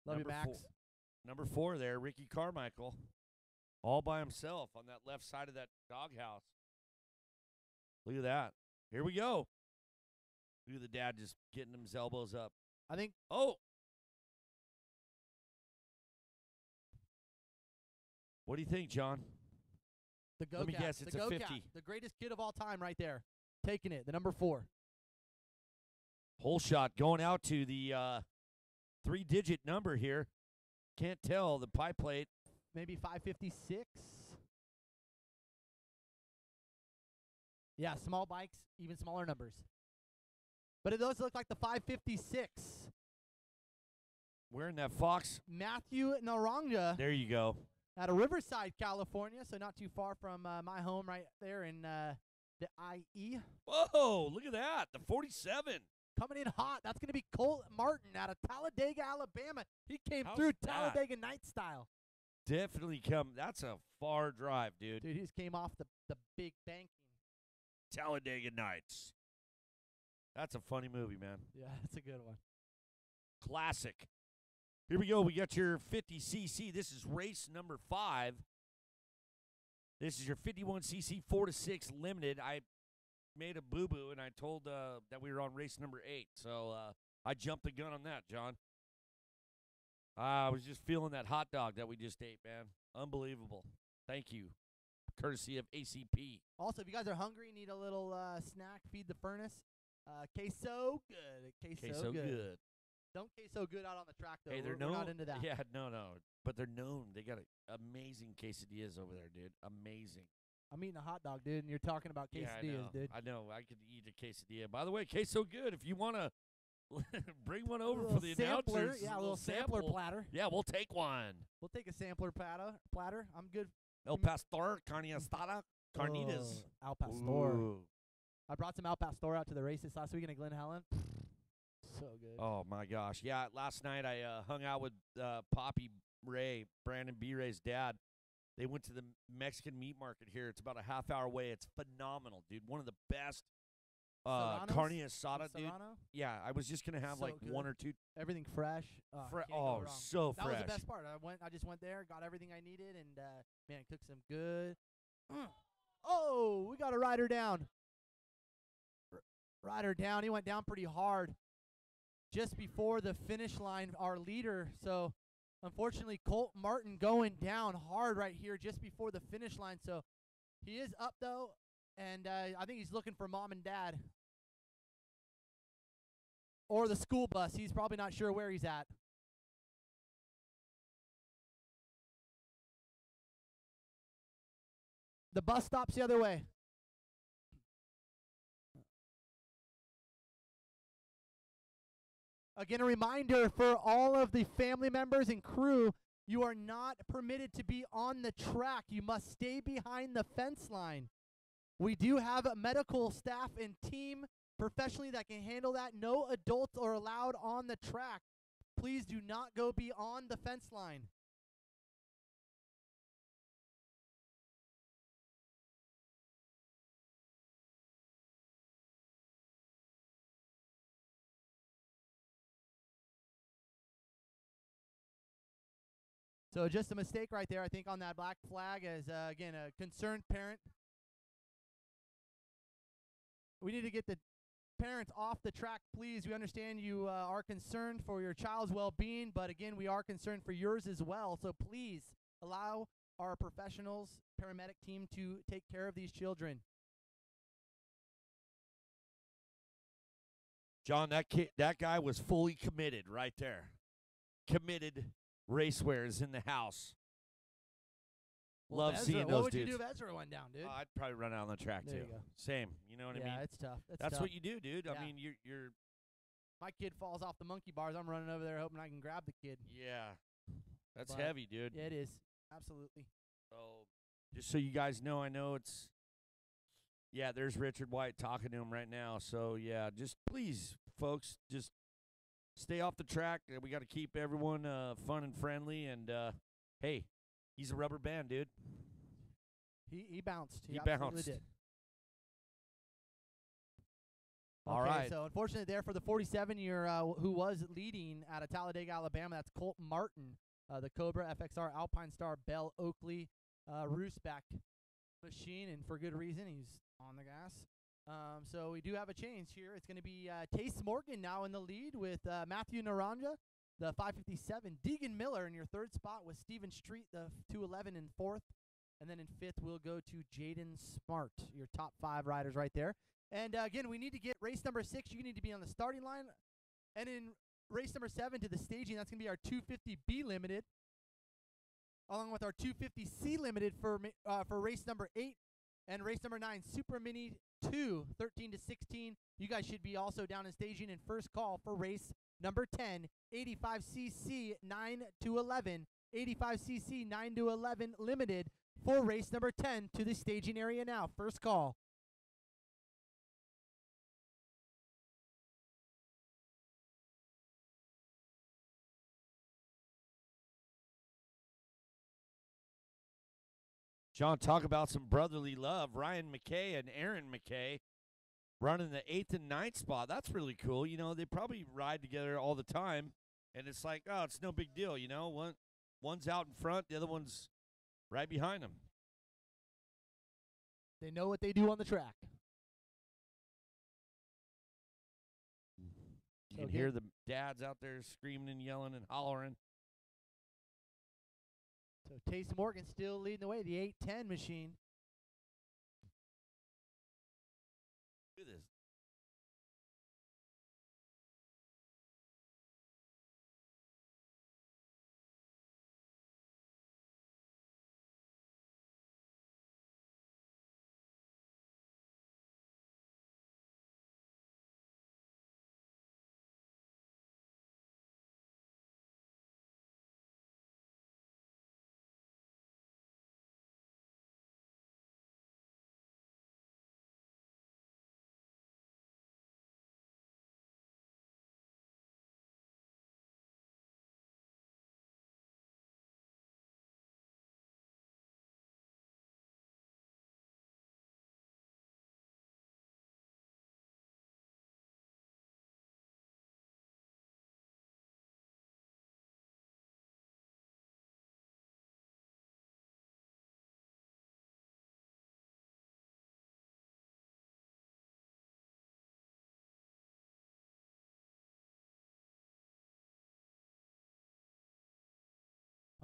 Love you, Max. Number 4 there, Ricky Carmichael, all by himself on that left side of that doghouse. Look at that. Here we go. Look at the dad just getting his elbows up. I think. Oh. What do you think, John? The go Let me guess, it's a 50. The greatest kid of all time right there. Taking it, the number 4. Hole shot going out to the 3-digit number here. Can't tell the pie plate. Maybe 556. Yeah, small bikes, even smaller numbers. But it does look like the 556. Wearing that Fox. Matthew Naranga. There you go. Out of Riverside, California, so not too far from my home right there in the IE. Whoa, look at that. The 47. Coming in hot. That's going to be Colt Martin out of Talladega, Alabama. He came through Talladega night style. Definitely come. That's a far drive, dude. Dude, he just came off the big banking. Talladega Nights. That's a funny movie, man. Yeah, that's a good one. Classic. Here we go. We got your 50cc. This is race number 5. This is your 51cc 4-6 limited. I made a boo-boo, and I told that we were on race number 8. So I jumped the gun on that, John. I was just feeling that hot dog that we just ate, man. Unbelievable. Thank you. Courtesy of ACP. Also, if you guys are hungry, need a little snack, feed the furnace. Queso good. Queso good. Don't queso good out on the track, though. Hey, we're not into that. Yeah, no. But they're known. They got amazing quesadillas over there, dude. Amazing. I'm eating a hot dog, dude, and you're talking about quesadillas, dude. I know. I could eat a quesadilla. By the way, queso good. If you want to bring one over for the sampler, announcers. Yeah, a little sampler platter. Yeah, we'll take one. We'll take a sampler platter. I'm good. El Pastor, carne asada, carnitas. Al Pastor. Ooh. I brought some Al Pastor out to the races last weekend in Glen Helen. So good. Oh, my gosh. Yeah, last night I hung out with Poppy Ray, Brandon B. Ray's dad. They went to the Mexican meat market here. It's about a half-hour away. It's phenomenal, dude. One of the best carne asada, dude. Yeah, I was just going to have so like good. 1 or 2. Everything fresh. So that fresh. That was the best part. I just went there, got everything I needed, and, man, cooked some good. Oh, we got a rider down. Rider down. He went down pretty hard just before the finish line, our leader. So, unfortunately, Colt Martin going down hard right here just before the finish line. So, he is up, though, and I think he's looking for mom and dad. Or the school bus. He's probably not sure where he's at. The bus stops the other way. Again, a reminder for all of the family members and crew, you are not permitted to be on the track. You must stay behind the fence line. We do have medical staff and team professionally that can handle that. No adults are allowed on the track. Please do not go beyond the fence line. So just a mistake right there, I think, on that black flag as, again, a concerned parent. We need to get the parents off the track, please. We understand you are concerned for your child's well-being, but, again, we are concerned for yours as well. So please allow our professionals, paramedic team, to take care of these children. John, that guy was fully committed right there. Committed. Racewear is in the house. Well, Love Ezra, seeing those dudes. What would you do if Ezra went down, dude? I'd probably run out on the track, there too. You go. Same. You know what I mean? Yeah, it's tough. That's tough. what you do, dude. Yeah. I mean, you're... My kid falls off the monkey bars. I'm running over there hoping I can grab the kid. Yeah. That's But heavy, dude. Yeah, it is. Absolutely. So, just so you guys know, I know it's... Yeah, there's Richard White talking to him right now. So, yeah, just please, folks, just stay off the track. We got to keep everyone fun and friendly. And, hey, he's a rubber band, dude. He bounced. He absolutely bounced. did. All Okay, right. so unfortunately there for the 47-year who was leading out of Talladega, Alabama, that's Colt Martin, the Cobra FXR Alpine Star Bell Oakley Rooseback machine, and for good reason. He's on the gas. So we do have a change here. It's going to be Tace Morgan now in the lead with Matthew Naranja, the 557. Deegan Miller in your third spot with Steven Street, the 211 in fourth. And then in fifth, we'll go to Jaden Smart, your top 5 riders right there. And again, we need to get race number 6. You need to be on the starting line. And in race number 7 to the staging, that's going to be our 250B Limited, along with our 250C Limited for race number 8 and race number 9, Super Mini 2, 13 to 16. You guys should be also down in staging in first call for race number 10, 85cc 9 to 11, 85cc 9 to 11 Limited for race number 10 to the staging area now. First call. John, talk about some brotherly love. Ryan McKay and Aaron McKay running the 8th and 9th spot. That's really cool. You know, they probably ride together all the time, and it's like, oh, it's no big deal. You know, one's out in front, the other one's right behind them. They know what they do on the track. You can hear the dads out there screaming and yelling and hollering. So Tace Morgan still leading the way, the 810 machine. Look at this.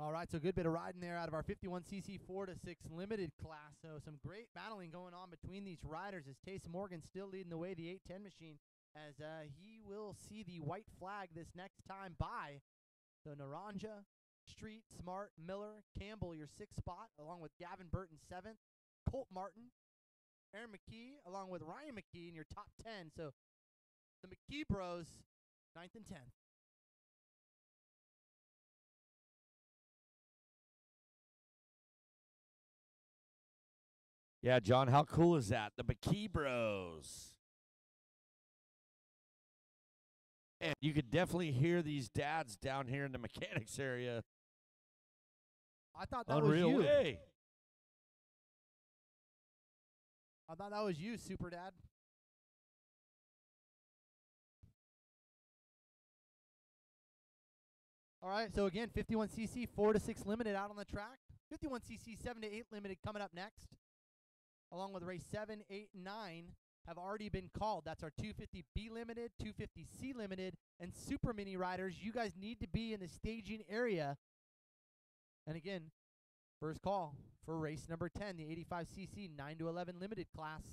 All right, so good bit of riding there out of our 51cc 4 to 6 limited class. So some great battling going on between these riders as Tace Morgan still leading the way, the 810 machine, as he will see the white flag this next time by. So Naranja, Street, Smart, Miller, Campbell, your 6th spot, along with Gavin Burton, 7th, Colt Martin, Aaron McKee, along with Ryan McKee in your top 10. So the McKee bros, 9th and 10th. Yeah, John, how cool is that? The McKee Bros. And you could definitely hear these dads down here in the mechanics area. I thought that Unreal was you. way. I thought that was you, Super Dad. All right, so again, 51cc 4 to 6 limited out on the track. 51cc 7 to 8 limited coming up next, along with race 7, 8, and 9 have already been called. That's our 250B Limited, 250C Limited, and Super Mini riders. You guys need to be in the staging area. And again, first call for race number 10, the 85cc 9 to 11 limited class.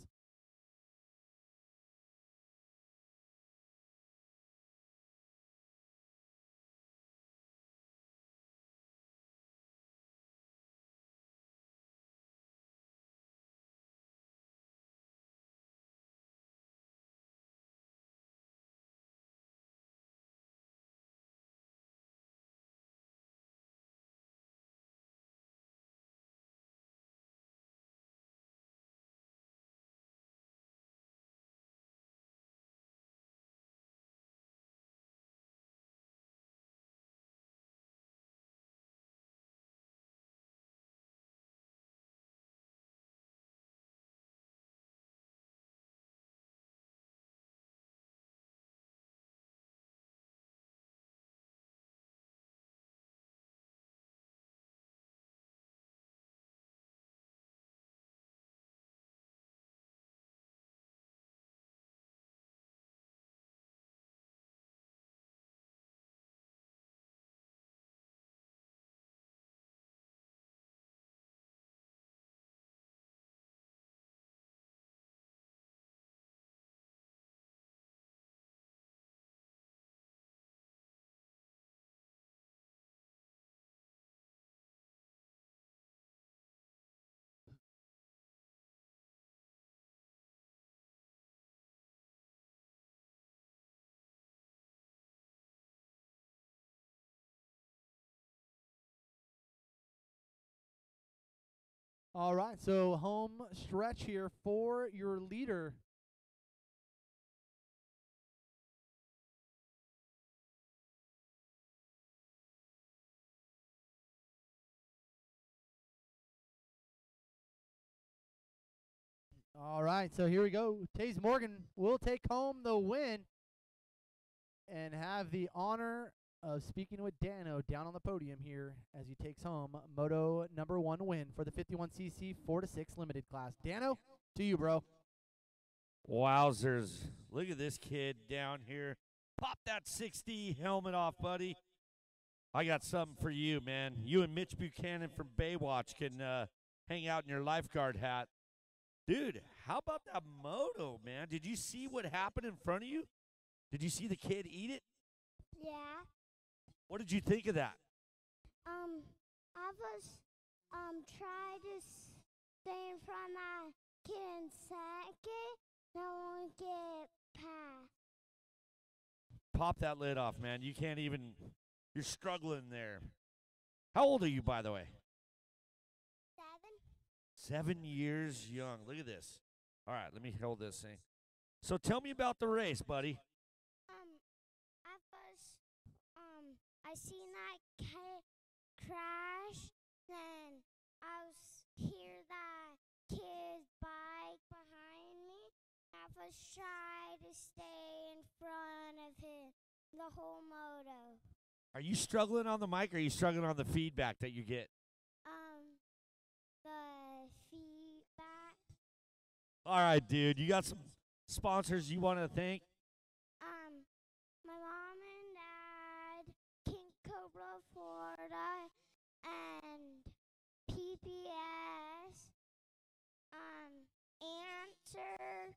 All right, so home stretch here for your leader. All right, so here we go. Taze Morgan will take home the win and have the honor of speaking with Dano down on the podium here as he takes home Moto #1 win for the 51cc 4-6 limited class. Dano, to you, bro. Wowzers. Look at this kid down here. Pop that 6D helmet off, buddy. I got something for you, man. You and Mitch Buchanan from Baywatch can hang out in your lifeguard hat. Dude, how about that moto, man? Did you see what happened in front of you? Did you see the kid eat it? Yeah. What did you think of that? I was try to stay in front of that kid in second. No one get past. Pop that lid off, man. You can't even. You're struggling there. How old are you, by the way? 7. 7 years young. Look at this. All right, let me hold this thing. So tell me about the race, buddy. I was I seen that kid crash. Then I was hear that kid's bike behind me. I was try to stay in front of him the whole moto. Are you struggling on the mic or are you struggling on the feedback that you get? The feedback. All right, dude. You got some sponsors you want to thank? My mom and dad, King Cobra Florida, and PPS, Answer,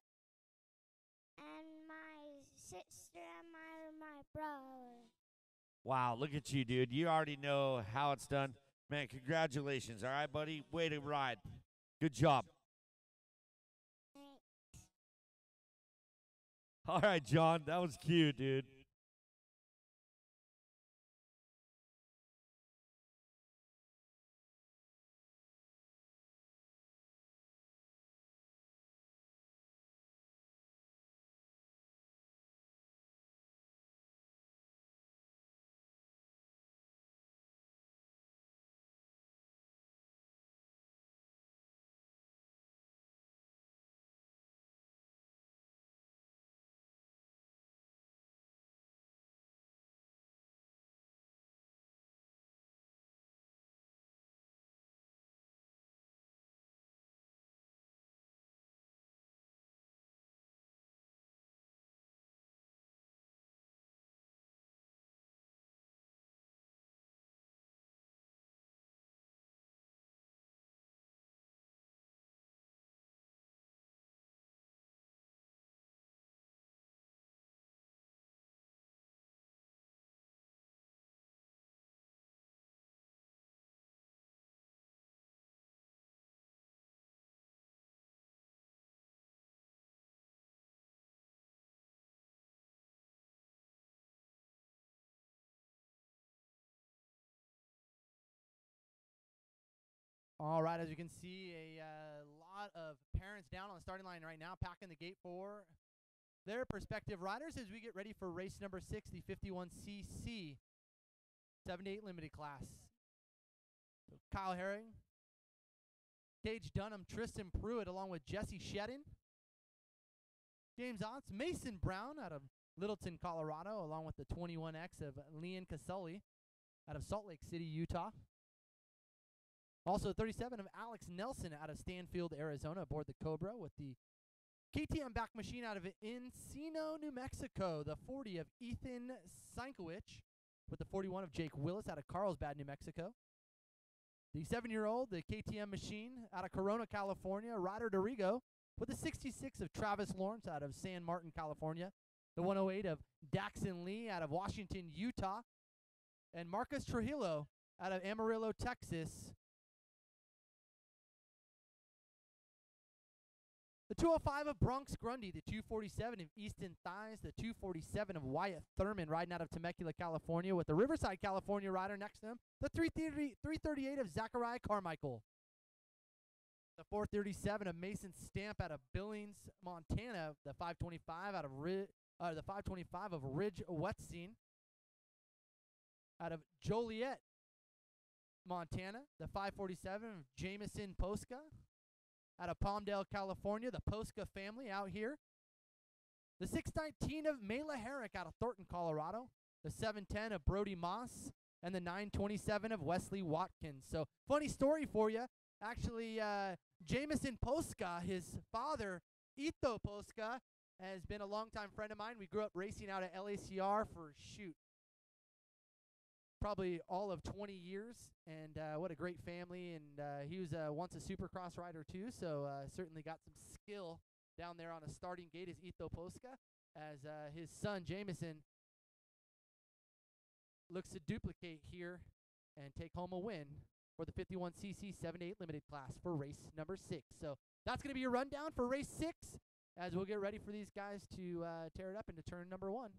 and my sister and my brother. Wow, look at you, dude. You already know how it's done. Man, congratulations. All right, buddy. Way to ride. Good job. Thanks. All right, John. That was cute, dude. All right, as you can see, a lot of parents down on the starting line right now, packing the gate for their prospective riders as we get ready for race number 6, the 51cc 7-8 limited class. So Kyle Herring, Gage Dunham, Tristan Pruitt, along with Jesse Shedden, James Otts, Mason Brown out of Littleton, Colorado, along with the 21X of Leon Caselli out of Salt Lake City, Utah. Also 37 of Alex Nelson out of Stanfield, Arizona, aboard the Cobra with the KTM back machine out of Encino, New Mexico. The 40 of Ethan Sienkiewicz with the 41 of Jake Willis out of Carlsbad, New Mexico. The 7-year-old, the KTM machine out of Corona, California, Ryder Dorigo with the 66 of Travis Lawrence out of San Martin, California. The 108 of Daxon Lee out of Washington, Utah. And Marcus Trujillo out of Amarillo, Texas. The 205 of Bronx Grundy, the 247 of Easton Thies, the 247 of Wyatt Thurman riding out of Temecula, California with the Riverside, California rider next to him, the 338 of Zachariah Carmichael. The 437 of Mason Stamp out of Billings, Montana. The 525 out of the 525 of Ridge Wetstein out of Joliet, Montana. The 547 of Jameson Posca out of Palmdale, California. The Posca family out here. The 619 of Mela Herrick out of Thornton, Colorado. The 710 of Brody Moss. And the 927 of Wesley Watkins. So, funny story for you. Actually, Jameson Posca, his father, Ito Posca, has been a longtime friend of mine. We grew up racing out at LACR for, probably all of 20 years. And what a great family. And he was once a supercross rider, too. So, certainly got some skill down there on a starting gate as Ito Posca, as his son, Jameson, looks to duplicate here and take home a win for the 51cc 7-8 limited class for race number 6. So that's going to be a rundown for race 6 as we'll get ready for these guys to tear it up into turn number 1.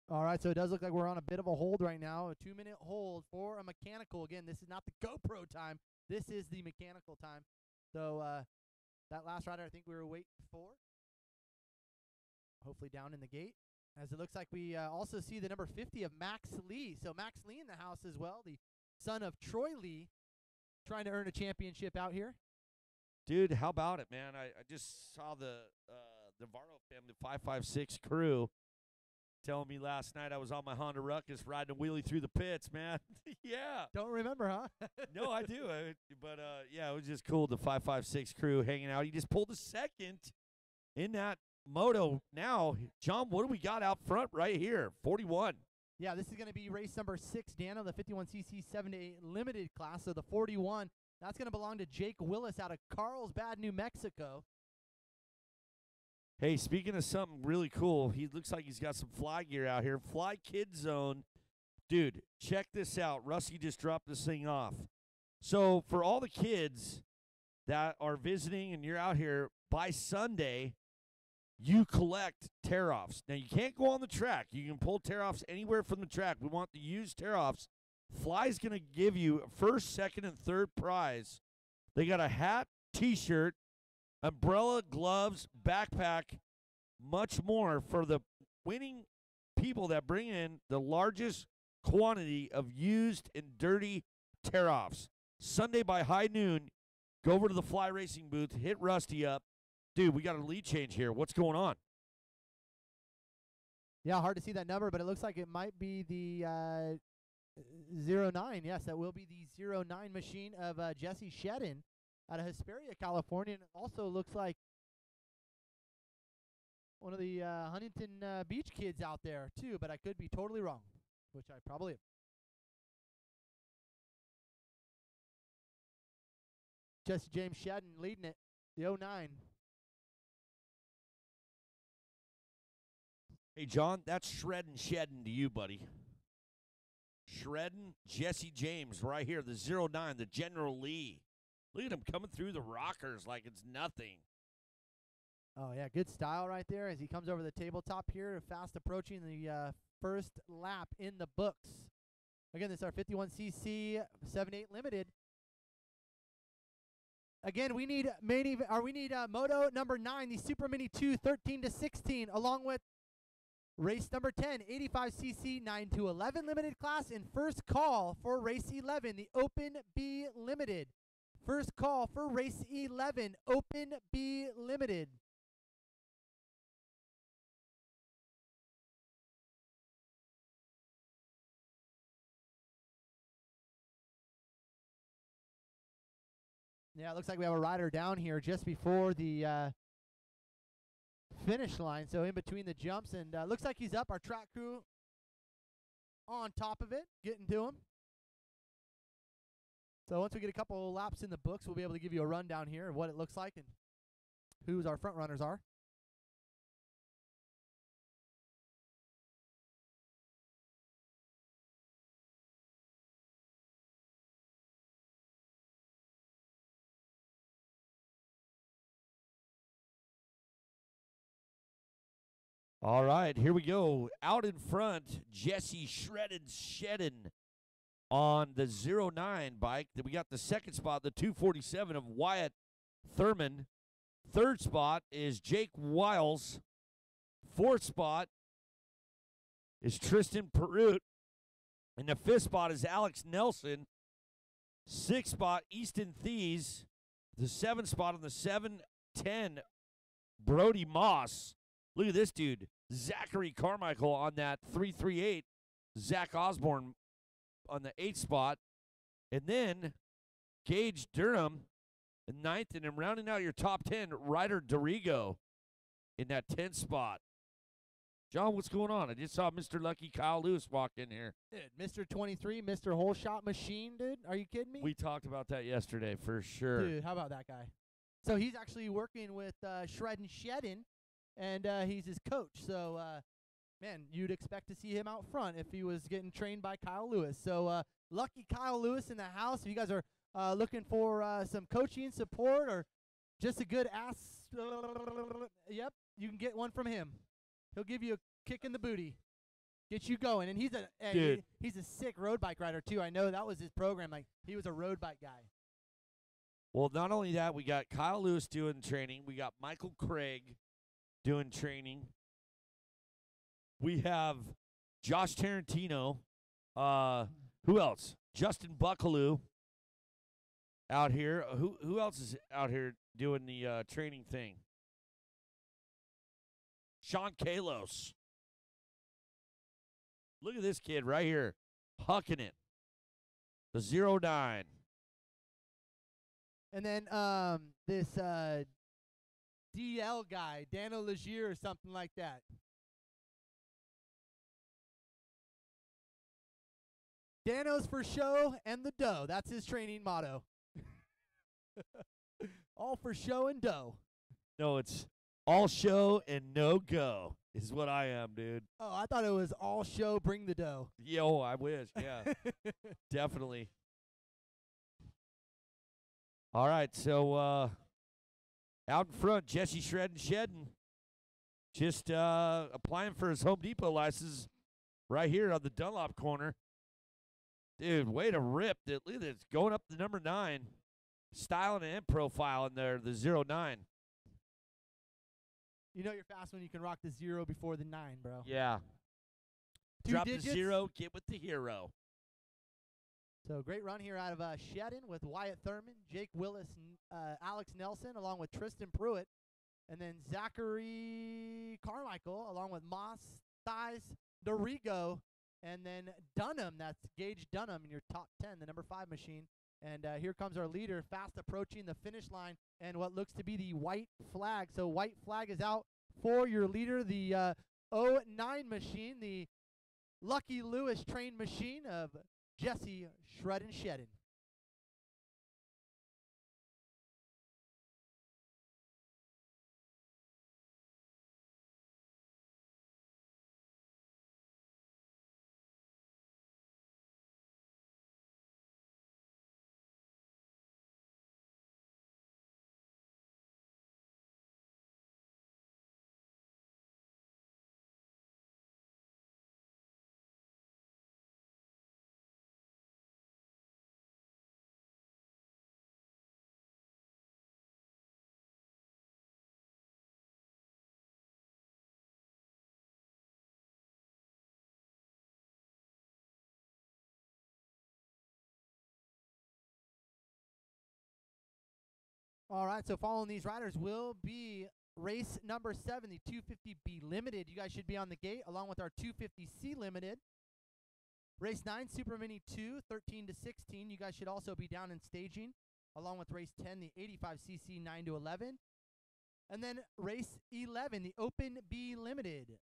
All right, so it does look like we're on a bit of a hold right now, a 2-minute hold for a mechanical. Again, this is not the GoPro time. This is the mechanical time. So that last rider I think we were waiting for, hopefully down in the gate, as it looks like we also see the number 50 of Max Lee. So Max Lee in the house as well, the son of Troy Lee, trying to earn a championship out here. Dude, how about it, man? I just saw the Varno family 556 crew telling me last night I was on my Honda Ruckus riding a wheelie through the pits, man. Yeah. Don't remember, huh? No, I do. But yeah, it was just cool. The 556 crew hanging out. He just pulled a second in that moto. Now, John, what do we got out front right here? 41. Yeah, this is going to be race number 6, Dano, the 51cc 7-8 limited class. So the 41, that's going to belong to Jake Willis out of Carlsbad, New Mexico. Hey, speaking of something really cool, he looks like he's got some fly gear out here. Fly Kid Zone. Dude, check this out. Rusty just dropped this thing off. So for all the kids that are visiting and you're out here, by Sunday, you collect tear-offs. Now, you can't go on the track. You can pull tear-offs anywhere from the track. We want the used tear-offs. Fly's going to give you first, second, and third prize. They got a hat, T-shirt, umbrella, gloves, backpack, much more for the winning people that bring in the largest quantity of used and dirty tear-offs. Sunday by high noon, go over to the Fly Racing booth, hit Rusty up. Dude, we got a lead change here. What's going on? Yeah, hard to see that number, but it looks like it might be the 09. Yes, that will be the 09 machine of Jesse Shedden out of Hesperia, California. And it also looks like one of the Huntington Beach kids out there, too, but I could be totally wrong, which I probably am. Jesse James Shedden leading it, the 09. Hey, John, that's shredding Shedden to you, buddy. Shredding Jesse James right here, the 09, the General Lee. Look at him coming through the rockers like it's nothing. Oh, yeah, good style right there as he comes over the tabletop here, fast approaching the first lap in the books. Again, this is our 51cc 7-8 limited. Again, we need moto number 9, the Super Mini 2, 13 to 16, along with Race number 10, 85cc 9 to 11 limited class, and first call for race 11, the Open B Limited. First call for race 11, Open B Limited. Yeah, it looks like we have a rider down here just before the finish line, so in between the jumps, and looks like he's up. Our track crew on top of it, getting to him. So once we get a couple laps in the books, we'll be able to give you a rundown here of what it looks like and who's our front runners are. All right, here we go. Out in front, Jesse Shedden on the 09 bike. Then we got the second spot, the 247 of Wyatt Thurman. Third spot is Jake Wiles. Fourth spot is Tristan Perut. And the fifth spot is Alex Nelson. Sixth spot, Easton Thies. The seventh spot on the 710, Brody Moss. Look at this dude, Zachary Carmichael on that 338. Zach Osborne on the 8th spot. And then Gage Durham in 9th. And then rounding out your top 10, Ryder Dorigo in that 10th spot. John, what's going on? I just saw Mr. Lucky Kyle Lewis walk in here. Dude, Mr. 23, Mr. Whole Shot Machine, dude. Are you kidding me? We talked about that yesterday for sure. Dude, how about that guy? So he's actually working with Shedden, and he's his coach. So, man, you'd expect to see him out front if he was getting trained by Kyle Lewis. So, Lucky Kyle Lewis in the house. If you guys are looking for some coaching support or just a good ass, yep, you can get one from him. He'll give you a kick in the booty, get you going. And he's a sick road bike rider, too. I know that was his program. Like, he was a road bike guy. Well, not only that, we got Kyle Lewis doing training. We got Michael Craig doing training. We have Josh Tarantino. Who else? Justin Buckaloo out here. Who else is out here doing the training thing? Sean Kalos. Look at this kid right here, hucking it. The 09. And then this DL guy, Dano Legier or something like that. Dano's for show and the dough. That's his training motto. All for show and dough. No, it's all show and no go is what I am, dude. Oh, I thought it was all show, bring the dough. Yo, I wish. Yeah, definitely. All right, so out in front, Jesse Shedden just applying for his Home Depot license right here on the Dunlop corner. Dude, way to rip. Look at this, going up the number 9, styling and profile in there, the 09. You know you're fast when you can rock the 0 before the 9, bro. Yeah. Drop the 0, get with the hero. So great run here out of Shedden with Wyatt Thurman, Jake Willis, Alex Nelson, along with Tristan Pruitt, and then Zachary Carmichael, along with Moss, Thies, Dorigo, and then Dunham. That's Gage Dunham in your top 10, the number 5 machine. And here comes our leader, fast approaching the finish line, and what looks to be the white flag. So white flag is out for your leader, the 09 machine, the Lucky Lewis trained machine of Jesse Shedden. All right, so following these riders will be race number 7, the 250B Limited. You guys should be on the gate along with our 250C Limited. Race 9, Super Mini 2, 13 to 16. You guys should also be down in staging along with race 10, the 85cc 9 to 11. And then race 11, the Open B Limited.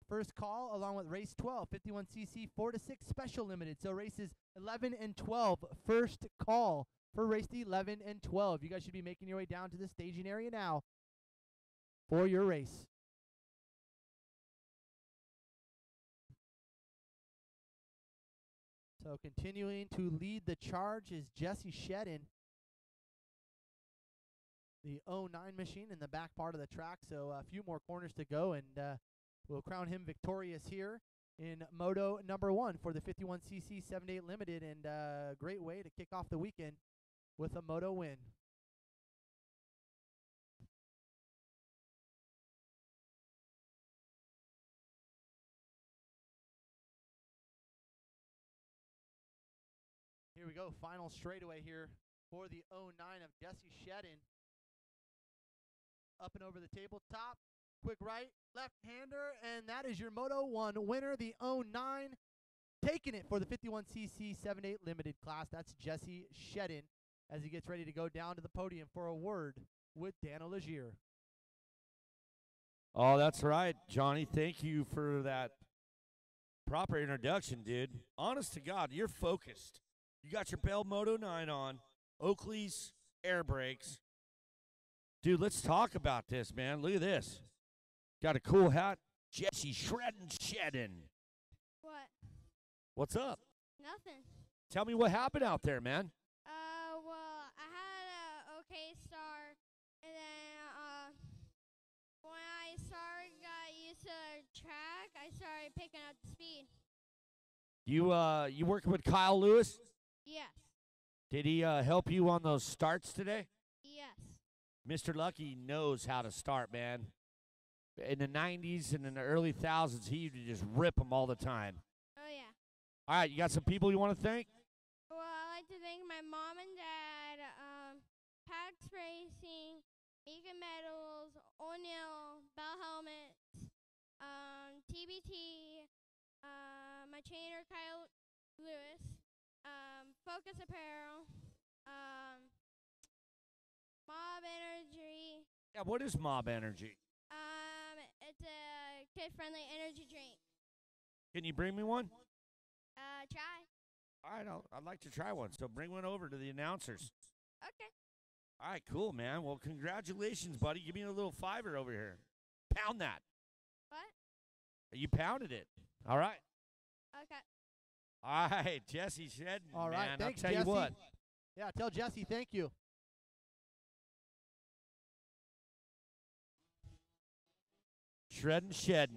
First call along with race 12, 51cc 4 to 6 Special Limited. So races 11 and 12, first call for race 11 and 12. You guys should be making your way down to the staging area now for your race. So continuing to lead the charge is Jesse Shedden, the 09 machine in the back part of the track. So a few more corners to go, and we'll crown him victorious here in Moto number 1 for the 51cc 7-8 Limited, and a great way to kick off the weekend with a Moto win. Here we go, final straightaway here for the 09 of Jesse Shedden. Up and over the tabletop, quick right, left-hander, and that is your Moto 1 winner, the 09, taking it for the 51cc 7-8 Limited class. That's Jesse Shedden as he gets ready to go down to the podium for a word with Dan Legier. Oh, that's right, Johnny. Thank you for that proper introduction, dude. Honest to God, you're focused. You got your Bell Moto 9 on, Oakley's air brakes. Dude, let's talk about this, man. Look at this. Got a cool hat. Jesse Shedden. What? What's up? Nothing. Tell me what happened out there, man. Well, I had a okay start, and then when I started got used to the track, I started picking up the speed. You working with Kyle Lewis? Yes. Did he help you on those starts today? Yes. Mr. Lucky knows how to start, man. In the 90s and in the early thousands, he used to just rip them all the time. Oh, yeah. All right, you got some people you want to thank? Well, I'd like to thank my mom and dad, Pax Racing, Mika Metals, O'Neill, Bell Helmets, TBT, my trainer Kyle Lewis, Focus Apparel, Mob Energy. Yeah, what is Mob Energy? It's a kid-friendly energy drink. Can you bring me one? Try. All right, I'd like to try one. So bring one over to the announcers. Okay. All right, cool, man. Well, congratulations, buddy. Give me a little fiver over here. Pound that. What? You pounded it. All right. Okay. All right, Jesse Shedden. All right, man, thanks, I'll tell Jesse. you what. Yeah, tell Jesse thank you. Shedden.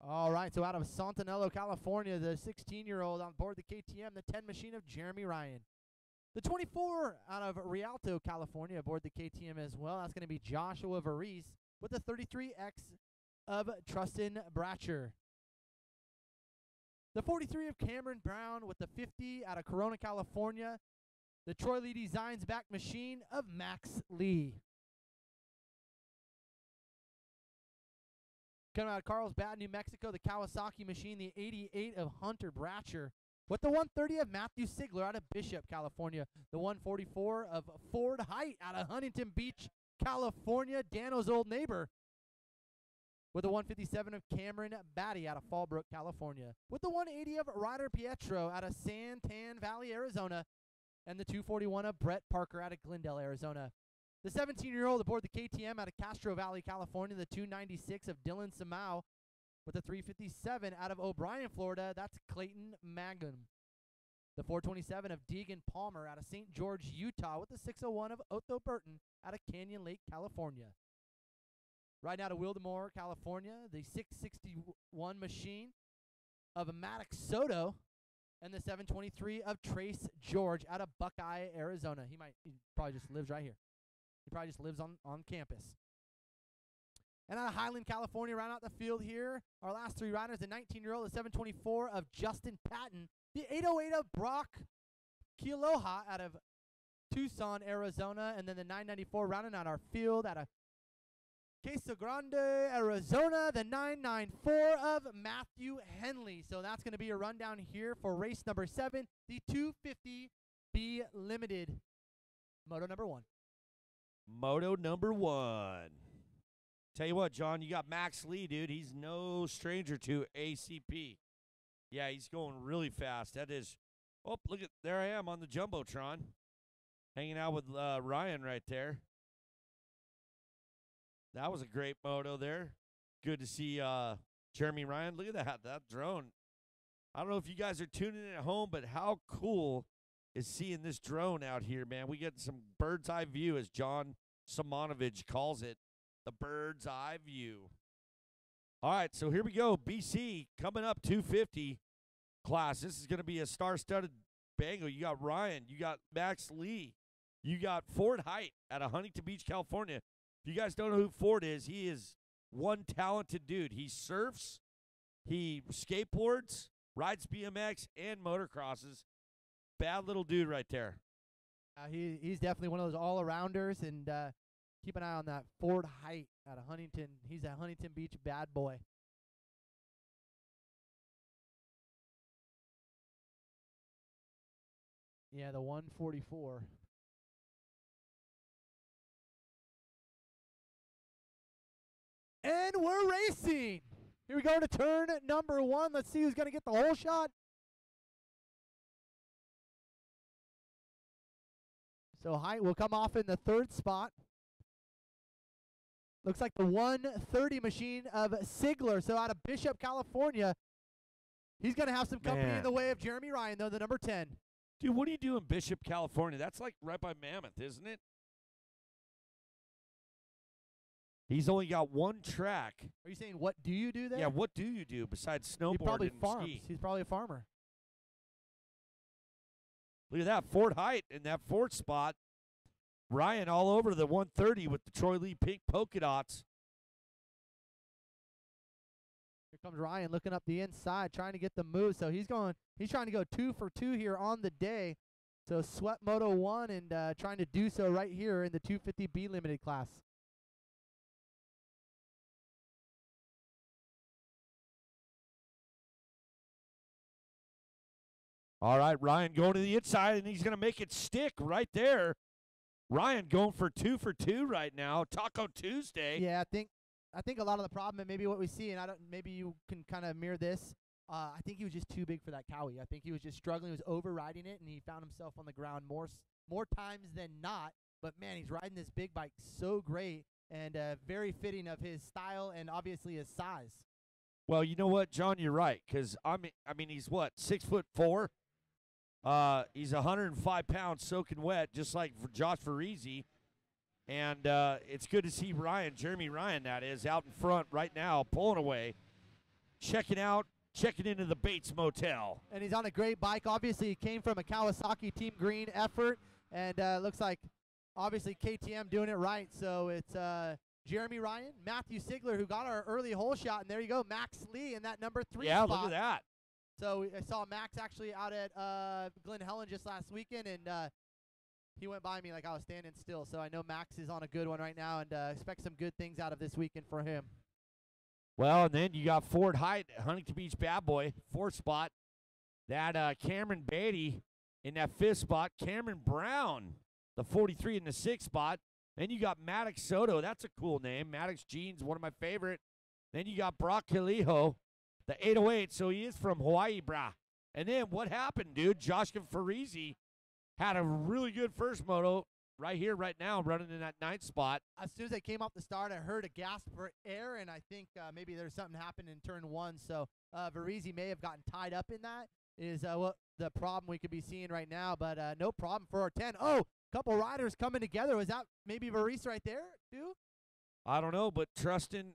All right, so out of Santanello, California, the 16-year-old on board the KTM, the 10 machine of Jeremy Ryan. The 24 out of Rialto, California, aboard the KTM as well. That's going to be Joshua Varese with the 33X of Trustin Bratcher. The 43 of Cameron Brown with the 50 out of Corona, California. The Troy Lee Designs back machine of Max Lee. Coming out of Carlsbad, New Mexico, the Kawasaki machine, the 88 of Hunter Bratcher. With the 130 of Matthew Sigler out of Bishop, California. The 144 of Ford Height out of Huntington Beach, California, Dano's old neighbor. With the 157 of Cameron Batty out of Fallbrook, California. With the 180 of Ryder Pietro out of Santan Valley, Arizona. And the 241 of Brett Parker out of Glendale, Arizona. The 17-year-old aboard the KTM out of Castro Valley, California. The 296 of Dylan Samau With the 357 out of O'Brien, Florida, that's Clayton Mangum. The 427 of Deegan Palmer out of St. George, Utah, with the 601 of Otho Burton out of Canyon Lake, California. Right out of Wildemore, California, the 661 machine of Maddox Soto, and the 723 of Trace George out of Buckeye, Arizona. He probably just lives right here. He probably just lives on campus. And out of Highland, California, round out the field here, our last three riders, the 19-year-old, the 724 of Justin Patton, the 808 of Brock Kealoha out of Tucson, Arizona, and then the 994 rounding out our field out of Casa Grande, Arizona, the 994 of Matthew Henley. So that's going to be a rundown here for race number 7, the 250B Limited, Moto number 1. Moto number 1. Tell you what, John, you got Max Lee, dude. He's no stranger to ACP. Yeah, he's going really fast. That is, oh, look at, there I am on the Jumbotron, hanging out with Ryan right there. That was a great moto there. Good to see Jeremy Ryan. Look at that drone. I don't know if you guys are tuning in at home, but how cool is seeing this drone out here, man. We get some bird's eye view, as John Simonovich calls it. The bird's eye view. All right, so here we go. BC coming up 250 class. This is going to be a star-studded bango. You got Ryan. You got Max Lee. You got Ford Height out of Huntington Beach, California. If you guys don't know who Ford is, he is one talented dude. He surfs, he skateboards, rides BMX, and motocrosses. Bad little dude right there. He's definitely one of those all-arounders, and keep an eye on that Ford Height out of Huntington. He's a Huntington Beach bad boy. Yeah, the 144. And we're racing. Here we go to turn number 1. Let's see who's going to get the whole shot. So Height will come off in the 3rd spot. Looks like the 130 machine of Sigler. So out of Bishop, California. He's going to have some company in the way of Jeremy Ryan, though, the number 10. Dude, what do you do in Bishop, California? That's like right by Mammoth, isn't it? He's only got one track. Are you saying what do you do there? Yeah, what do you do besides snowboard He probably and farms. ski? He's probably a farmer. Look at that, Ford Height in that 4th spot. Ryan all over the 130 with the Troy Lee pink polka dots. Here comes Ryan looking up the inside, trying to get the move. So he's trying to go 2 for 2 here on the day. So swept Moto 1 and trying to do so right here in the 250B Limited class. All right, Ryan going to the inside, and he's going to make it stick right there. Ryan going for 2 for 2 right now. Taco Tuesday. Yeah, I think a lot of the problem, and maybe what we see, and maybe you can kind of mirror this. I think he was just too big for that Cowie. I think he was just struggling. He was overriding it, and he found himself on the ground more times than not. But man, he's riding this big bike so great and very fitting of his style and obviously his size. Well, you know what, John, you're right. Because I mean, he's what, 6'4". He's 105 pounds soaking wet, just like for Josh Farizzi. And it's good to see Jeremy Ryan, that is, out in front right now, pulling away, checking into the Bates Motel. And he's on a great bike. Obviously, he came from a Kawasaki Team Green effort, and looks like, obviously, KTM doing it right. So it's Jeremy Ryan, Matthew Sigler, who got our early hole shot, and there you go, Max Lee in that number 3 spot. Yeah, look at that. So I saw Max actually out at Glen Helen just last weekend, and he went by me like I was standing still. So I know Max is on a good one right now, and expect some good things out of this weekend for him. Well, and then you got Ford Height, Huntington Beach bad boy, 4th spot. That Cameron Beatty in that 5th spot. Cameron Brown, the 43 in the 6th spot. Then you got Maddox Soto. That's a cool name. Maddox Jeans, one of my favorite. Then you got Brock Kaliho, the 808. So he is from Hawaii, brah. And then what happened, dude? Joshua Farizzi had a really good first moto. right here, right now, running in that 9th spot. As soon as I came off the start, I heard a gasp for air, and I think maybe there's something happened in turn 1. So Varizi may have gotten tied up in that. Is what the problem we could be seeing right now. But no problem for our 10. Oh, couple riders coming together. Was that maybe Varizi right there too? I don't know, but Trustin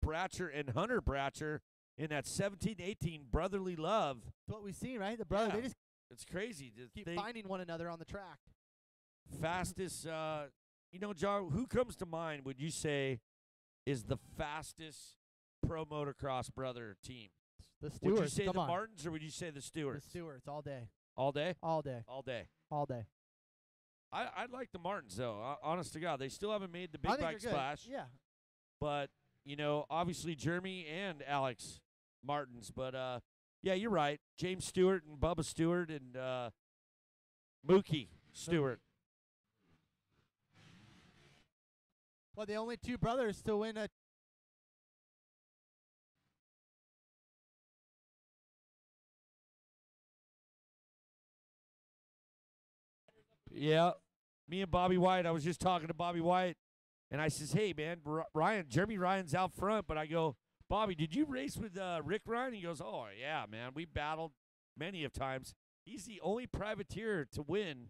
Bratcher and Hunter Bratcher in that 17-18 brotherly love. That's what we see, right? The brother, Yeah, they just it's crazy. keep finding one another on the track. Fastest, John, who comes to mind, would you say, is the fastest pro motocross brother team? The Stewarts. Would you say Come the on. Martins or would you say the Stewarts? The Stewarts all day. All day? All day. All day. All day. I like the Martins, though. Honest to God. They still haven't made the I big think bike they're good. splash. Yeah. But, obviously Jeremy and Alex Martins. But, yeah, you're right. James Stewart and Bubba Stewart and Mookie Stewart. Well, the only two brothers to win a Yeah. Me and Bobby White, I was just talking to Bobby White, and I says, hey, man, Jeremy Ryan's out front. But I go, Bobby, did you race with Rick Ryan? He goes, oh, yeah, man. We battled many of times. He's the only privateer to win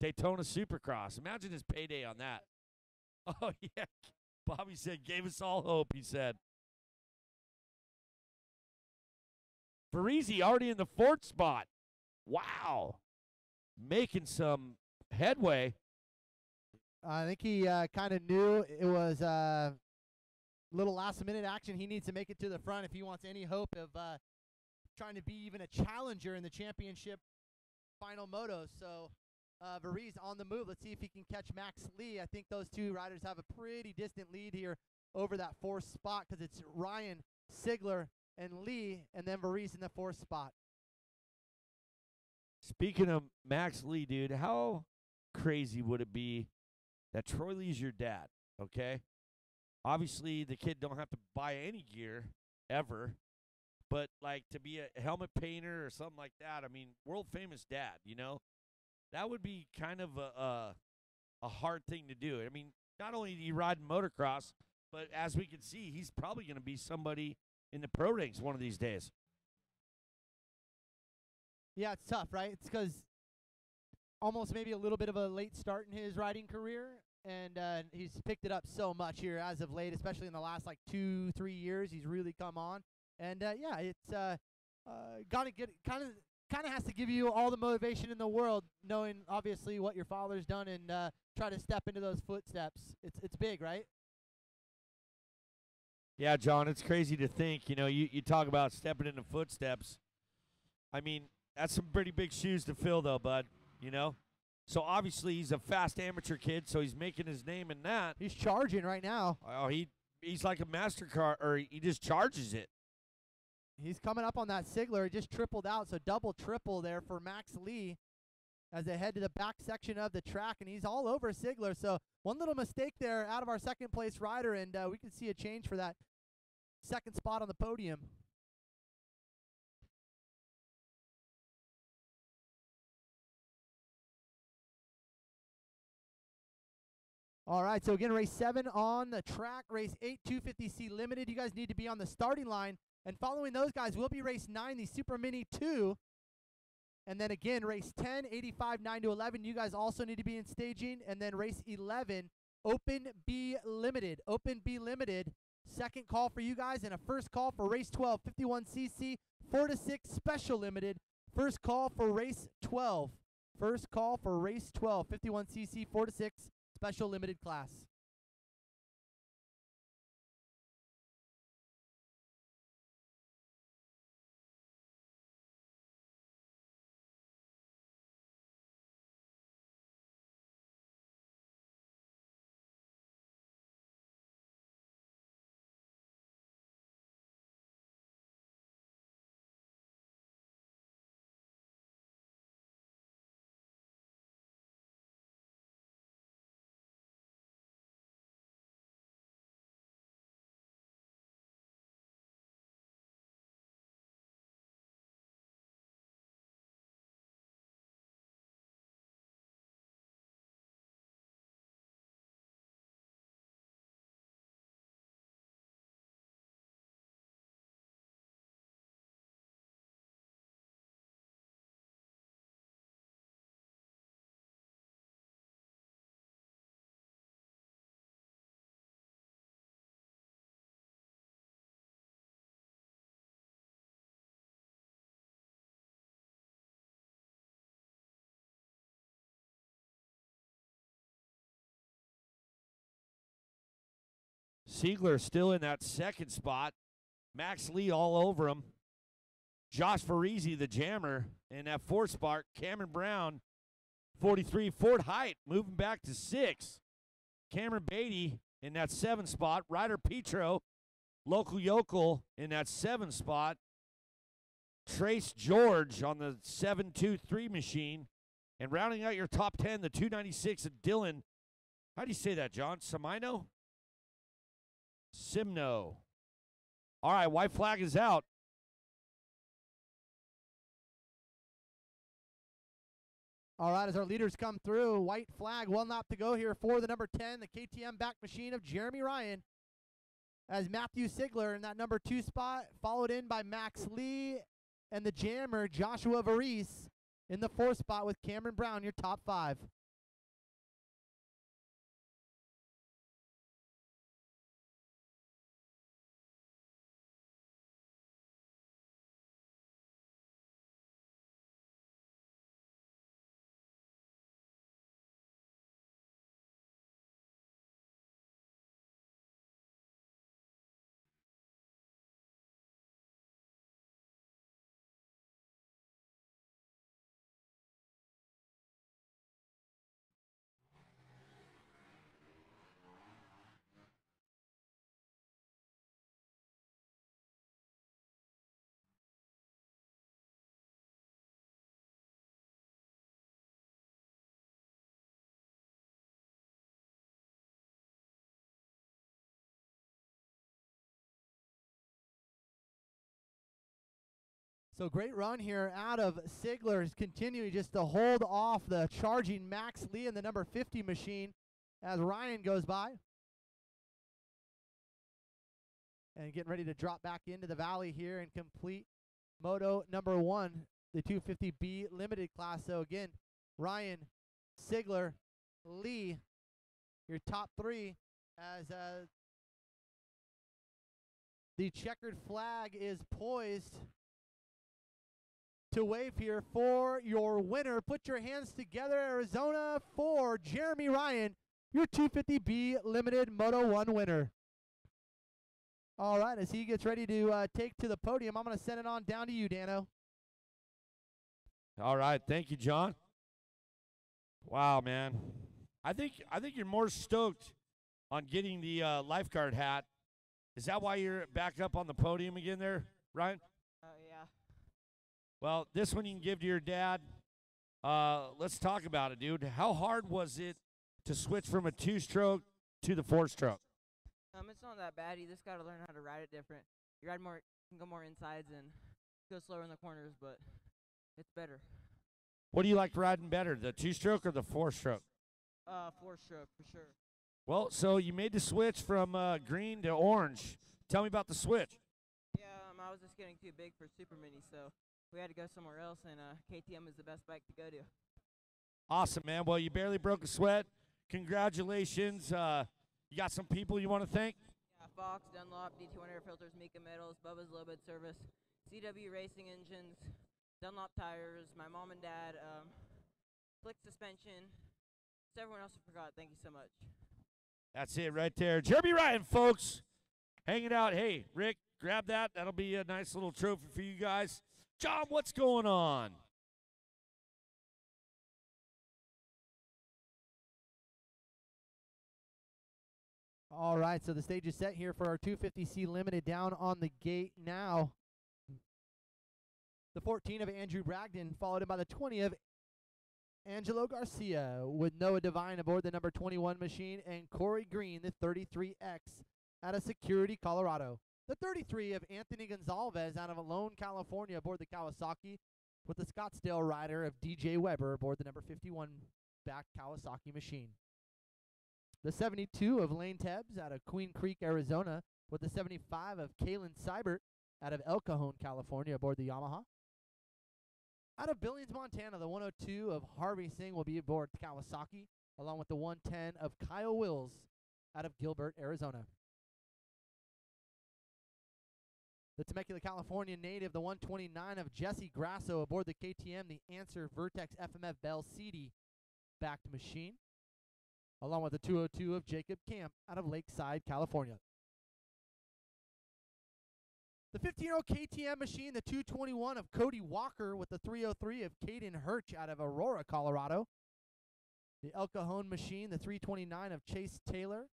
Daytona Supercross. Imagine his payday on that. Oh, yeah. Bobby said, gave us all hope, he said. Varizi already in the 4th spot. Wow. Making some headway. I think he kind of knew it was a little last-minute action. He needs to make it to the front if he wants any hope of trying to be even a challenger in the championship final motos. So Varizi on the move. Let's see if he can catch Max Lee. I think those two riders have a pretty distant lead here over that 4th spot because it's Ryan, Sigler, and Lee, and then Varizi in the 4th spot. Speaking of Max Lee, dude, how crazy would it be that Troy Lee's your dad, okay? Obviously, the kid don't have to buy any gear ever, but, like, to be a helmet painter or something like that, I mean, world-famous dad, That would be kind of a hard thing to do. I mean, not only do you ride in motocross, but as we can see, he's probably going to be somebody in the pro ranks one of these days. Yeah, it's tough, right? It's because almost maybe a little bit of a late start in his riding career, and he's picked it up so much here as of late, especially in the last, 2-3 years. He's really come on. And, yeah, it's got to get kind of has to give you all the motivation in the world, knowing, obviously, what your father's done and try to step into those footsteps. It's big, right? Yeah, John, it's crazy to think, you talk about stepping into footsteps. I mean, that's some pretty big shoes to fill, though, bud, So, obviously, he's a fast amateur kid, so he's making his name in that. He's charging right now. Oh, he's like a MasterCard, or he just charges it. He's coming up on that Sigler. He just tripled out, so double, triple there for Max Lee as they head to the back section of the track, and he's all over Sigler. So one little mistake there out of our second-place rider, and we can see a change for that second spot on the podium. All right, so again, race 7 on the track, race 8, 250C Limited. You guys need to be on the starting line. And following those guys will be race 9, the Super Mini 2. And then again, race 10, 85, 9 to 11. You guys also need to be in staging. And then race 11, Open B Limited. Open B Limited, second call for you guys. And a first call for race 12, 51cc, 4 to 6 Special Limited. First call for race 12. First call for race 12, 51cc, 4 to 6 Special Limited class. Siegler still in that second spot. Max Lee all over him. Josh Farese, the jammer, in that fourth spot. Cameron Brown, 43. Ford Height moving back to 6. Cameron Beatty in that 7th spot. Ryder Petro, local yokel, in that 7th spot. Trace George on the 723 machine. And rounding out your top 10, the 296 of Dylan. How do you say that, John? Simino? Simno. All right, white flag is out. All right, as our leaders come through, white flag, 1 lap to go here for the number 10, the KTM back machine of Jeremy Ryan. As Matthew Sigler in that number 2 spot, followed in by Max Lee and the jammer Joshua Varese in the 4th spot with Cameron Brown, your top 5. So great run here out of Sigler's, continuing just to hold off the charging Max Lee in the number 50 machine as Ryan goes by. And getting ready to drop back into the valley here and complete Moto number 1, the 250B limited class. So again, Ryan, Sigler, Lee, your top 3 as the checkered flag is poised to wave here for your winner. Put your hands together, Arizona, for Jeremy Ryan, your 250B Limited Moto 1 winner. All right, as he gets ready to take to the podium, I'm going to send it on down to you, Dano. All right, thank you, John. Wow, man. I think you're more stoked on getting the lifeguard hat. Is that why you're back up on the podium again there, Ryan? Yeah. Well, this one you can give to your dad. Let's talk about it, dude. How hard was it to switch from a 2-stroke to the 4-stroke? It's not that bad. You just got to learn how to ride it different. You ride more, you can go more insides and go slower in the corners, but it's better. What do you like riding better, the 2-stroke or the 4-stroke? 4-stroke for sure. Well, so you made the switch from green to orange. Tell me about the switch. Yeah, I was just getting too big for Super Mini, so we had to go somewhere else, and KTM is the best bike to go to. Awesome, man. Well, you barely broke a sweat. Congratulations. You got some people you want to thank? Yeah, Fox, Dunlop, D200 Air Filters, Mika Metals, Bubba's Low Bid Service, CW Racing Engines, Dunlop Tires, my mom and dad, Flick Suspension, just everyone else I forgot. Thank you so much. That's it right there. Jeremy Ryan, folks, hanging out. Hey, Rick, grab that. That'll be a nice little trophy for you guys. John, what's going on? All right, so the stage is set here for our 250C Limited down on the gate now. The 14 of Andrew Bragdon, followed in by the 20 of Angelo Garcia, with Noah Devine aboard the number 21 machine, and Corey Green, the 33X, out of Security, Colorado. The 33 of Anthony Gonzalez out of Alone, California, aboard the Kawasaki, with the Scottsdale rider of DJ Weber aboard the number 51 back Kawasaki machine. The 72 of Lane Tebbs out of Queen Creek, Arizona, with the 75 of Kalen Seibert out of El Cajon, California, aboard the Yamaha. Out of Billings, Montana, the 102 of Harvey Singh will be aboard Kawasaki, along with the 110 of Kyle Wills out of Gilbert, Arizona. The Temecula, California native, the 129 of Jesse Grasso aboard the KTM, the Answer Vertex FMF Bell CD backed machine, along with the 202 of Jacob Camp out of Lakeside, California. The 15-year-old KTM machine, the 221 of Cody Walker with the 303 of Caden Hirsch out of Aurora, Colorado. The El Cajon machine, the 329 of Chase Taylor.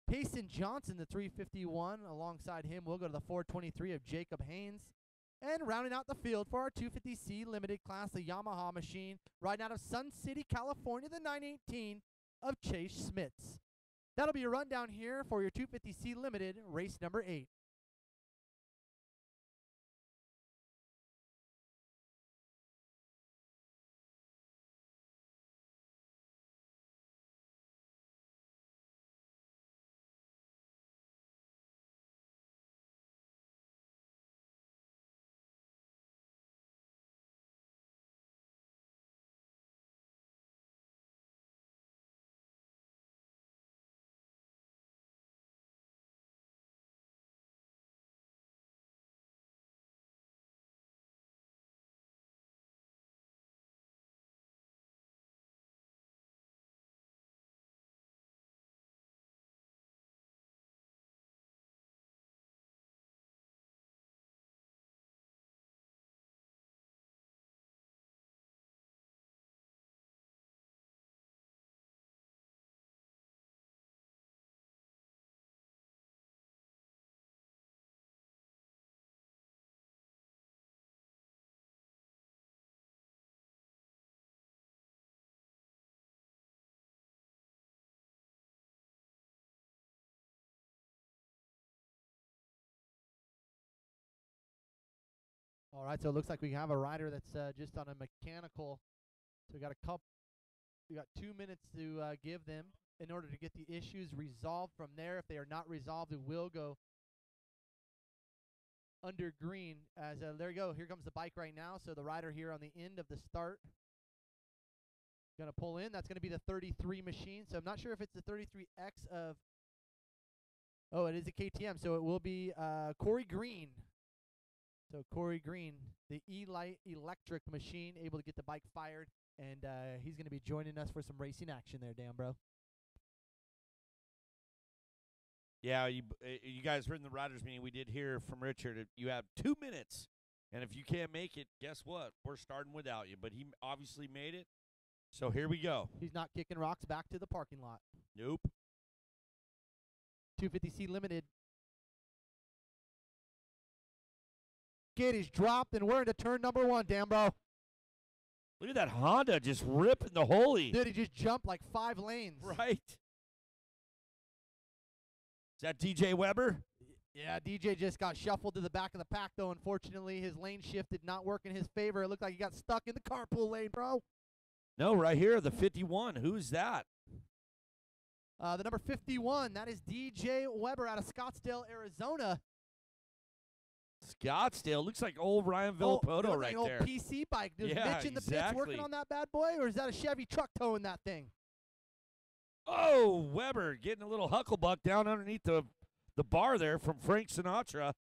Payson Johnson, the 351. Alongside him, we'll go to the 423 of Jacob Haynes. And rounding out the field for our 250C limited class, the Yamaha machine, riding out of Sun City, California, the 918 of Chase Smits. That'll be a rundown here for your 250C limited race number 8. All right, so it looks like we have a rider that's just on a mechanical. So we got 2 minutes to give them in order to get the issues resolved. From there, if they are not resolved, it will go under green. As there you go. Here comes the bike right now. So the rider here on the end of the start gonna pull in. That's gonna be the 33 machine. So I'm not sure if it's the 33X of. Oh, it is a KTM. So it will be Corey Green. So Corey Green, the E-Light electric machine, able to get the bike fired, and he's going to be joining us for some racing action there, Dan, bro. Yeah, you guys heard in the riders meeting, we did hear from Richard. You have 2 minutes, and if you can't make it, guess what? We're starting without you. But he obviously made it, so here we go. He's not kicking rocks back to the parking lot. Nope. 250C limited. Gate is dropped, and we're into turn number 1, Dan, bro. Look at that Honda just ripping the holy. Dude, he just jumped like 5 lanes. Right. Is that DJ Weber? Yeah, DJ just got shuffled to the back of the pack, though. Unfortunately, his lane shift did not work in his favor. It looked like he got stuck in the carpool lane, bro. No, right here, the 51. Who's that? The number 51, that is DJ Weber out of Scottsdale, Arizona. Scottsdale. Looks like old Ryan Villapoto right old there. PC bike. Is Yeah, Mitch in the pits exactly. working on that bad boy, or is that a Chevy truck towing that thing? Oh, Weber getting a little hucklebuck down underneath the bar there from Frank Sinatra.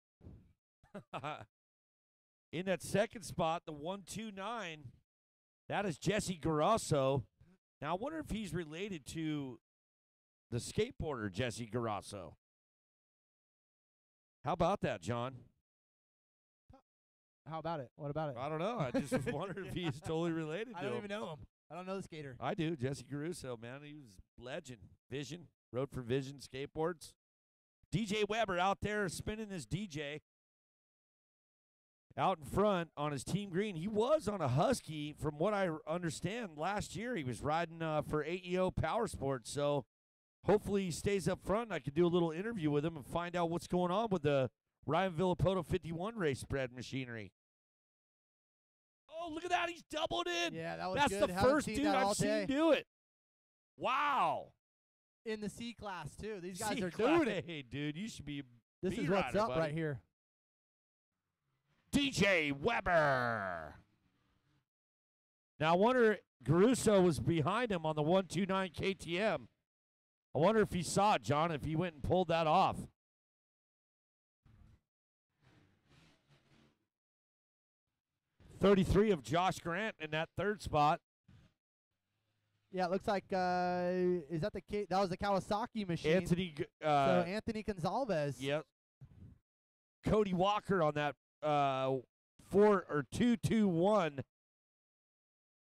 In that second spot, the 129, that is Jesse Grasso. Now, I wonder if he's related to the skateboarder Jesse Grasso. How about that, John? How about it? What about it? I don't know. I just was wondering if he's totally related to I don't him. even know him. I don't know the skater. I do. Jesse Caruso, man. He was legend. Vision. Rode for Vision Skateboards. DJ Weber out there spinning his DJ. Out in front on his team green. He was on a Husky, from what I understand, last year. He was riding for AEO Power Sports. So hopefully he stays up front, and I could do a little interview with him and find out what's going on with the Ryan Villapoto 51 race spread machinery. Oh, look at that. He's doubled in. Yeah, that was That's good. the Haven't first seen dude that all I've seen day. do it. Wow. In the C class, too. These guys are C-class. doing it. Hey, dude, you should be This is B-rider, what's up buddy. right here. DJ Weber. Now, I wonder, Caruso was behind him on the 129 KTM. I wonder if he saw it, John, if he went and pulled that off. .33 of Josh Grant in that third spot. Yeah, it looks like, is that that was the Kawasaki machine. Anthony. So Anthony Gonzalez. Yep. Cody Walker on that 2-2-1.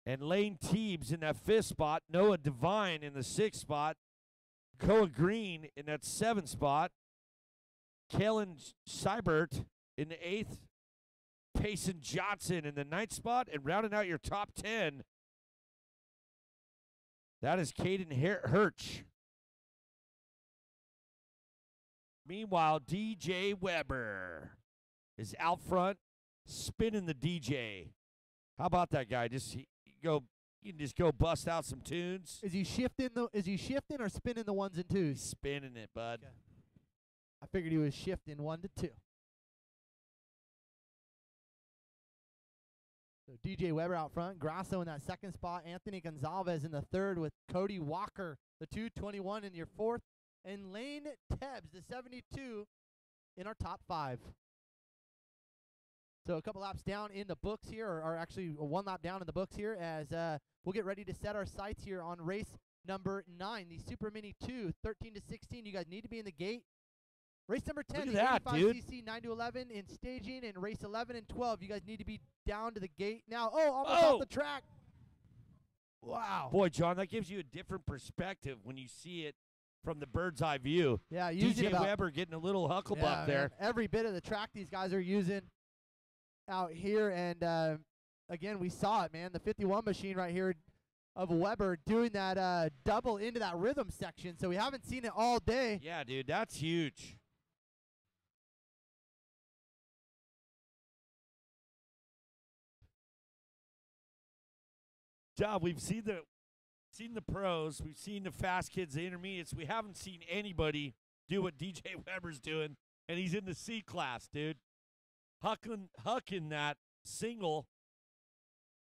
And Lane Teebs in that 5th spot. Noah Devine in the 6th spot. Koa Green in that 7th spot. Kalen Seibert in the 8th. Payson Johnson in the 9th spot. And rounding out your top 10, that is Caden Hirsch. Meanwhile, DJ Weber is out front, spinning the DJ. How about that guy? You can just go bust out some tunes. Is he shifting or spinning the 1s and 2s? He's spinning it, bud. Okay. I figured he was shifting 1 to 2. So DJ Weber out front, Grasso in that 2nd spot, Anthony Gonzalez in the 3rd with Cody Walker, the 221 in your 4th, and Lane Tebbs, the 72, in our top 5. So a couple laps down in the books here, or actually 1 lap down in the books here, as we'll get ready to set our sights here on race number 9, the Super Mini 2, 13 to 16. You guys need to be in the gate. Race number 10, Look the at that, 85cc 9 to 11 in staging, and race 11 and 12. You guys need to be down to the gate now. Almost off the track. Wow. Boy, John, that gives you a different perspective when you see it from the bird's eye view. Yeah, DJ Weber getting a little hucklebuck there. Man, every bit of the track these guys are using out here, and again, we saw it, man. The 51 machine right here of Weber doing that double into that rhythm section, so we haven't seen it all day. Yeah, dude, that's huge. John, we've seen the pros, we've seen the fast kids, the intermediates. We haven't seen anybody do what DJ Weber's doing, and he's in the C class, dude. Hucking that single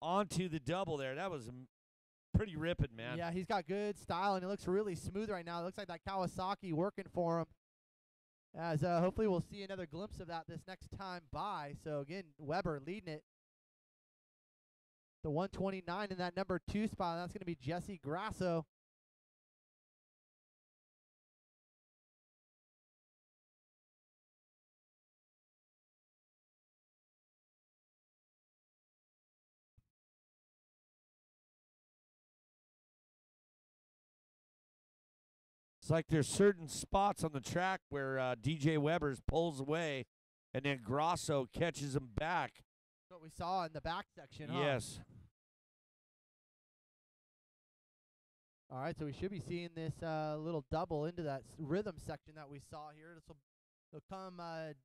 onto the double there. That was pretty ripping, man. Yeah, he's got good style, and it looks really smooth right now. It looks like that Kawasaki working for him. As hopefully we'll see another glimpse of that this next time by. So, again, Weber leading it. The 129 in that number 2 spot. That's going to be Jesse Grasso. It's like there's certain spots on the track where DJ Weber's pulls away, and then Grasso catches him back. What we saw in the back section, huh? Yes. All right, so we should be seeing this little double into that rhythm section that we saw here. They'll come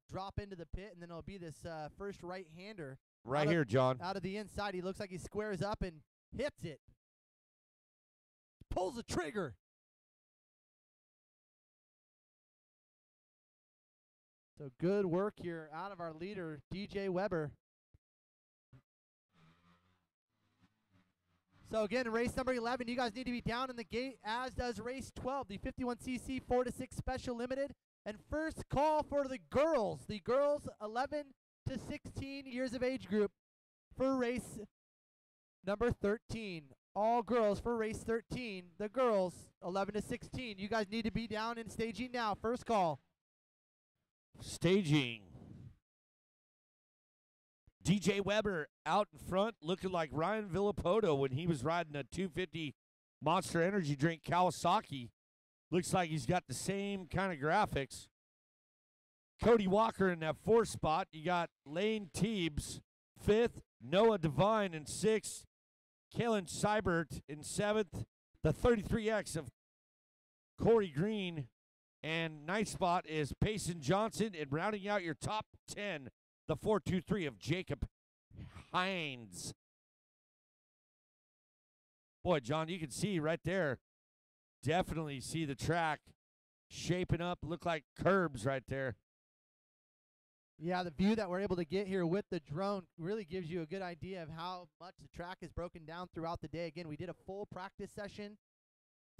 drop into the pit, and then it'll be this first right-hander. Right here, John. Out of the inside, he looks like he squares up and hits it. Pulls the trigger. So good work here out of our leader, DJ Weber. So again, race number 11, you guys need to be down in the gate, as does race 12, the 51cc 4-6 Special Limited. And first call for the girls 11 to 16 years of age group for race number 13. All girls for race 13, the girls 11 to 16. You guys need to be down in staging now. First call. Staging. DJ Weber out in front, looking like Ryan Villapoto when he was riding a 250 Monster Energy drink Kawasaki. Looks like he's got the same kind of graphics. Cody Walker in that 4th spot. You got Lane Teebs 5th, Noah Devine in 6th, Kalen Seibert in 7th, the 33X of Corey Green, and 9th spot is Payson Johnson, and rounding out your top 10, the 423 of Jacob Hines. Boy, John, you can see right there, definitely see the track shaping up, look like curbs right there. Yeah, the view that we're able to get here with the drone really gives you a good idea of how much the track is broken down throughout the day. Again, we did a full practice session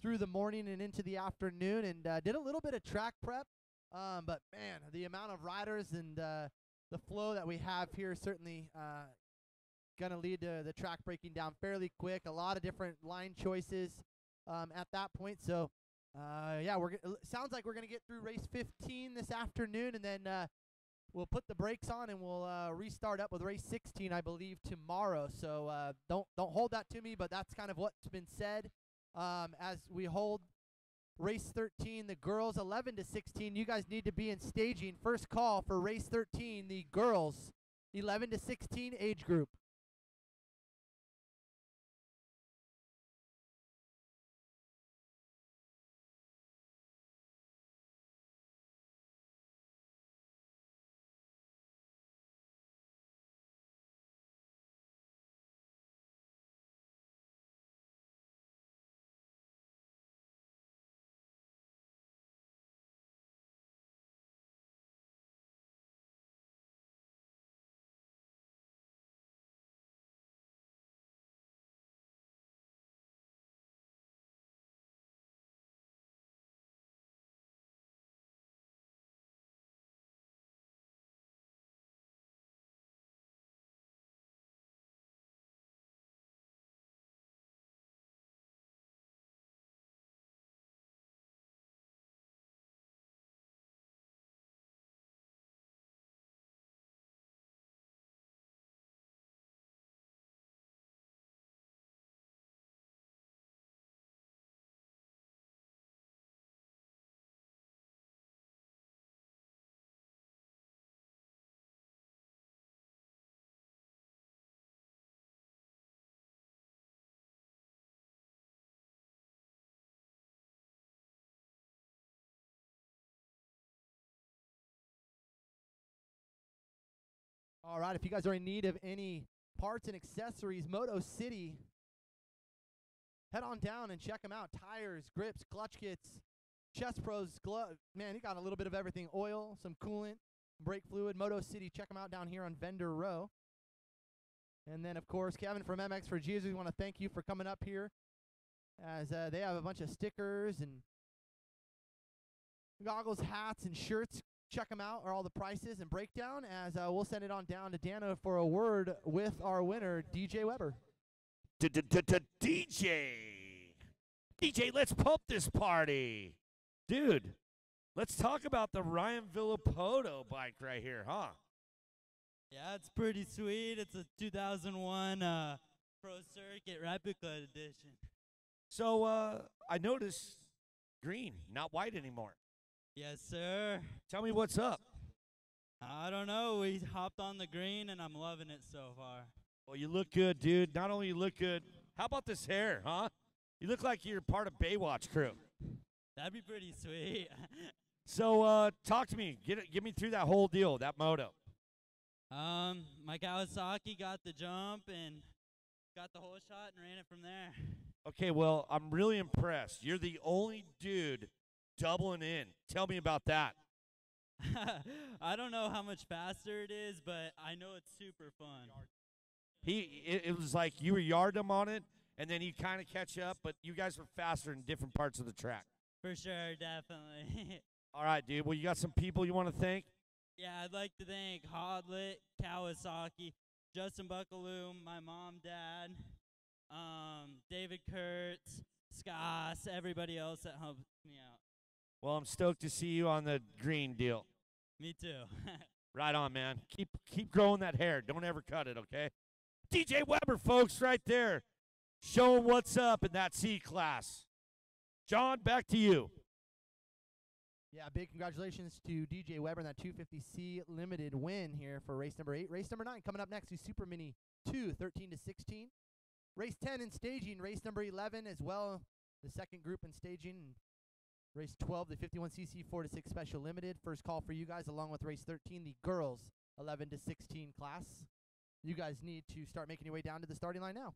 through the morning and into the afternoon, and did a little bit of track prep. But, man, the amount of riders and the flow that we have here certainly going to lead to the track breaking down fairly quick. A lot of different line choices at that point. So, yeah, sounds like we're going to get through race 15 this afternoon, and then we'll put the brakes on and we'll restart up with race 16, I believe, tomorrow. So don't hold that to me, but that's kind of what's been said as we hold race 13, the girls 11 to 16. You guys need to be in staging. First call for race 13, the girls 11 to 16 age group. All right, if you guys are in need of any parts and accessories, Moto City, head on down and check them out. Tires, grips, clutch kits, Chest Pros, gloves. Man, you got a little bit of everything. Oil, some coolant, brake fluid. Moto City, check them out down here on Vendor Row. And then, of course, Kevin from MX for Jesus, we want to thank you for coming up here, as they have a bunch of stickers and goggles, hats, and shirts. Check them out, or all the prices and breakdown, as we'll send it on down to Dano for a word with our winner, DJ Weber. DJ, let's pump this party. Dude, let's talk about the Ryan Villapoto bike right here, huh? Yeah, it's pretty sweet. It's a 2001 Pro Circuit Replica Edition. So I noticed green, not white anymore. Yes, sir. Tell me what's up. I don't know. We hopped on the green, and I'm loving it so far. Well, you look good, dude. Not only you look good, how about this hair, huh? You look like you're part of Baywatch crew. That'd be pretty sweet. So talk to me. Get me through that whole deal, that moto. My Kawasaki got the jump and got the whole shot and ran it from there. Okay, well, I'm really impressed. You're the only dude doubling in. Tell me about that. I don't know how much faster it is, but I know it's super fun. It was like you were yarding him on it, and then he'd kind of catch up, but you guys were faster in different parts of the track. For sure, definitely. All right, dude. Well, you got some people you want to thank? Yeah, I'd like to thank Hodlet, Kawasaki, Justin Buckaloo, my mom, dad, David Kurtz, Scoss, everybody else that helped me out. Well, I'm stoked to see you on the green deal. Me too. Right on, man. Keep growing that hair. Don't ever cut it, okay? DJ Weber, folks, right there. Showing what's up in that C class. John, back to you. Yeah, big congratulations to DJ Weber in that 250C limited win here for race number 8. Race number 9 coming up next is Super Mini 2, 13 to 16. Race 10 in staging, race number 11 as well, the second group in staging. Race 12, the 51cc 4 to 6 special limited. First call for you guys, along with race 13, the girls 11 to 16 class. You guys need to start making your way down to the starting line now.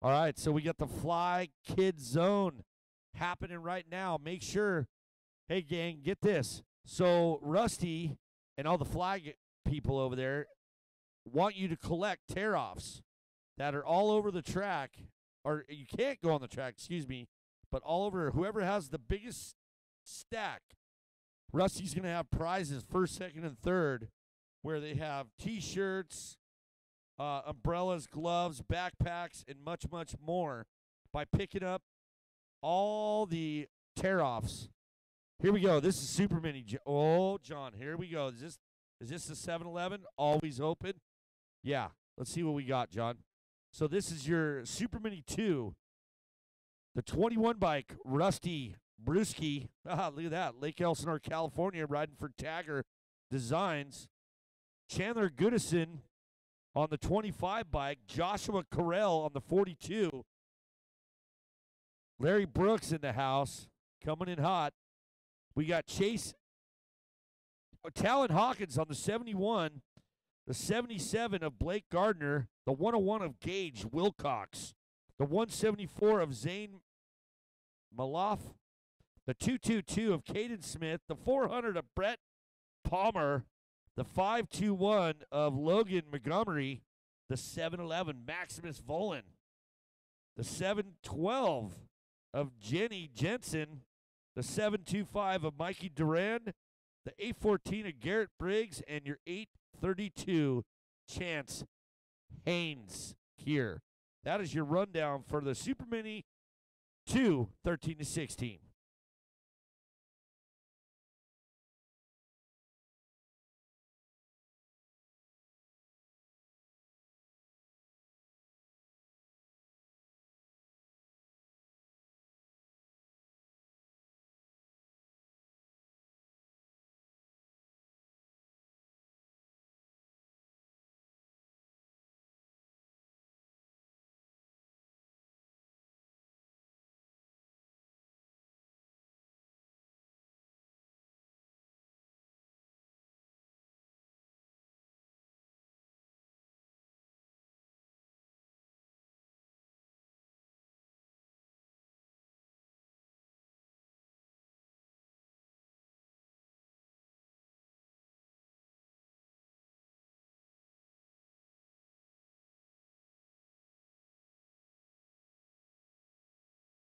All right, so we got the Fly Kid Zone happening right now. Make sure, hey, gang, get this. So Rusty and all the flag people over there want you to collect tear-offs that are all over the track, or you can't go on the track, excuse me, but all over. Whoever has the biggest stack, Rusty's going to have prizes first, second, and third, where they have T-shirts, umbrellas, gloves, backpacks, and much, much more by picking up all the tear-offs. Here we go. This is Super Mini. Oh, John, here we go. Is this the 7-Eleven? Always open? Yeah. Let's see what we got, John. So this is your Super Mini 2. The 21 bike, Rusty Brewski. Ah, look at that. Lake Elsinore, California, riding for Tagger Designs. Chandler Goodison on the 25 bike. Joshua Carell on the 42. Larry Brooks in the house, coming in hot. We got Talon Hawkins on the 71, the 77 of Blake Gardner, the 101 of Gage Wilcox, the 174 of Zane Maloff, the 222 of Caden Smith, the 400 of Brett Palmer, the 521 of Logan Montgomery, the 711 Maximus Volin, the 712 of Jenny Jensen, the 725 of Mikey Duran, the 814 of Garrett Briggs, and your 832 Chance Haynes here. That is your rundown for the Super Mini 2, 13 to 16.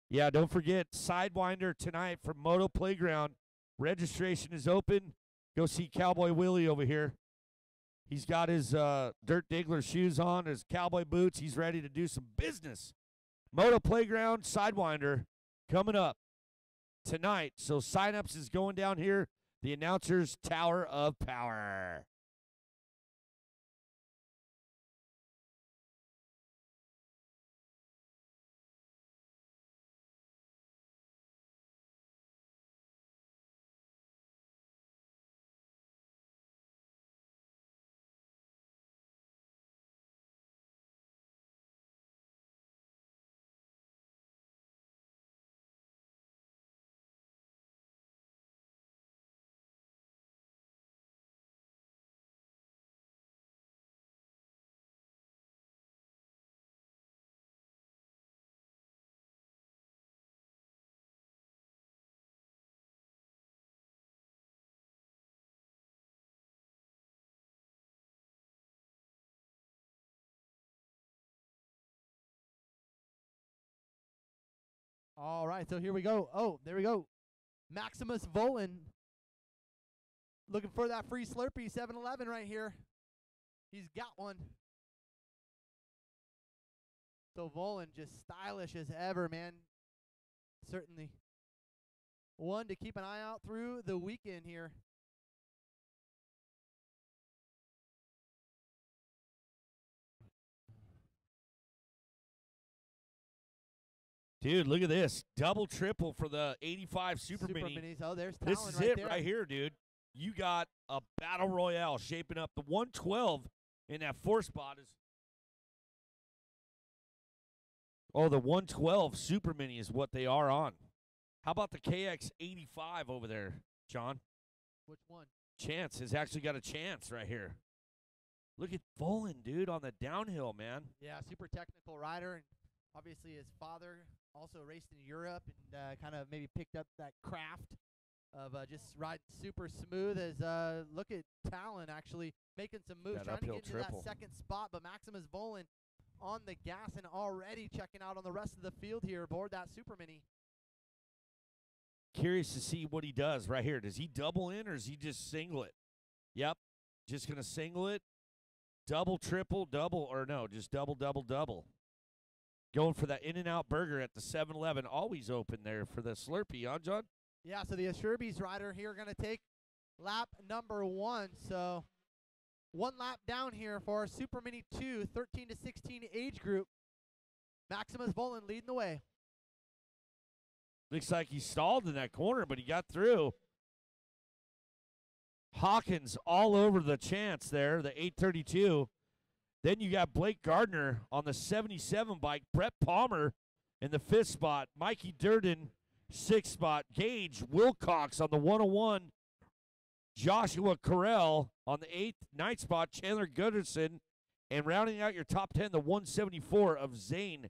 Yeah, don't forget Sidewinder tonight from Moto Playground. Registration is open. Go see Cowboy Willie over here. He's got his Dirt Diggler shoes on, his cowboy boots. He's ready to do some business. Moto Playground Sidewinder coming up tonight. So signups is going down here. The announcer's Tower of Power. All right, so here we go. Oh, there we go. Maximus Volin looking for that free Slurpee 7-Eleven right here. He's got one. So Volin just stylish as ever, man. Certainly one to keep an eye out through the weekend here. Dude, look at this. Double, triple for the 85 Super Mini. Minis. Oh, there's This Talon is right it there. right here, dude. You got a battle royale shaping up. The 112 in that 4 spot is. Oh, the 112 Super Mini is what they are on. How about the KX85 over there, John? Which one? Chance has actually got a chance right here. Look at Volin, dude, on the downhill, man. Yeah, super technical rider. And Obviously, his father also raced in Europe and kind of maybe picked up that craft of just riding super smooth. As look at Talon actually making some moves, That trying to uphill get into triple. that second spot, but Maximus Volin on the gas and already checking out on the rest of the field here aboard that Super Mini. Curious to see what he does right here. Does he double in or does he just single it? Yep. Just going to single it. Double, triple, double, or no, just double, double, double. Going for that In-N-Out burger at the 7-Eleven. Always open there for the Slurpee, huh, John? Yeah, so the Asherby's rider here going to take lap number 1. So 1 lap down here for our Super Mini 2, 13 to 16 age group. Maximus Volin leading the way. Looks like he stalled in that corner, but he got through. Hawkins all over the chance there, the 832. Then you got Blake Gardner on the 77 bike. Brett Palmer in the 5th spot. Mikey Durden, 6th spot. Gage Wilcox on the 101. Joshua Carell on the 8th, 9th spot. Chandler Gooderson. And rounding out your top 10, the 174 of Zane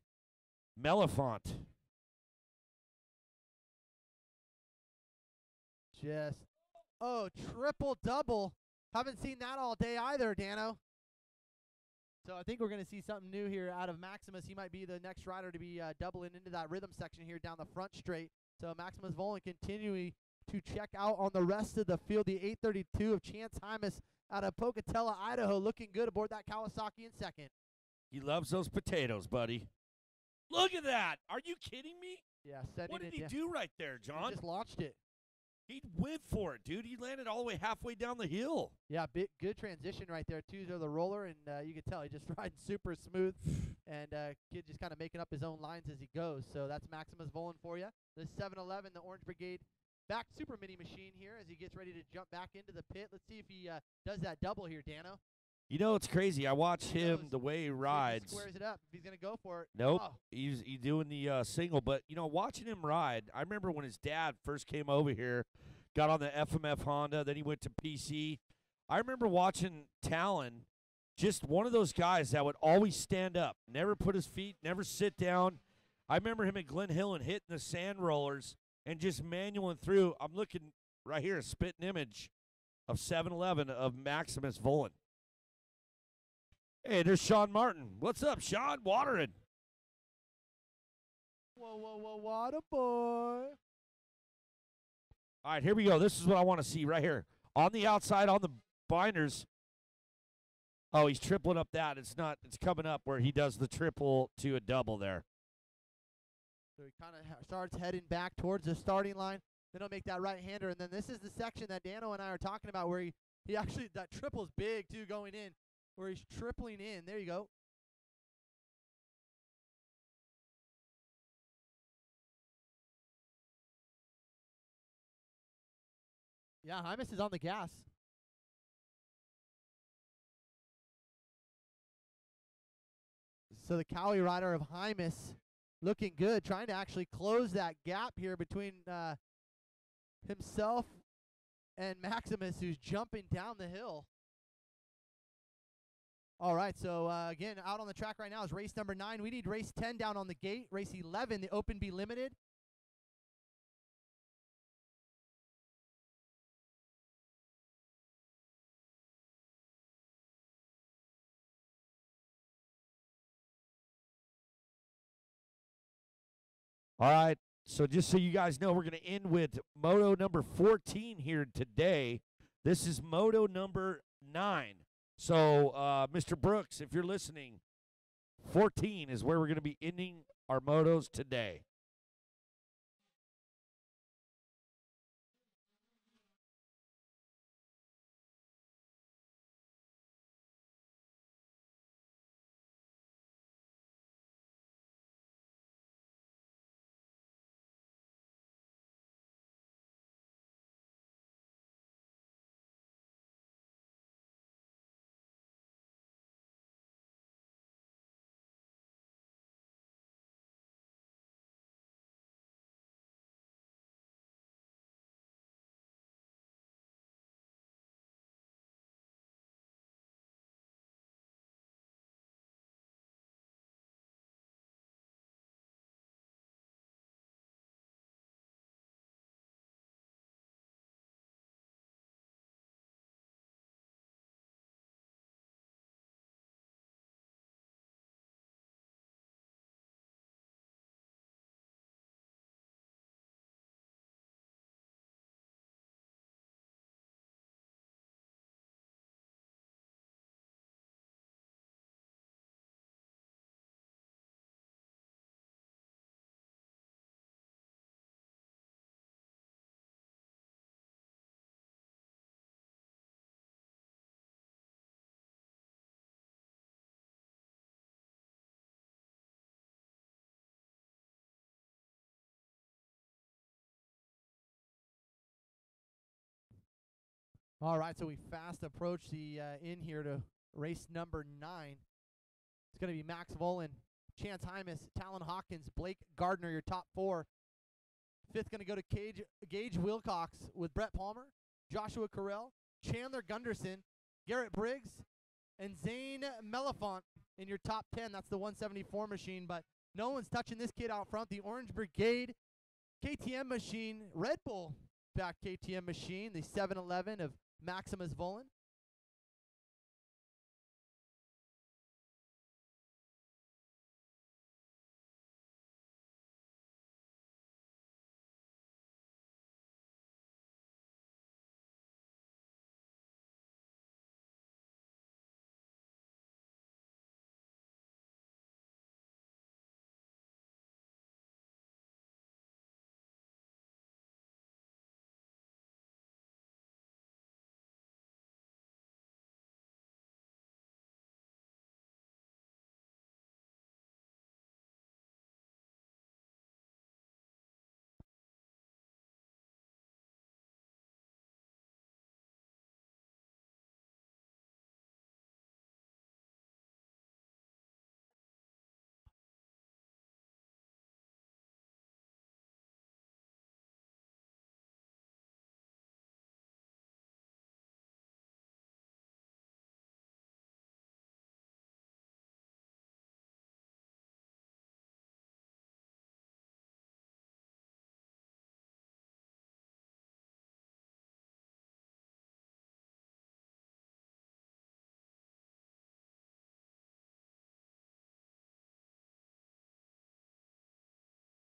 Melifont. Just, triple double. Haven't seen that all day either, Dano. So I think we're going to see something new here out of Maximus. He might be the next rider to be doubling into that rhythm section here down the front straight. So Maximus Volin continuing to check out on the rest of the field. The 832 of Chance Hymas out of Pocatello, Idaho, looking good aboard that Kawasaki in second. He loves those potatoes, buddy. Look at that. Are you kidding me? Yeah, sending What did it. he Yeah. do right there, He John? just launched it. He went for it, dude. He landed all the way halfway down the hill. Yeah, good transition right there, too, to the roller, and you can tell he just riding super smooth, and kid just kind of making up his own lines as he goes. So that's Maximus Volin for you. The 7-Eleven, the Orange Brigade back Super Mini machine here as he gets ready to jump back into the pit. Let's see if he does that double here, Dano. You know, it's crazy. I watch Who him knows? the way he See if he rides. squares it up. If he's going to go for it. Nope. Oh, He's doing the single. But, you know, watching him ride, I remember when his dad first came over here, got on the FMF Honda, then he went to PC. I remember watching Talon, just one of those guys that would always stand up, never put his feet, never sit down. I remember him at Glen Helen hitting the sand rollers and just manualing through. I'm looking right here, a spitting image of 7-Eleven of Maximus Volin. Hey, there's Sean Martin. What's up, Sean? Watering. whoa, water boy. All right, here we go. This is what I want to see right here. On the outside, on the binders. Oh, he's tripling up that. It's coming up where he does the triple to a double there. So he kind of starts heading back towards the starting line. Then he'll make that right-hander. And then this is the section that Dano and I are talking about where he actually, that triple's big, too, going in, where he's tripling in. There you go. Yeah, Hymas is on the gas. So the Cowie rider of Hymas looking good, trying to actually close that gap here between himself and Maximus, who's jumping down the hill. All right, so again, out on the track right now is race number 9. We need race 10 down on the gate. Race 11, the Open B Limited. All right, so just so you guys know, we're going to end with moto number 14 here today. This is moto number 9. So, Mr. Brooks, if you're listening, 14 is where we're going to be ending our motos today. All right, so we fast approach the in here to race number 9. It's going to be Max Volan, Chance Hymas, Talon Hawkins, Blake Gardner, your top 4. 5th going to go to Gage Wilcox with Brett Palmer, Joshua Carell, Chandler Gunderson, Garrett Briggs, and Zane Melifont in your top 10. That's the 174 machine, but no one's touching this kid out front. The Orange Brigade KTM machine, Red Bull back KTM machine, the 711 of Maximus Volan.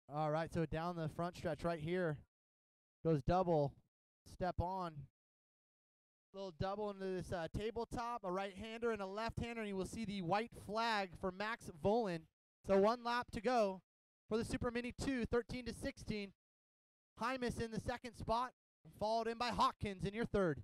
All right, so down the front stretch right here goes double, step on. Little double into this tabletop, a right-hander and a left-hander, and you will see the white flag for Max Volan. So 1 lap to go for the Super Mini 2, 13 to 16. Hymas in the 2nd spot, followed in by Hawkins in your 3rd.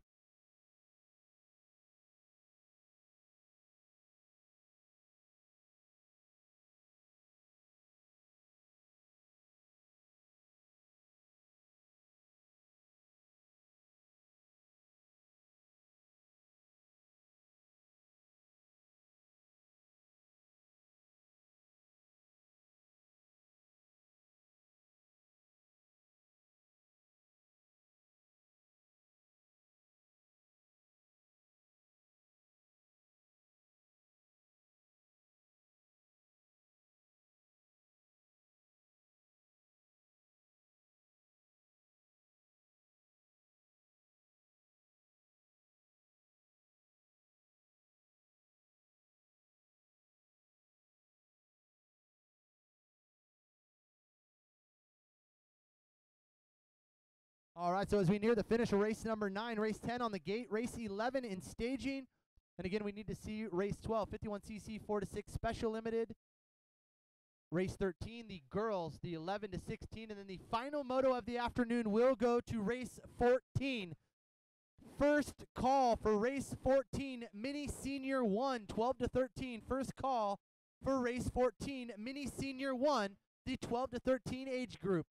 All right, so as we near the finish of race number 9, race 10 on the gate, race 11 in staging. And again, we need to see race 12, 51cc 4 to 6 special limited. Race 13, the girls, the 11 to 16. And then the final moto of the afternoon will go to race 14. First call for race 14, Mini Senior 1, 12 to 13. First call for race 14, Mini Senior 1, the 12 to 13 age group.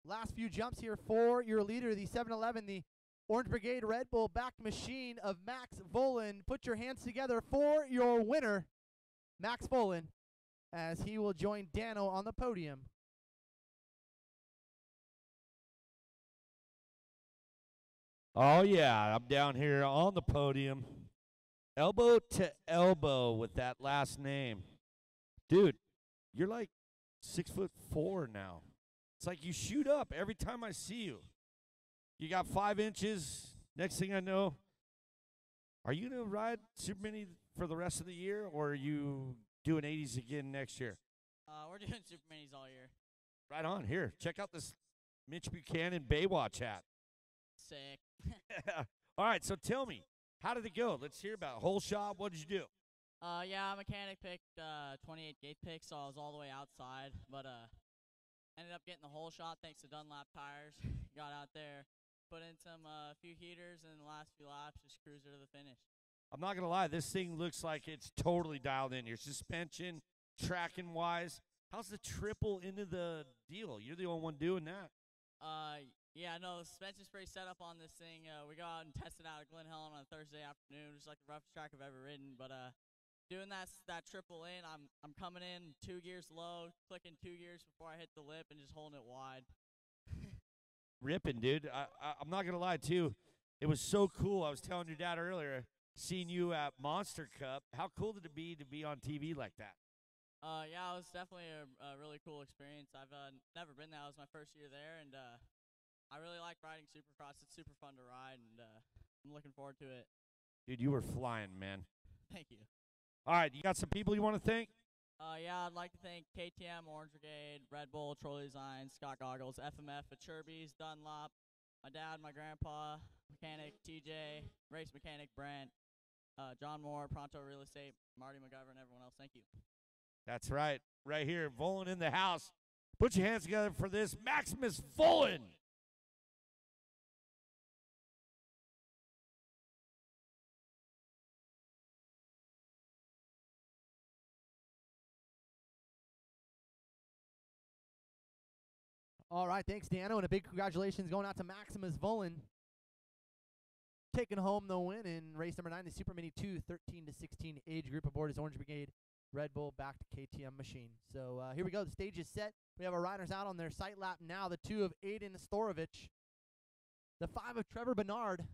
Last few jumps here for your leader, the 711, the Orange Brigade Red Bull backed machine of Max Volan. Put your hands together for your winner, Max Volan, as he will join Dano on the podium. Oh, yeah, I'm down here on the podium, elbow to elbow with that last name. Dude, you're like 6'4" now. It's like you shoot up every time I see you. You got 5 inches. Next thing I know, are you going to ride Super Mini for the rest of the year, or are you doing 80s again next year? We're doing Super Minis all year. Right on. Here, check out this Mitch Buchanan Baywatch hat. Sick. All right, so tell me, how did it go? Let's hear about it. Whole shop, what did you do? Yeah, mechanic picked 28 gate picks, so I was all the way outside, but ended up getting the whole shot thanks to Dunlap tires. Got out there, put in some few heaters, and the last few laps just cruised her to the finish. I'm not going to lie, this thing looks like it's totally dialed in. Your suspension, tracking wise. How's the triple into the deal? You're the only one doing that. Yeah, no, the suspension spray setup on this thing. We go out and test it out at Glen Helen on a Thursday afternoon, just like the roughest track I've ever ridden. But doing that triple in, I'm coming in 2 gears low, clicking 2 gears before I hit the lip, and just holding it wide. Ripping, dude. I'm not gonna lie too. It was so cool. I was telling your dad earlier, seeing you at Monster Cup. How cool did it be to be on TV like that? Yeah, it was definitely a really cool experience. I've never been there. It was my first year there, and I really like riding Supercross. It's super fun to ride, and I'm looking forward to it. Dude, you were flying, man. Thank you. All right, you got some people you want to thank? Yeah, I'd like to thank KTM, Orange Brigade, Red Bull, Trolley Design, Scott Goggles, FMF, Achirby's, Dunlop, my dad, my grandpa, mechanic TJ, race mechanic Brent, John Moore, Pronto Real Estate, Marty McGovern, everyone else. Thank you. That's right. Right here, Volan in the house. Put your hands together for this Maximus Volan. All right, thanks, Dano, and a big congratulations going out to Maximus Volan, taking home the win in race number 9, the Super Mini 2, 13 to 16 age group aboard his Orange Brigade Red Bull backed KTM machine. So here we go. The stage is set. We have our riders out on their sight lap now. The 2 of Aiden Storovich, the 5 of Trevor Bernard,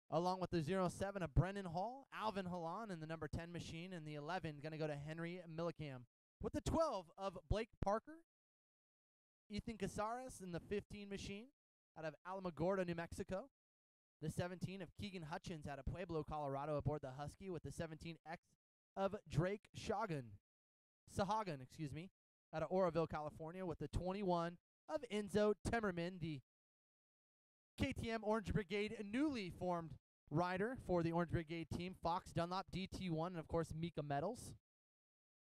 along with the 07 of Brennan Hall, Alvin Hallan in the number 10 machine, and the 11 going to go to Henry Millicam. With the 12 of Blake Parker, Ethan Casares in the 15 machine out of Alamogordo, New Mexico. The 17 of Keegan Hutchins out of Pueblo, Colorado aboard the Husky, with the 17X of Drake Sahagan, out of Oroville, California, with the 21 of Enzo Temmerman, the KTM Orange Brigade newly formed rider for the Orange Brigade team, Fox Dunlop DT1, and of course Mika Metals.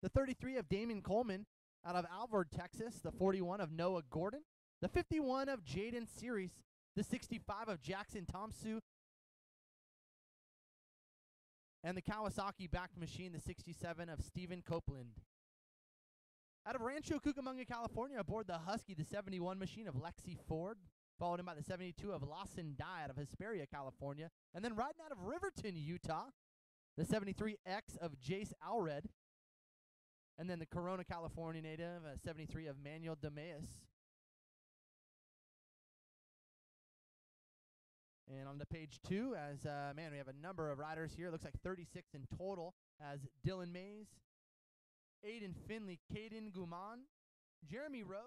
The 33 of Damon Coleman out of Alvord, Texas, the 41 of Noah Gordon, the 51 of Jaden Series, the 65 of Jackson Tomsu, and the Kawasaki backed machine, the 67 of Stephen Copeland. Out of Rancho Cucamonga, California, aboard the Husky, the 71 machine of Lexi Ford, followed in by the 72 of Lawson Dye out of Hesperia, California, and then riding out of Riverton, Utah, the 73X of Jace Alred, and then the Corona, California native, 73 of Manuel Demeas. And on to page 2, as, man, we have a number of riders here. It looks like 36 in total, as Dylan Mays, Aiden Finley, Caden Guman, Jeremy Rose,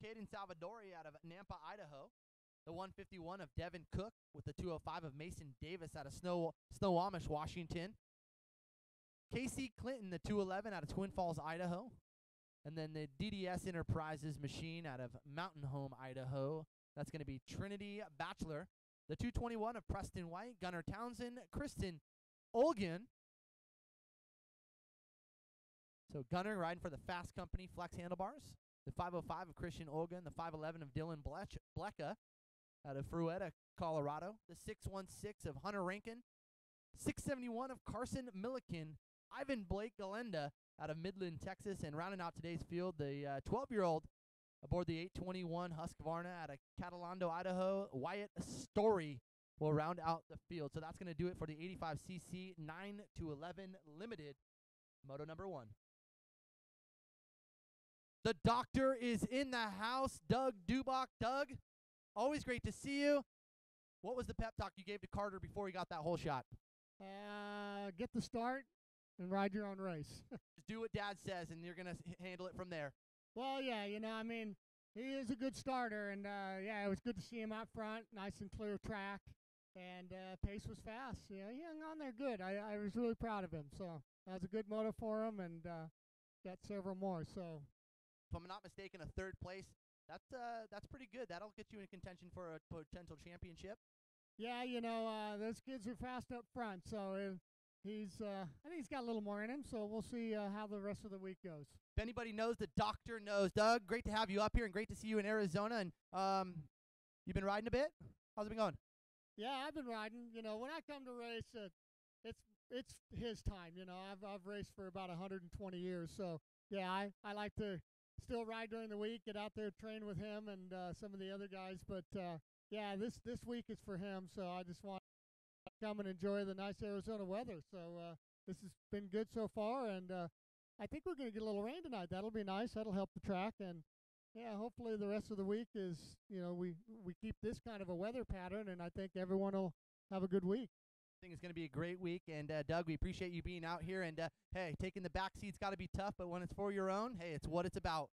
Caden Salvadori out of Nampa, Idaho, the 151 of Devin Cook, with the 205 of Mason Davis out of Snohomish, Washington, Casey Clinton, the 211 out of Twin Falls, Idaho, and then the DDS Enterprises machine out of Mountain Home, Idaho. That's going to be Trinity Bachelor, the 221 of Preston White, Gunnar Townsend, Kristen Olgin. So Gunnar riding for the Fast Company Flex Handlebars, the 505 of Christian Olgin, the 511 of Dylan Blecka out of Fruetta, Colorado, the 616 of Hunter Rankin, 671 of Carson Milliken, Ivan Blake Galenda out of Midland, Texas, and rounding out today's field, the 12-year-old aboard the 821 Husqvarna out of Catalando, Idaho, Wyatt Story will round out the field. So that's going to do it for the 85cc 9 to 11 limited moto number 1. The doctor is in the house, Doug Dubach. Doug, always great to see you. What was the pep talk you gave to Carter before he got that whole shot? Get the start and ride your own race. Just do what Dad says, and you're going to handle it from there. Well, yeah, I mean, he is a good starter, and, yeah, it was good to see him out front, nice and clear track, and pace was fast. He hung on there good. I was really proud of him, so that was a good moto for him, and got several more, so. If I'm not mistaken, a 3rd place, that's pretty good. That'll get you in contention for a potential championship. Yeah, those kids are fast up front, so I think he's got a little more in him, so we'll see how the rest of the week goes. If anybody knows, the doctor knows. Doug, great to have you up here and great to see you in Arizona. And you've been riding a bit? How's it been going? Yeah, I've been riding. When I come to race, it's it's his time. You know, I've raced for about 120 years, so yeah, I like to still ride during the week, get out there, train with him and some of the other guys. But yeah, this week is for him, so I just want to come and enjoy the nice Arizona weather. So this has been good so far, and I think we're going to get a little rain tonight. That'll be nice. That'll help the track, and yeah, hopefully the rest of the week is, you know, we keep this kind of a weather pattern, and I think everyone will have a good week. I think it's going to be a great week. And, Doug, we appreciate you being out here. And, hey, taking the back seat's got to be tough, but when it's for your own, hey, it's what it's about.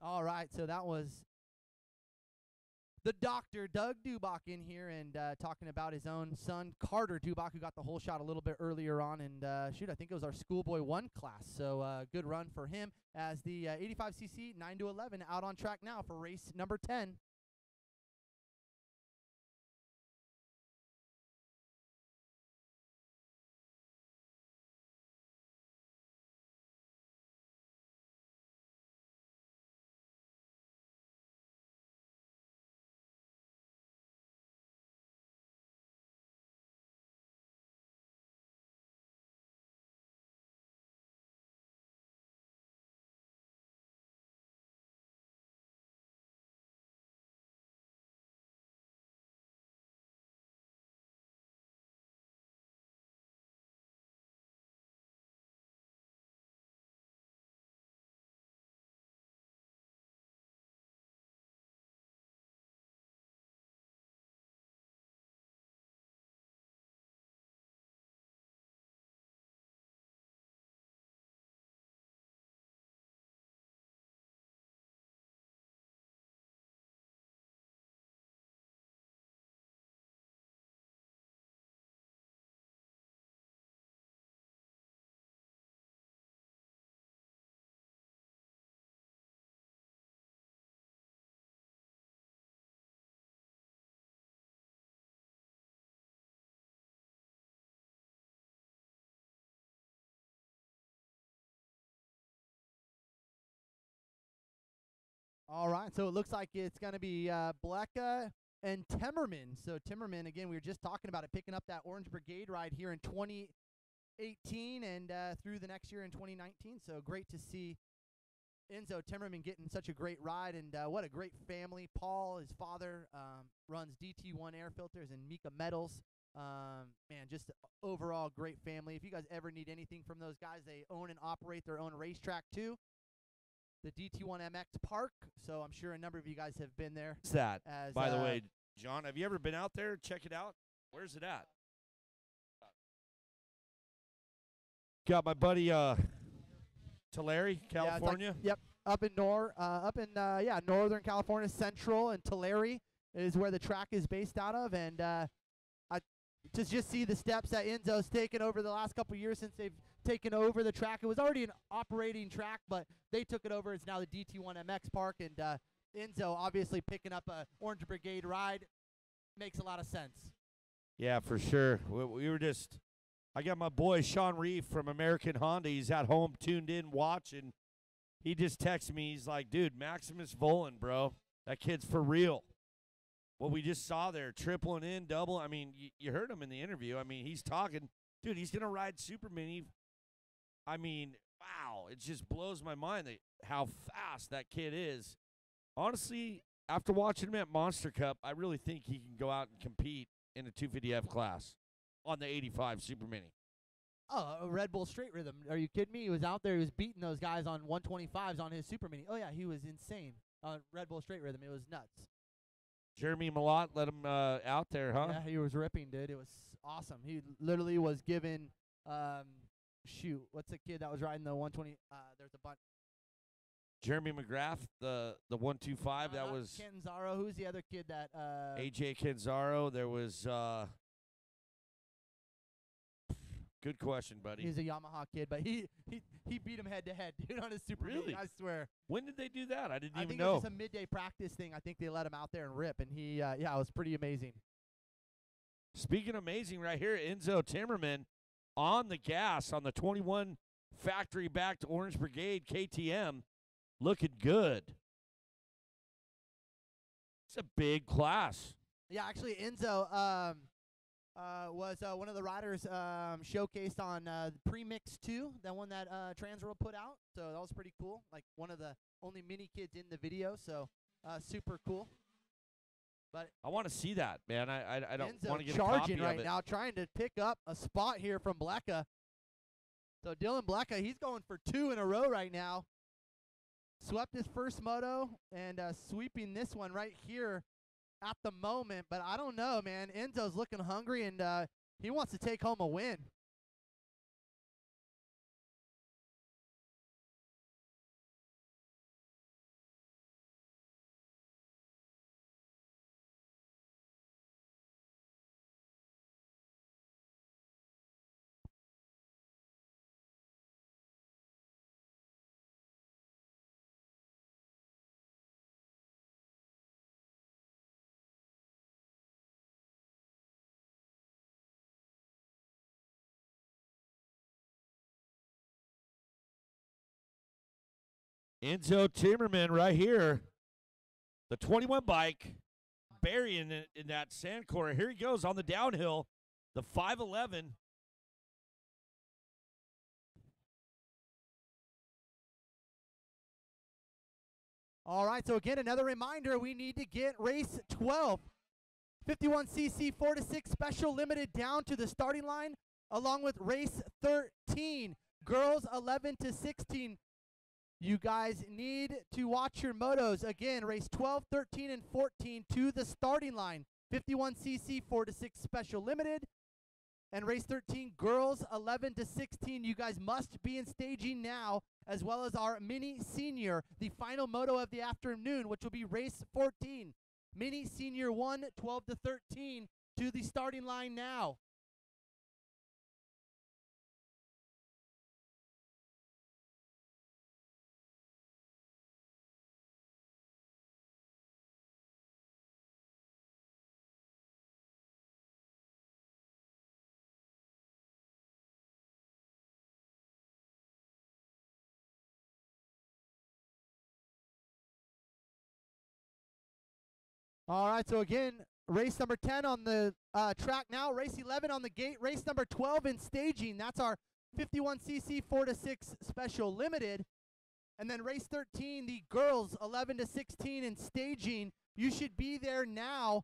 All right, so that was the doctor, Doug Dubach, in here and talking about his own son, Carter Dubach, who got the whole shot a little bit earlier on. And, shoot, I think it was our Schoolboy 1 class. So good run for him as the 85cc 9-11 out on track now for race number 10. All right, so it looks like it's going to be Blecka and Timmerman. So Timmerman, again, we were just talking about it, picking up that Orange Brigade ride here in 2018 and through the next year in 2019. So great to see Enzo Timmerman getting such a great ride, and what a great family. Paul, his father, runs DT1 Air Filters and Mika Metals. Man, just overall great family. If you guys ever need anything from those guys, they own and operate their own racetrack too, the DT1MX Park. So I'm sure a number of you guys have been there. What's that, As, by the way, John? Have you ever been out there? Check it out. Where's it at? Got my buddy Tulare, California. Yep, up in Northern California, Central and Tulare is where the track is based out of, and I just see the steps that Enzo's taken over the last couple of years since they've taken over the track. It was already an operating track, but they took it over. It's now the DT1MX Park, and Enzo obviously picking up a Orange Brigade ride makes a lot of sense. Yeah, for sure. We were just. I got my boy Sean Reef from American Honda. He's at home, tuned in, watching. He just texted me. He's like, dude, Maximus Volan, bro. That kid's for real. What we just saw there, tripling in, double. I mean, you heard him in the interview. I mean, he's talking. Dude, he's going to ride Super Mini. I mean, wow. It just blows my mind how fast that kid is. Honestly, after watching him at Monster Cup, I really think he can go out and compete in a 250F class on the 85 Super Mini. Oh, a Red Bull straight rhythm. Are you kidding me? He was out there. He was beating those guys on 125s on his Super Mini. Oh, yeah, he was insane on Red Bull straight rhythm. It was nuts. Jeremy Malott let him out there, huh? Yeah, he was ripping, dude. It was awesome. He literally was given, what's the kid that was riding the 120? There's a bunch. Jeremy McGrath, the 125. That was Canzaro. Who's the other kid that? AJ Canzaro. There was. Good question, buddy. He's a Yamaha kid, but he beat him head to head, dude, on his Super Mini. I swear. When did they do that? I didn't even think know. It was just a midday practice thing. I think they let him out there and rip, and he, it was pretty amazing. Speaking of amazing right here, Enzo Timmerman on the gas on the 21 factory-backed Orange Brigade KTM, looking good. It's a big class. Yeah, actually, Enzo was one of the riders showcased on Premix 2, the one that Transworld put out. So that was pretty cool. Like one of the only mini kids in the video. So super cool. But I want to see that, man. I don't Enzo want to get charging a copy right of it. now, trying to pick up a spot here from Blecka. So Dylan Blecka, he's going for 2 in a row right now. Swept his first moto and sweeping this one right here at the moment. But I don't know, man. Enzo's looking hungry, and he wants to take home a win. Enzo Timmerman right here. The 21 bike burying it in that sand corner. Here he goes on the downhill. The 511. All right, so again, another reminder, we need to get race 12. 51cc 4-6 special limited down to the starting line, along with race 13, girls 11 to 16. You guys need to watch your motos. Again, race 12, 13, and 14 to the starting line. 51cc 4-6 special limited. And race 13, girls 11 to 16. You guys must be in staging now, as well as our mini senior, the final moto of the afternoon, which will be race 14. Mini senior 1, 12 to 13 to the starting line now. All right, so again, race number 10 on the track now, race 11 on the gate, race number 12 in staging. That's our 51cc 4-6 special limited. And then race 13, the girls 11 to 16 in staging. You should be there now.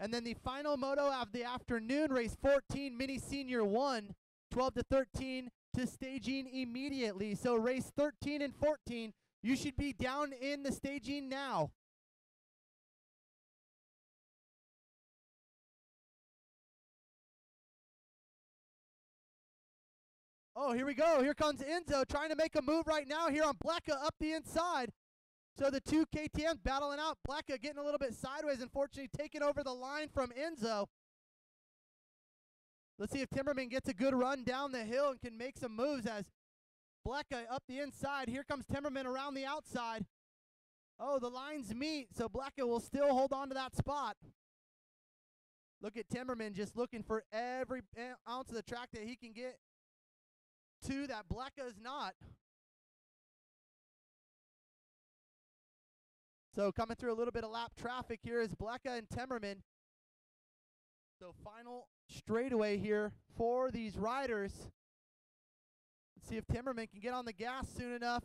And then the final moto of the afternoon, race 14, mini senior 1, 12 to 13 to staging immediately. So race 13 and 14, you should be down in the staging now. Oh, here we go. Here comes Enzo trying to make a move right now here on Blecka up the inside. So the two KTMs battling out. Blecka getting a little bit sideways, unfortunately taking over the line from Enzo. Let's see if Timmerman gets a good run down the hill and can make some moves as Blecka up the inside. Here comes Timmerman around the outside. Oh, the lines meet, so Blecka will still hold on to that spot. Look at Timmerman just looking for every ounce of the track that he can get to that Blecka is not. So coming through a little bit of lap traffic here is Blecka and Timmerman. So final straightaway here for these riders. Let's see if Timmerman can get on the gas soon enough.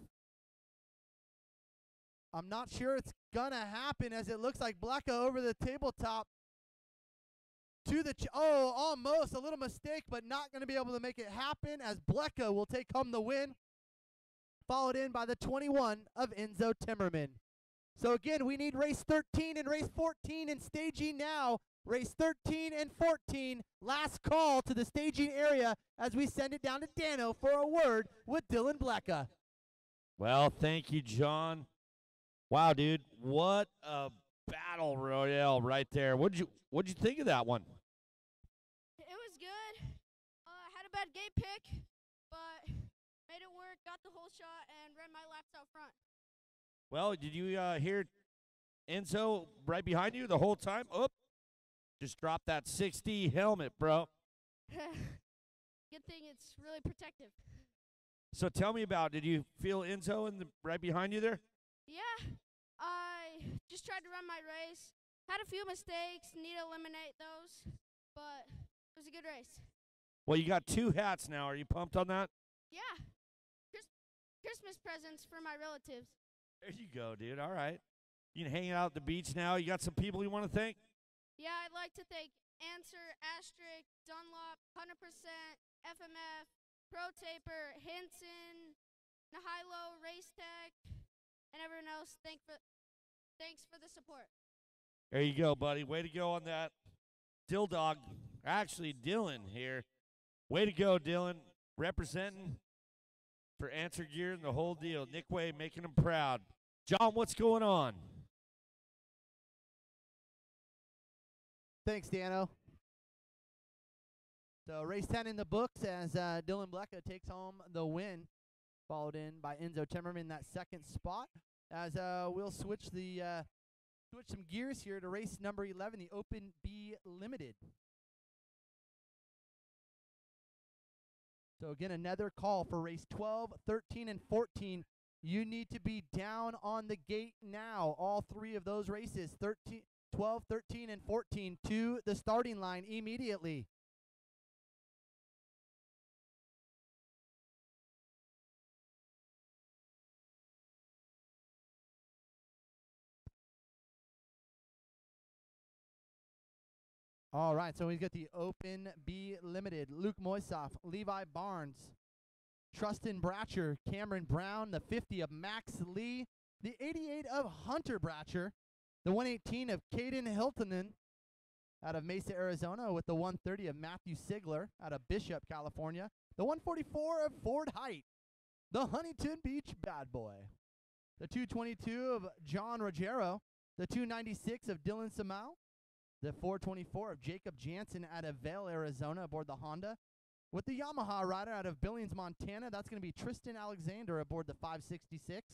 I'm not sure it's gonna happen, as it looks like Blecka over the tabletop to the, almost a little mistake, but not going to be able to make it happen, as Blecka will take home the win, followed in by the 21 of Enzo Timmerman. So again, we need race 13 and race 14 in staging now. Race 13 and 14, last call to the staging area as we send it down to Dano for a word with Dylan Blecka. Well, thank you, John. Wow, dude, what a battle royale right there. What'd you think of that one? It was good. Had a bad gate pick, but made it work, got the whole shot, and ran my laps out front. Well, did you hear Enzo right behind you the whole time? Oh, Just drop that 6D helmet, bro. Good thing it's really protective. So tell me about, did you feel Enzo right behind you there? Yeah, I just tried to run my race. Had a few mistakes, need to eliminate those, but it was a good race. Well, you got 2 hats now. Are you pumped on that? Yeah, Christmas presents for my relatives. There you go, dude. All right. You can hang out at the beach now. You got some people you want to thank? Yeah, I'd like to thank Answer, Asterisk, Dunlop, 100%, FMF, Pro Taper, Hinson, Nihilo, Race Tech, and everyone else. Thanks for the support. There you go, buddy. Way to go on that. Dog. Actually, Dylan here. Way to go, Dylan. Representing for Answer Gear and the whole deal. Nick Way making him proud. John, what's going on? Thanks, Dano. So race 10 in the books as Dylan Blecka takes home the win, followed in by Enzo Timmerman in that second spot. As we'll switch some gears here to race number 11, the Open B Limited. So again, another call for race 12, 13, and 14. You need to be down on the gate now. All 3 of those races, 12, 13, and 14, to the starting line immediately. All right, so we've got the Open B Limited. Luke Moisoff, Levi Barnes, Trustin Bratcher, Cameron Brown, the 50 of Max Lee, the 88 of Hunter Bratcher, the 118 of Caden Hiltonen out of Mesa, Arizona, with the 130 of Matthew Sigler out of Bishop, California, the 144 of Ford Height, the Huntington Beach Bad Boy, the 222 of John Rogero, the 296 of Dylan Samau, the 424 of Jacob Jansen out of Vail, Arizona, aboard the Honda. With the Yamaha rider out of Billings, Montana, that's going to be Tristan Alexander aboard the 566.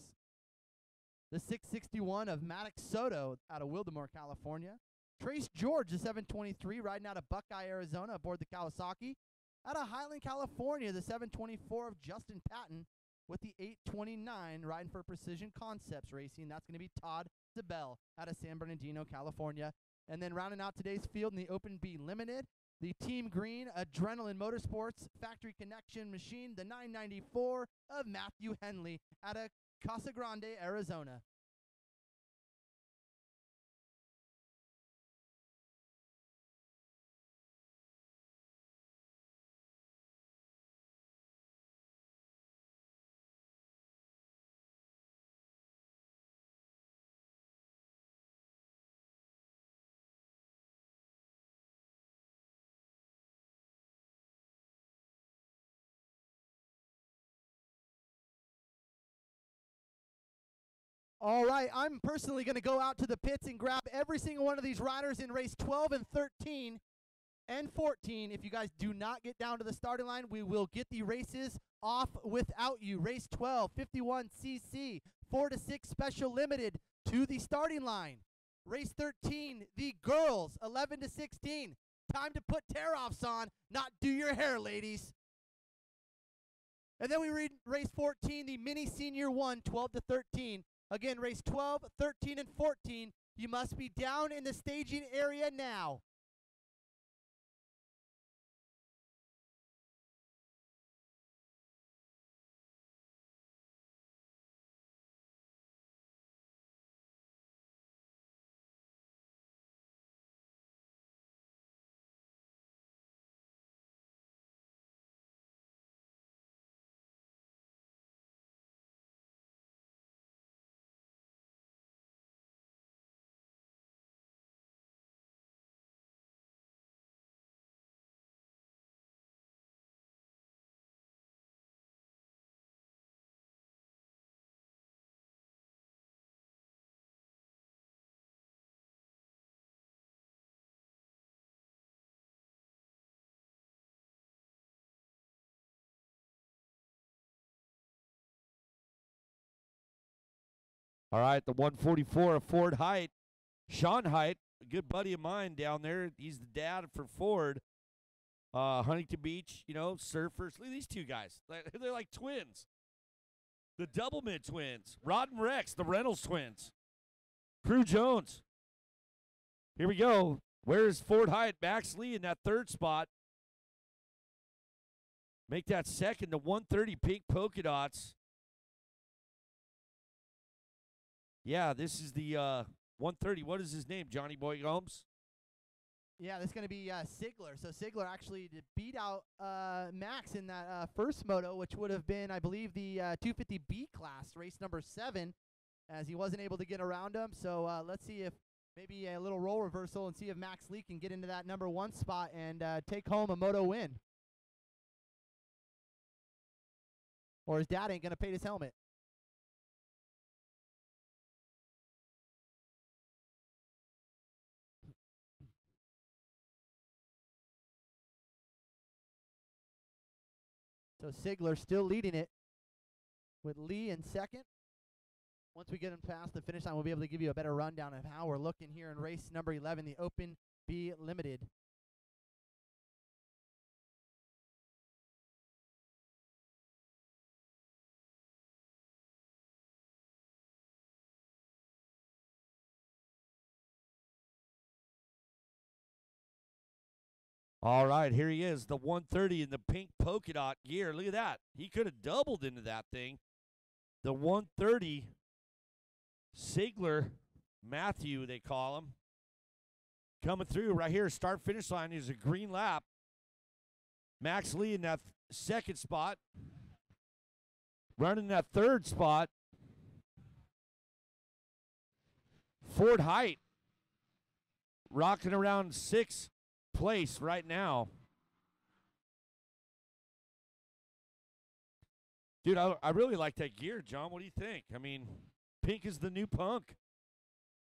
The 661 of Maddox Soto out of Wildemore, California. Trace George, the 723, riding out of Buckeye, Arizona, aboard the Kawasaki. Out of Highland, California, the 724 of Justin Patton. With the 829, riding for Precision Concepts Racing, that's going to be Todd Zabel out of San Bernardino, California. And then rounding out today's field in the Open B Limited, the Team Green Adrenaline Motorsports Factory Connection Machine, the 994 of Matthew Henley out of Casa Grande, Arizona. All right, I'm personally going to go out to the pits and grab every single one of these riders in race 12 and 13 and 14. If you guys do not get down to the starting line, we will get the races off without you. Race 12, 51cc, 4 to 6 special limited to the starting line. Race 13, the girls, 11 to 16. Time to put tear-offs on, not do your hair, ladies. And then we read race 14, the mini senior 1, 12 to 13. Again, race 12, 13, and 14. You must be down in the staging area now. All right, the 144 of Ford Height, Sean Height, good buddy of mine down there. He's the dad for Ford. Huntington Beach, surfers. Look at these two guys. They're like twins. The Doublemid twins. Rod and Rex, the Reynolds twins. Crew Jones. Here we go. Where's Ford Hyatt? Max Lee in that third spot. Make that second to 130 pink polka dots. Yeah, this is the 130. What is his name? Johnny Boy Gomes? Yeah, this is going to be Sigler. So Sigler actually beat out Max in that first moto, which would have been, I believe, the 250B class, race number 7, as he wasn't able to get around him. So let's see if maybe a little role reversal and see if Max Lee can get into that number 1 spot and take home a moto win. Or his dad ain't going to paint his helmet. So Sigler still leading it with Lee in second. Once we get him past the finish line, we'll be able to give you a better rundown of how we're looking here in race number 11, the Open B Limited. All right, here he is, the 130 in the pink polka dot gear. Look at that. He could have doubled into that thing. The 130, Sigler, Matthew, they call him. Coming through right here, start-finish line is a green lap. Max Lee in that second spot. Running that third spot. Ford Hyatt rocking around 6th place right now. Dude, I really like that gear, John. What do you think? I mean, pink is the new punk.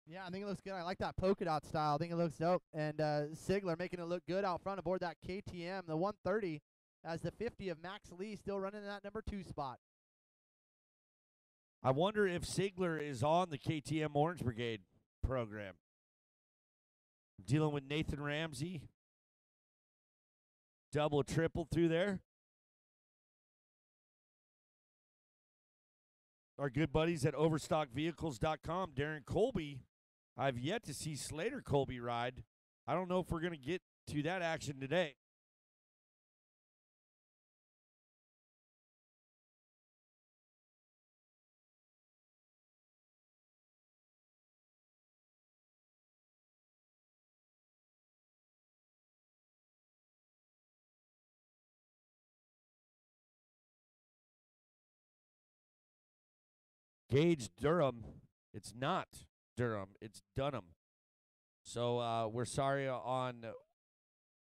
Yeah, I think it looks good. I like that polka dot style. I think it looks dope. And Sigler making it look good out front aboard that KTM. The 130 as the 50 of Max Lee still running in that number 2 spot. I wonder if Sigler is on the KTM Orange Brigade program. Dealing with Nathan Ramsey. Double, triple through there. Our good buddies at overstockvehicles.com, Darren Colby. I've yet to see Slater Colby ride. I don't know if we're going to get to that action today. Gage Durham. It's not Durham. It's Dunham. So we're sorry on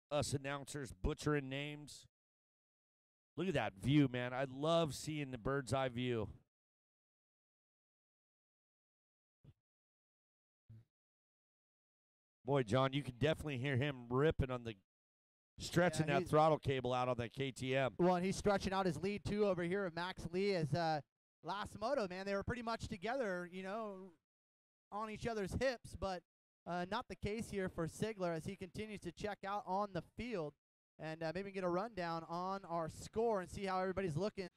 us announcers butchering names. Look at that view, man. I love seeing the bird's eye view. Boy, John, you can definitely hear him ripping on the stretching that throttle cable out on that KTM. Well, and he's stretching out his lead, too, over here of Max Lee as last moto, man, they were pretty much together, on each other's hips, but not the case here for Sigler as he continues to check out on the field and maybe get a rundown on our score and see how everybody's looking.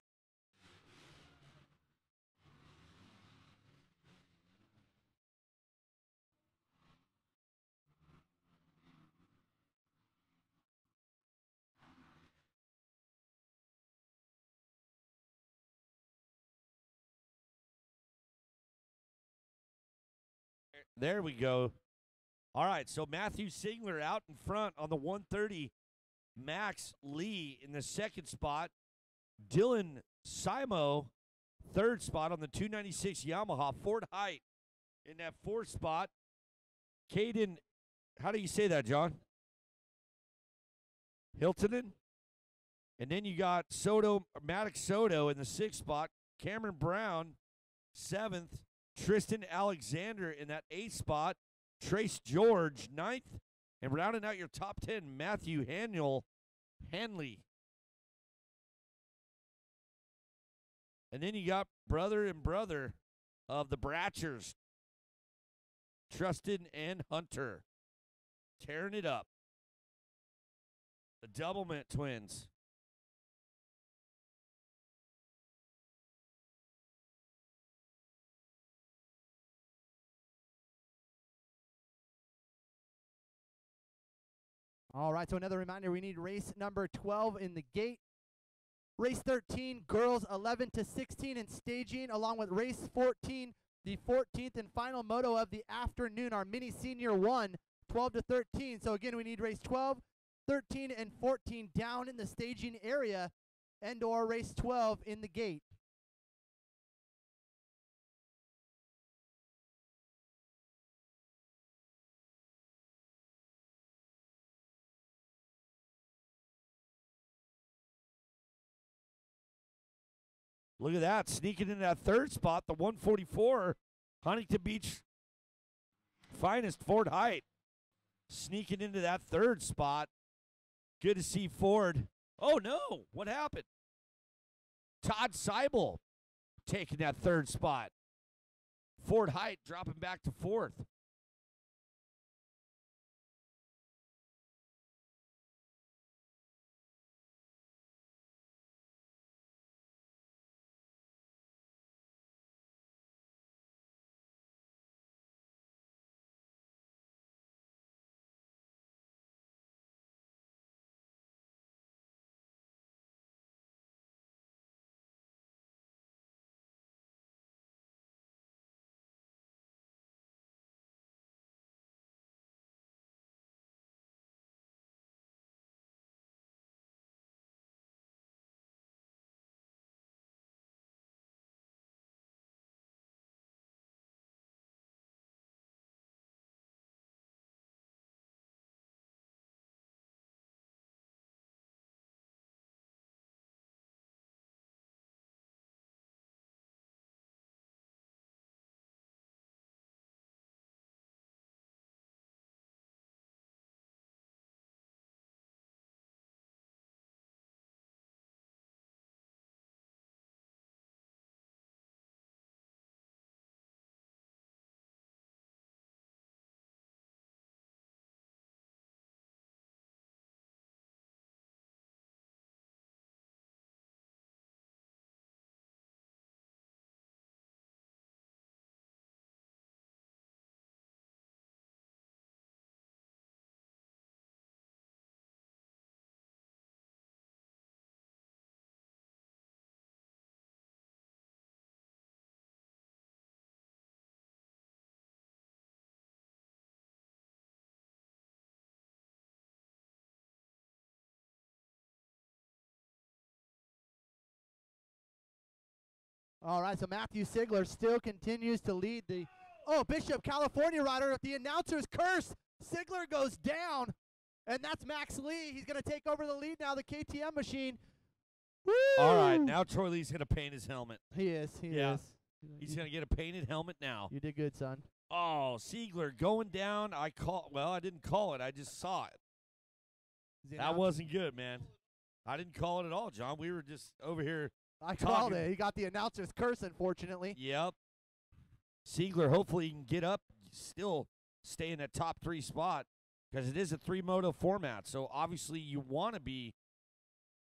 There we go. All right, so Matthew Sigler out in front on the 130. Max Lee in the second spot. Dylan Simo, third spot on the 296 Yamaha. Ford Hyatt in that fourth spot. Caden, how do you say that, John? Hiltonen? And then you got Maddox Soto in the sixth spot. Cameron Brown, seventh. Tristan Alexander in that 8th spot. Trace George, 9th. And rounding out your top 10, Matthew Hanley. And then you got brother and brother of the Bratchers, Trustin and Hunter. tearing it up. The Doublemint twins. All right, so another reminder, we need race number 12 in the gate. Race 13, girls 11 to 16 in staging, along with race 14, the 14th and final moto of the afternoon, our mini senior 1, 12 to 13. So again, we need race 12, 13, and 14 down in the staging area, and or race 12 in the gate. Look at that, sneaking in that third spot, the 144, Huntington Beach finest Ford Height, sneaking into that third spot. Good to see Ford. Oh, no, what happened? Todd Seibel taking that third spot. Ford Height dropping back to fourth. All right, so Matthew Sigler still continues to lead the Bishop California rider with the announcer's curse. Sigler goes down, and that's Max Lee. He's going to take over the lead now, the KTM machine. Woo! All right, now Troy Lee's going to paint his helmet. He is. He Yeah. is. He's going to get a painted helmet now. You did good, son. Oh, Siegler going down. I didn't call it. I just saw it. That wasn't good, man. I didn't call it at all, John. We were just over here. I called it. He got the announcer's curse, unfortunately. Yep. Siegler, hopefully he can get up, still stay in that top 3 spot, because it is a 3-moto format. So obviously you want to be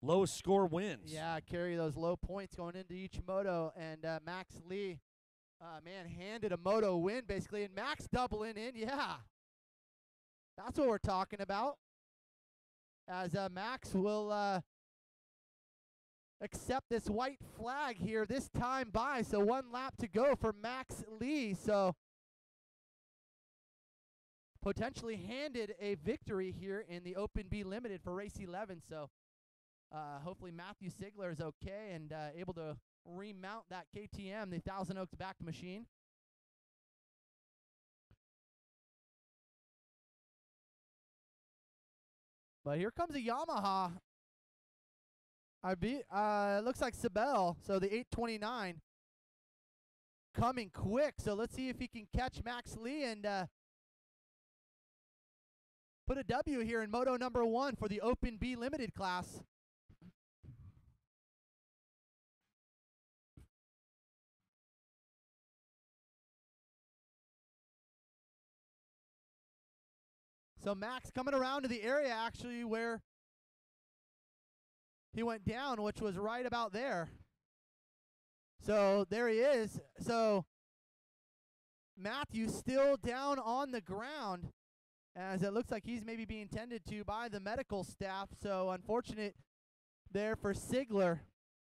lowest score wins. Yeah, carry those low points going into each moto. And Max Lee, handed a moto win, basically. And Max doubling in, yeah. That's what we're talking about. As Max will accept this white flag here this time by. So 1 lap to go for Max Lee. So potentially handed a victory here in the Open B Limited for race 11. So hopefully Matthew Sigler is okay and able to remount that KTM, the Thousand Oaks backed machine. But here comes a Yamaha. Looks like Sibel, so the 829 coming quick. So let's see if he can catch Max Lee and put a W here in Moto number 1 for the Open B Limited class. So Max coming around to the area actually where he went down, which was right about there. So there he is. So Matthew still down on the ground, as it looks like he's maybe being tended to by the medical staff. So unfortunate there for Sigler,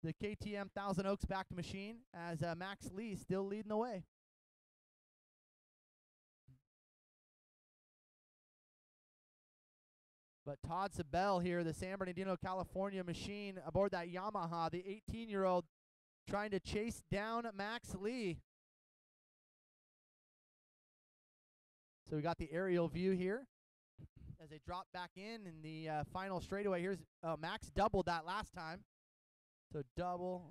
the KTM Thousand Oaks backed machine, as Max Lee still leading the way. But Todd Sabell here, the San Bernardino, California machine aboard that Yamaha, the 18-year-old trying to chase down Max Lee. So we got the aerial view here as they drop back in the final straightaway. Here's Max doubled that last time. So double.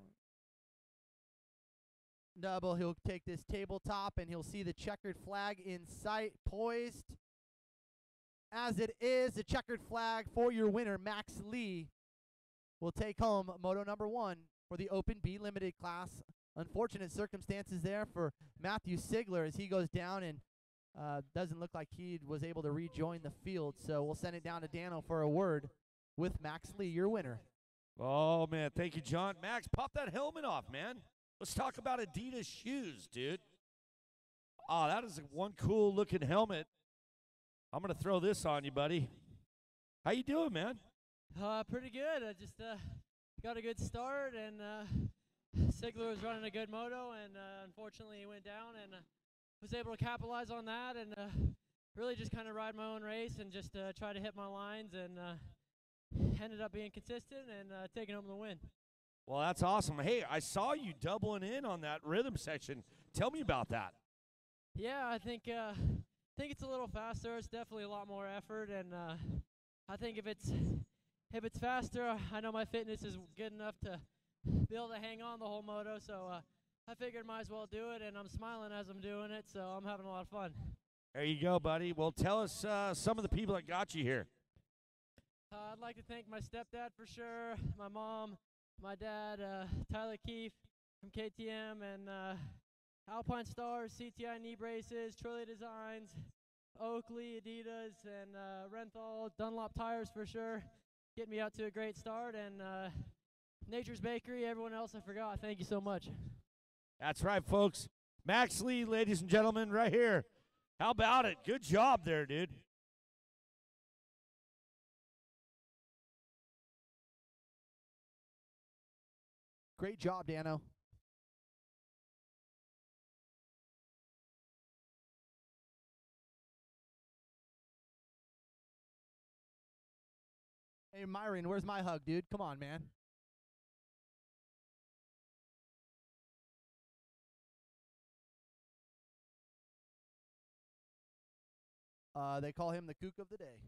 He'll take this tabletop and he'll see the checkered flag in sight, poised. As it is, the checkered flag for your winner, Max Lee, will take home Moto number 1 for the Open B Limited class. Unfortunate circumstances there for Matthew Sigler as he goes down and doesn't look like he was able to rejoin the field. So we'll send it down to Dano for a word with Max Lee, your winner. Oh, man, thank you, John. Max, pop that helmet off, man. Let's talk about Adidas shoes, dude. Oh, that is one cool-looking helmet. I'm going to throw this on you, buddy. How you doing, man? Pretty good. I just got a good start, and Sigler was running a good moto, and unfortunately he went down, and was able to capitalize on that, and really just kind of ride my own race and just try to hit my lines, and ended up being consistent and taking home the win. Well, that's awesome. Hey, I saw you doubling in on that rhythm section. Tell me about that. Yeah, I think it's a little faster. It's definitely a lot more effort, and I think if it's faster, I know my fitness is good enough to be able to hang on the whole moto. So I figured might as well do it, and I'm smiling as I'm doing it, so I'm having a lot of fun. There you go, buddy. Well, tell us some of the people that got you here. I'd like to thank my stepdad for sure, my mom, my dad, Tyler Keefe from KTM, and Alpine Stars, CTI knee braces, Trolley Designs, Oakley, Adidas, and Renthal, Dunlop Tires for sure. Getting me out to a great start, and Nature's Bakery, everyone else I forgot. Thank you so much. That's right, folks. Max Lee, ladies and gentlemen, right here. How about it? Good job there, dude. Great job, Dano. Hey, Myron, where's my hug, dude? Come on, man. They call him the kook of the day.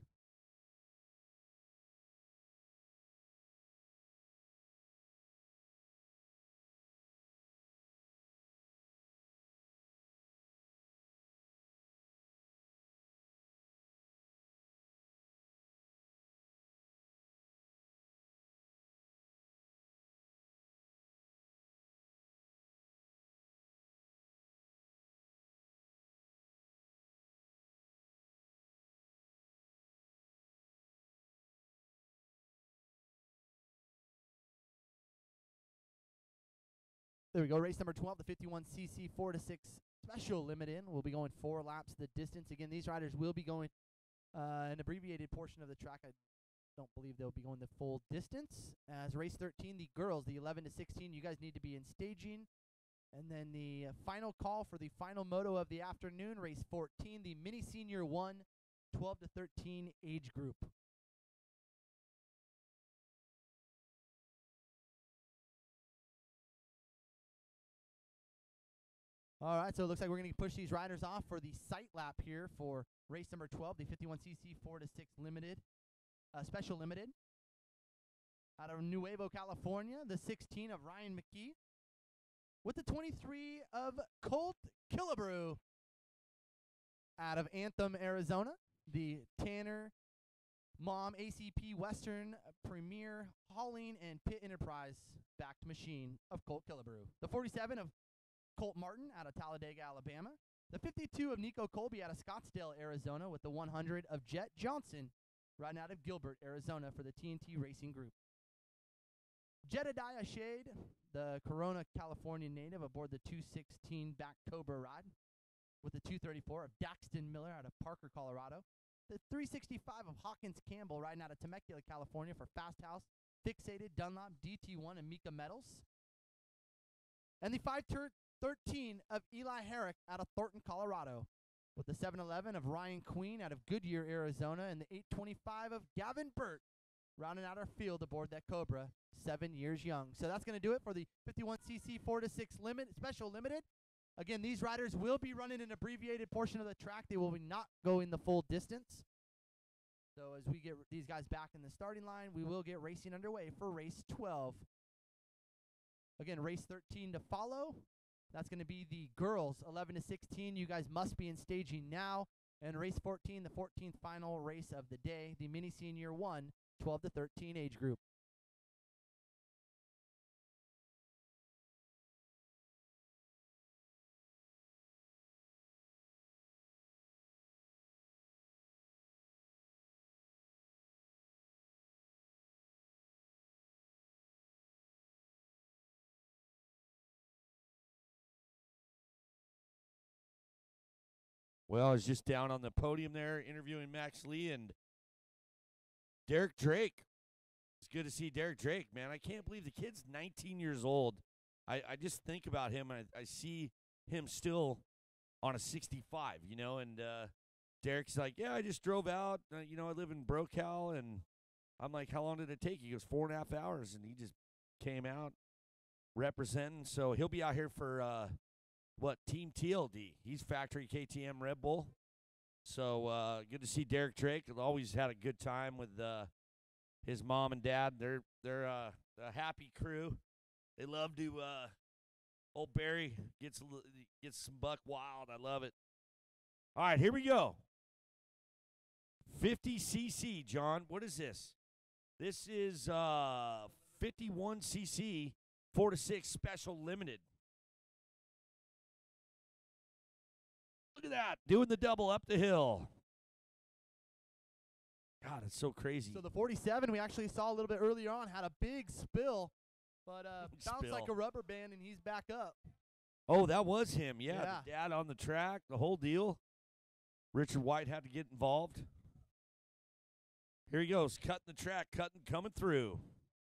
There we go. Race number 12, the 51cc 4 to 6 special limited. We'll be going 4 laps the distance. Again, these riders will be going an abbreviated portion of the track. I don't believe they'll be going the full distance. As race 13, the girls, the 11 to 16, you guys need to be in staging. And then the final call for the final moto of the afternoon, race 14, the mini senior 1, 12 to 13 age group. All right, so it looks like we're going to push these riders off for the sight lap here for race number 12, the 51cc 4 to 6 limited, special limited. Out of Nuevo, California, the 16 of Ryan McKee. With the 23 of Colt Killebrew. Out of Anthem, Arizona, the Tanner Mom ACP Western Premier Hauling and Pit Enterprise backed machine of Colt Killebrew. The 47 of Colt Martin out of Talladega, Alabama. The 52 of Nico Colby out of Scottsdale, Arizona, with the 100 of Jet Johnson, riding out of Gilbert, Arizona, for the TNT Racing Group. Jedediah Shade, the Corona, California native, aboard the 216 back Cobra ride, with the 234 of Daxton Miller out of Parker, Colorado. The 365 of Hawkins Campbell, riding out of Temecula, California, for Fast House, Fixated, Dunlop, DT1, and Mika Metals. And the 513 of Eli Herrick out of Thornton, Colorado, with the 711 of Ryan Queen out of Goodyear, Arizona, and the 825 of Gavin Burt, rounding out our field aboard that Cobra, 7 years young. So that's going to do it for the 51cc 4-6 special limited. Again, these riders will be running an abbreviated portion of the track. They will be not going the full distance. So as we get these guys back in the starting line, we will get racing underway for race 12. Again, race 13 to follow. That's going to be the girls 11 to 16. You guys must be in staging now. And race 14, the 14th final race of the day, the mini senior 1, 12 to 13 age group. Well, I was just down on the podium there interviewing Max Lee and Derek Drake. It's good to see Derek Drake, man. I can't believe the kid's 19 years old. I just think about him, and I see him still on a 65, you know, and Derek's like, yeah, I just drove out. You know, I live in Brocal, and I'm like, how long did it take? He goes, 4.5 hours, and he just came out representing. So he'll be out here for Team TLD. He's factory KTM Red Bull. So good to see Derek Drake. Always had a good time with his mom and dad. They're a happy crew. They love to old Barry gets some buck wild. I love it. All right, here we go. 50cc, John. What is this? This is 51cc 4-6 special limited. Look at that, doing the double up the hill. God, it's so crazy. So the 47, we actually saw a little bit earlier on, had a big spill, but bounced like a rubber band, and he's back up. Oh, that was him. Yeah, the dad on the track, the whole deal. Richard White had to get involved. Here he goes, cutting the track, coming through.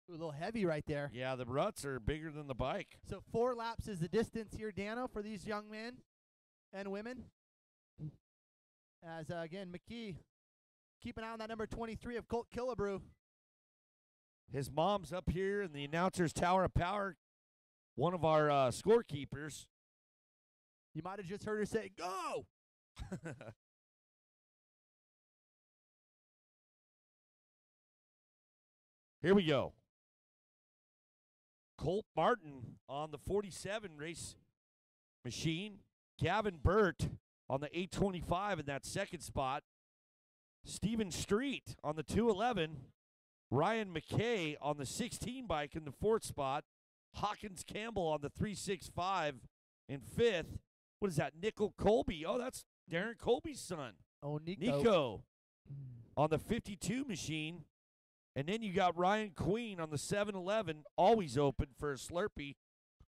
Ooh, a little heavy right there. Yeah, the ruts are bigger than the bike. So 4 laps is the distance here, Dano, for these young men and women. As, again, McKee, keep an eye on that number 23 of Colt Killebrew. His mom's up here in the announcer's tower of power, one of our scorekeepers. You might have just heard her say, go! Here we go. Colt Martin on the 47 race machine. Gavin Burt on the 825 in that second spot. Stephen Street on the 211. Ryan McKay on the 16 bike in the 4th spot. Hawkins Campbell on the 365 in 5th. What is that? Nickel Colby. Oh, that's Darren Colby's son. Oh, Nico on the 52 machine. And then you got Ryan Queen on the 711, always open for a Slurpee.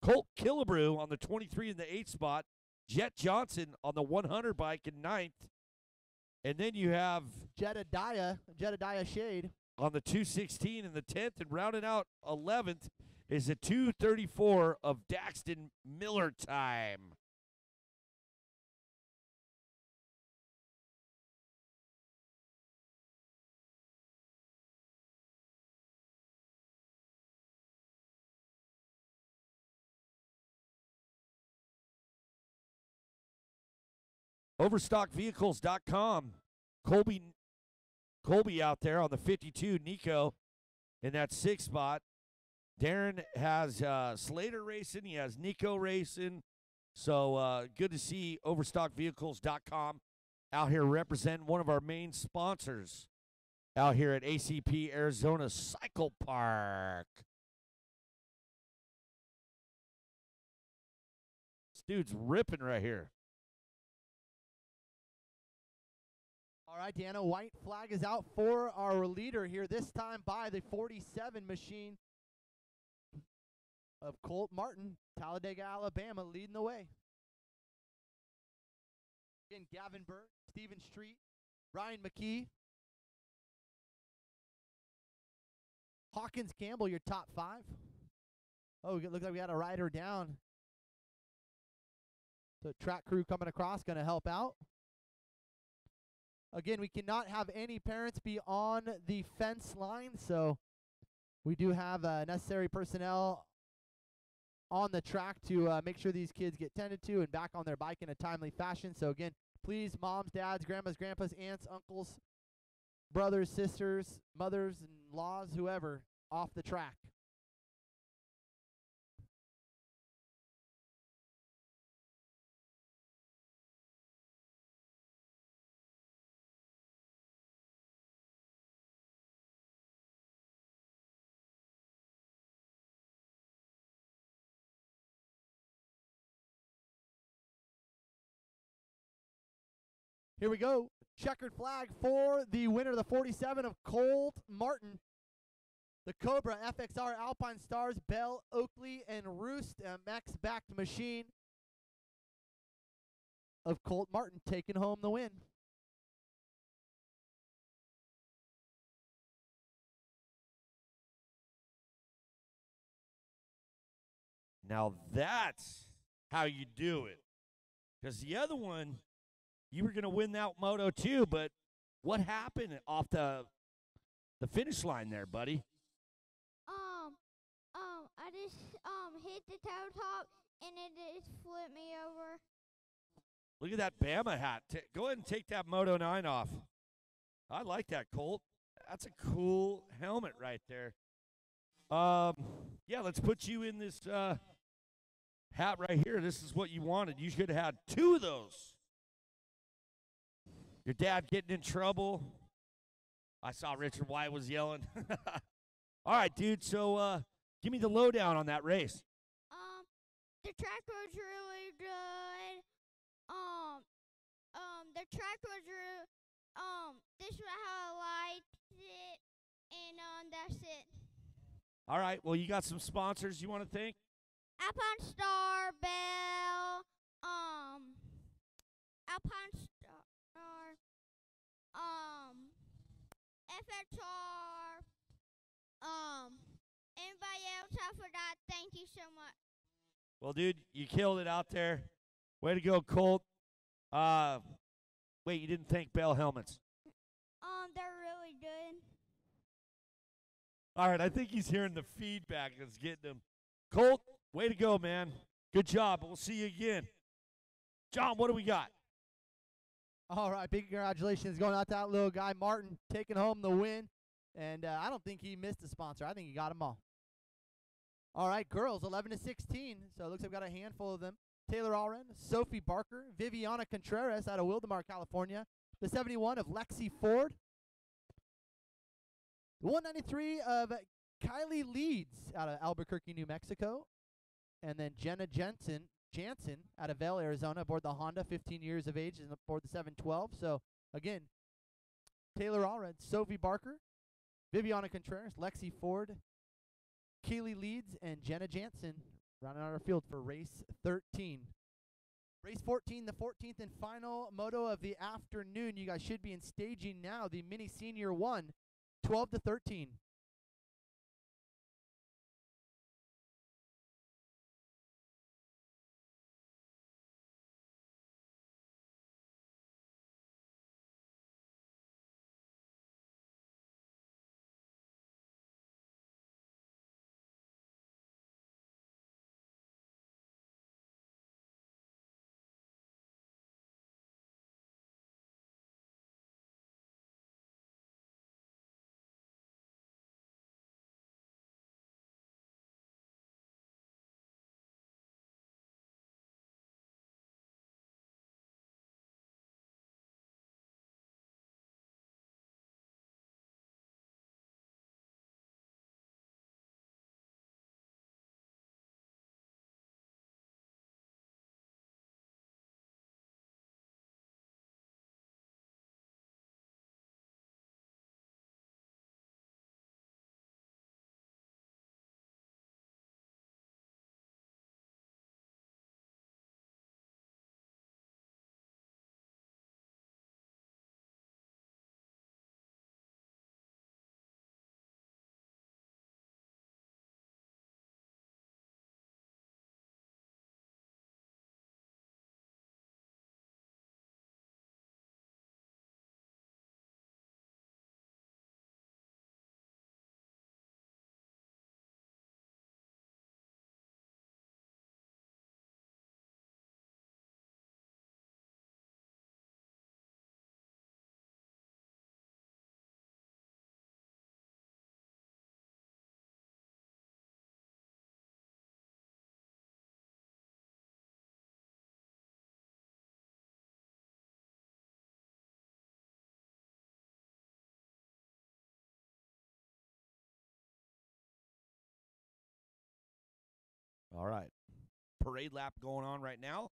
Colt Killebrew on the 23 in the 8th spot. Jet Johnson on the 100 bike in 9th. And then you have Jedediah Shade on the 216 in the 10th. And rounding out 11th is a 234 of Daxton Miller time. Overstockvehicles.com. Colby out there on the 52. Nico in that 6th spot. Darren has Slater racing. He has Nico racing. So good to see Overstockvehicles.com out here representing one of our main sponsors out here at ACP Arizona Cycle Park. This dude's ripping right here. All right, Deanna, white flag is out for our leader here, this time by the 47 machine of Colt Martin, Talladega, Alabama, leading the way. Again, Gavin Burke, Stephen Street, Ryan McKee, Hawkins Campbell, your top 5. Oh, it looks like we got a rider down. So track crew coming across, going to help out. Again, we cannot have any parents be on the fence line, so we do have necessary personnel on the track to make sure these kids get tended to and back on their bike in a timely fashion. So again, please, moms, dads, grandmas, grandpas, aunts, uncles, brothers, sisters, mothers-in-laws, whoever, off the track. Here we go. Checkered flag for the winner of the 47 of Colt Martin. The Cobra FXR Alpine Stars, Bell, Oakley, and Roost MX-backed machine of Colt Martin taking home the win. Now that's how you do it. Because the other one, you were going to win that moto too, but what happened off the finish line there, buddy? I just hit the toe top and it just flipped me over. Look at that Bama hat. Go ahead and take that Moto 9 off. I like that, Colt. That's a cool helmet right there. Yeah, let's put you in this hat right here. This is what you wanted. You should have had 2 of those. Your dad getting in trouble. I saw Richard White was yelling. All right, dude. So give me the lowdown on that race. The track was really good. The track was this is how I liked it, and that's it. All right. Well, you got some sponsors you want to thank? Alpine Star, Bell, Alpine Star, FXR, anybody else I forgot, thank you so much. Well, dude, you killed it out there. Way to go, Colt. Wait, you didn't thank Bell Helmets. They're really good. All right, I think he's hearing the feedback that's getting him. Colt, way to go, man. Good job. We'll see you again. John, what do we got? All right, big congratulations going out to that little guy, Martin, taking home the win. And I don't think he missed a sponsor. I think he got them all. All right, girls, 11 to 16. So it looks like we've got a handful of them. Taylor Allred, Sophie Barker, Viviana Contreras out of Wildemar, California. The 71 of Lexi Ford. The 193 of Kylie Leeds out of Albuquerque, New Mexico. And then Jenna Jansen out of Vail, Arizona, aboard the Honda, 15 years of age, and aboard the 712. So, again, Taylor Allred, Sophie Barker, Viviana Contreras, Lexi Ford, Keely Leeds, and Jenna Jansen rounding out our field for race 13. Race 14, the 14th and final moto of the afternoon. You guys should be in staging now. The Mini Senior 1, 12 to 13. All right. Parade lap going on right now.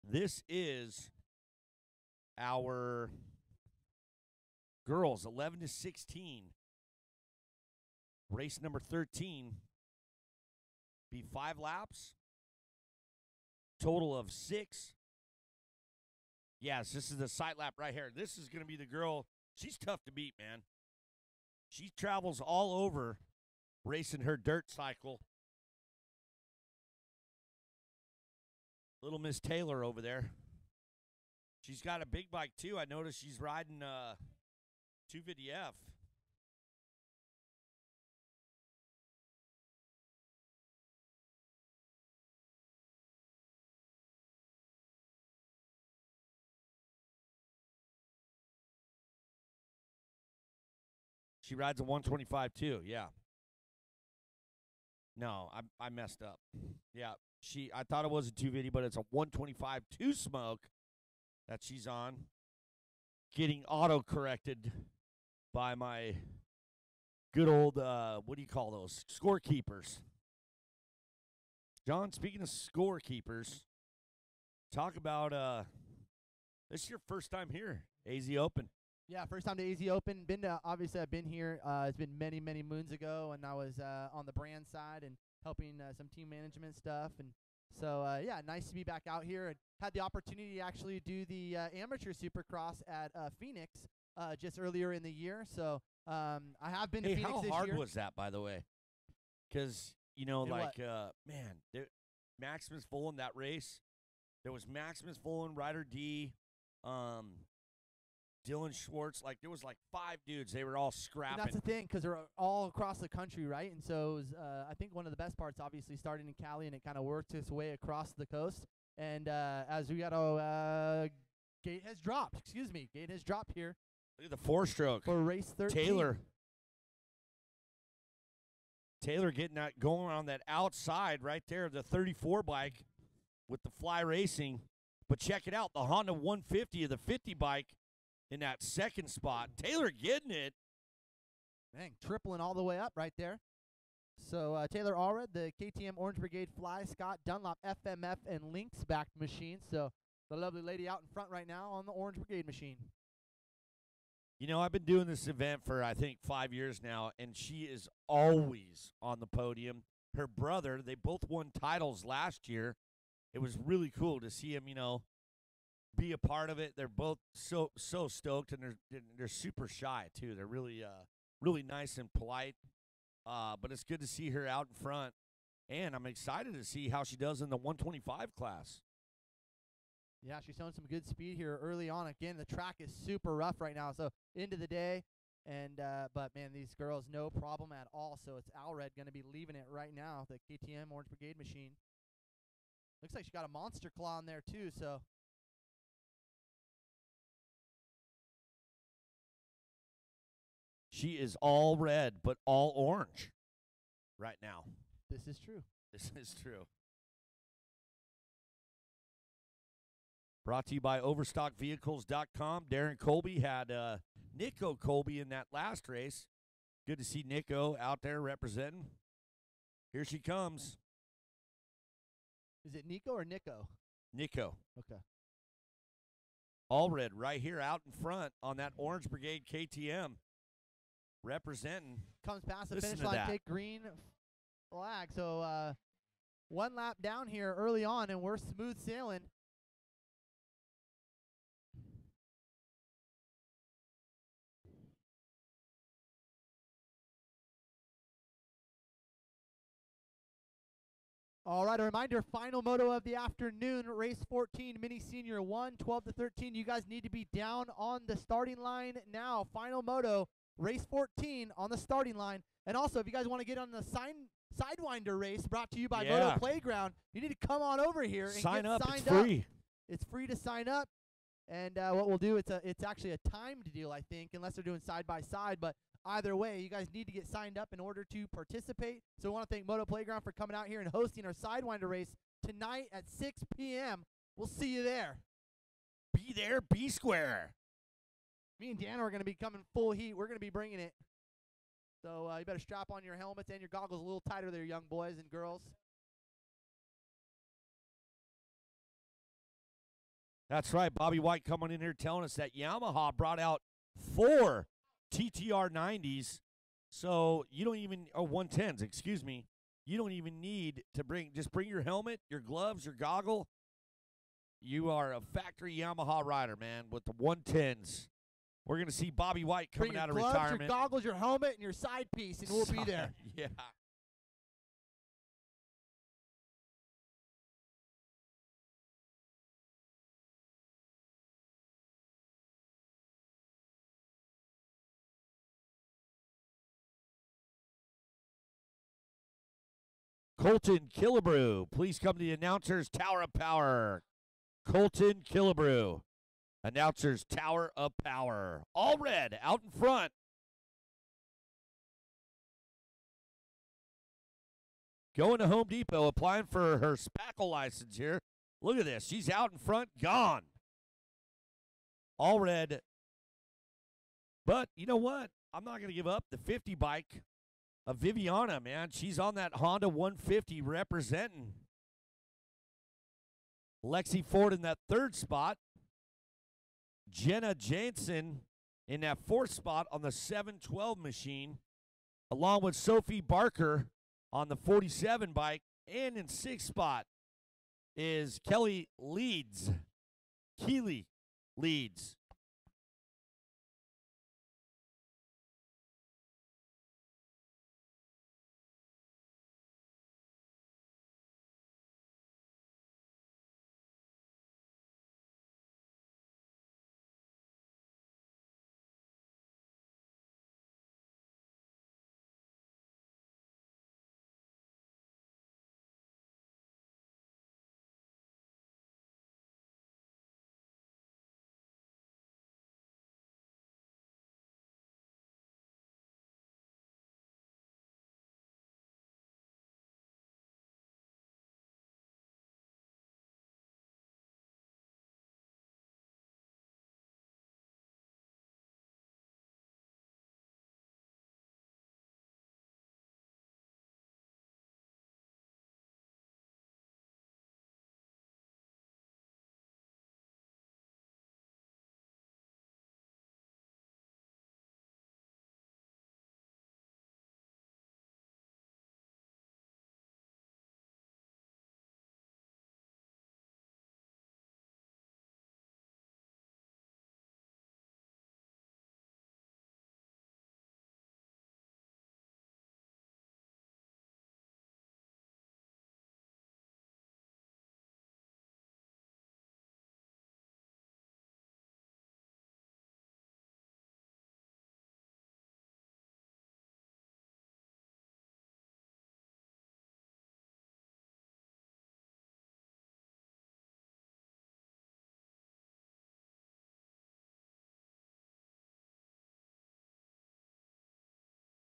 This is our girls, 11 to 16. Race number 13. Be 5 laps. Total of 6. Yes, this is the sight lap right here. This is going to be the girl. She's tough to beat, man. She travels all over racing her dirt cycle. Little Miss Taylor over there. She's got a big bike, too. I noticed she's riding 250F. She rides a 125 too, yeah. No, I messed up. Yeah, I thought it was a 250, but it's a 125 two smoke that she's on. Getting auto-corrected by my good old, what do you call those? Scorekeepers. John, speaking of scorekeepers, talk about, this is your first time here, AZ Open. Yeah, first time to AZ Open. Obviously, I've been here. It's been many, many moons ago, and I was on the brand side and helping some team management stuff. And so, yeah, nice to be back out here. And had the opportunity to actually do the amateur Supercross at Phoenix just earlier in the year. So I have been to Phoenix this year. How hard was that, by the way? Because, man, Maximus full in that race. There was Maximus full in Ryder D. Dylan Schwartz, there was 5 dudes. They were all scrapping. And that's the thing, because they're all across the country, right? And so it was, I think one of the best parts, obviously, starting in Cali, and it kind of worked its way across the coast. And as we got gate has dropped. Excuse me, gate has dropped here. Look at the 4-stroke. For race 13. Taylor getting that going on that outside right there, the 34 bike with the Fly Racing. But check it out, the Honda 150 of the 50 bike in that second spot. Taylor getting it. Dang, tripling all the way up right there. So Taylor Allred, the KTM Orange Brigade Fly, Scott Dunlop FMF and Lynx backed machine. So the lovely lady out in front right now on the Orange Brigade machine. You know, I've been doing this event for, I think, 5 years now, and she is always on the podium. Her brother, they both won titles last year. It was really cool to see him, be a part of it. They're both so stoked, and they're super shy too. They're really really nice and polite. But it's good to see her out in front, and I'm excited to see how she does in the 125 class. Yeah, she's showing some good speed here early on. Again, the track is super rough right now, so into the day. And but man, these girls no problem at all. So it's Allred going to be leaving it right now. The KTM Orange Brigade machine. Looks like she got a monster claw in there too. So. She is all red, but all orange right now. This is true. This is true. Brought to you by OverstockVehicles.com. Darren Colby had Nico Colby in that last race. Good to see Nico out there representing. Here she comes. Is it Nico or Nico? Nico. Okay. All red right here out in front on that Orange Brigade KTM. Representing. Comes past the finish line, take green flag. So one lap down here early on, and we're smooth sailing. All right, a reminder, final moto of the afternoon, race 14, mini senior 1, 12 to 13. You guys need to be down on the starting line now. Final moto, race 14 on the starting line. And also, if you guys want to get on the Sidewinder race brought to you by Moto Playground, you need to come on over here and sign get up. signed It's free. up. It's free to sign up. And what we'll do, it's actually a timed deal, I think, unless they're doing side-by-side. But either way, you guys need to get signed up in order to participate. So we want to thank Moto Playground for coming out here and hosting our Sidewinder race tonight at 6 p.m. We'll see you there. Be there, be square. Me and Dan are going to be coming full heat. We're going to be bringing it. So you better strap on your helmets and your goggles a little tighter there, young boys and girls. That's right. Bobby White coming in here telling us that Yamaha brought out 4 TTR 90s. So you don't even, 110s, excuse me. You don't even need to just bring your helmet, your gloves, your goggle. You are a factory Yamaha rider, man, with the 110s. We're going to see Bobby White coming out of gloves, retirement. Your goggles, your helmet, and your side piece, and we'll be there. Yeah. Colton Killebrew, please come to the announcers, Tower of Power. Colton Killebrew, announcers, Tower of Power. All red, out in front. Going to Home Depot, applying for her spackle license here. Look at this. She's out in front, gone. All red. But you know what? I'm not going to give up. The 50 bike of Viviana, man. She's on that Honda 150 representing. Lexi Ford in that 3rd spot. Jenna Jansen in that 4th spot on the 712 machine, along with Sophie Barker on the 47 bike. And in 6th spot is Kelly Leeds. Keeley Leeds.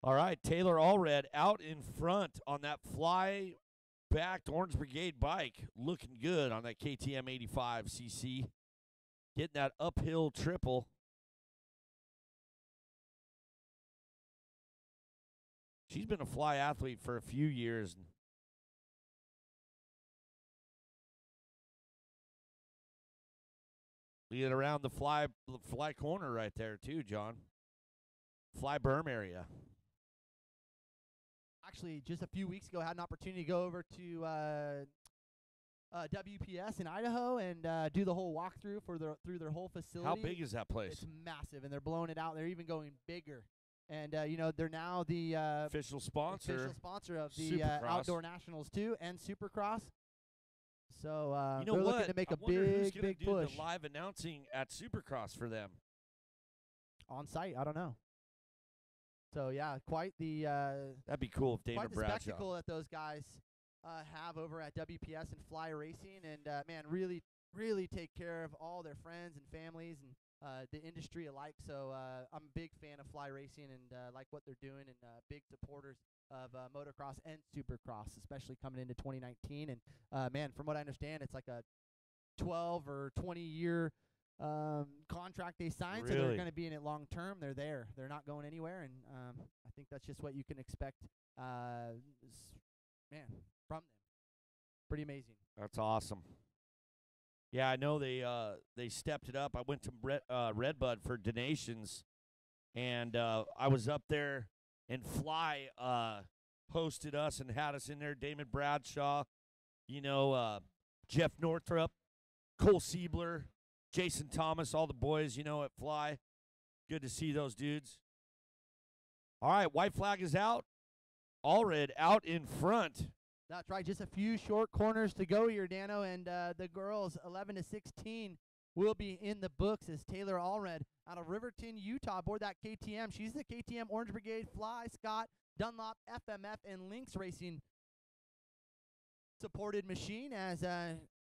All right, Taylor Allred out in front on that fly-backed Orange Brigade bike. Looking good on that KTM 85cc. Getting that uphill triple. She's been a fly athlete for a few years. Lead around the fly corner right there too, John. Fly berm area. Actually, just a few weeks ago, I had an opportunity to go over to WPS in Idaho and do the whole walkthrough through their whole facility. How big is that place? It's massive, and they're blowing it out. They're even going bigger. And, they're now the official sponsor of the Outdoor Nationals, too, and Supercross. So you know they're what? looking to make I a wonder who's gonna big do push. the live announcing at Supercross for them. On site, I don't know. So, yeah, quite the That'd be cool if Dana quite the Bradshaw. spectacle that those guys have over at WPS and Fly Racing. And, man, really, really take care of all their friends and families and the industry alike. So I'm a big fan of Fly Racing and like what they're doing, and big supporters of motocross and supercross, especially coming into 2019. And, man, from what I understand, it's like a 12 or 20 year contract they signed, so Really? they're going to be in it long term. They're there. They're not going anywhere, and I think that's just what you can expect, man, from them. Pretty amazing. That's awesome. Yeah, I know they stepped it up. I went to Redbud for donations, and I was up there, and Fly hosted us and had us in there. Damon Bradshaw, Jeff Northrup, Cole Siebler, Jason Thomas, all the boys, at Fly. Good to see those dudes. All right, white flag is out. Allred out in front. That's right. Just a few short corners to go here, Dano, and the girls 11 to 16 will be in the books as Taylor Allred out of Riverton, Utah, aboard that KTM. She's the KTM Orange Brigade Fly Scott Dunlop FMF and Lynx Racing supported machine. As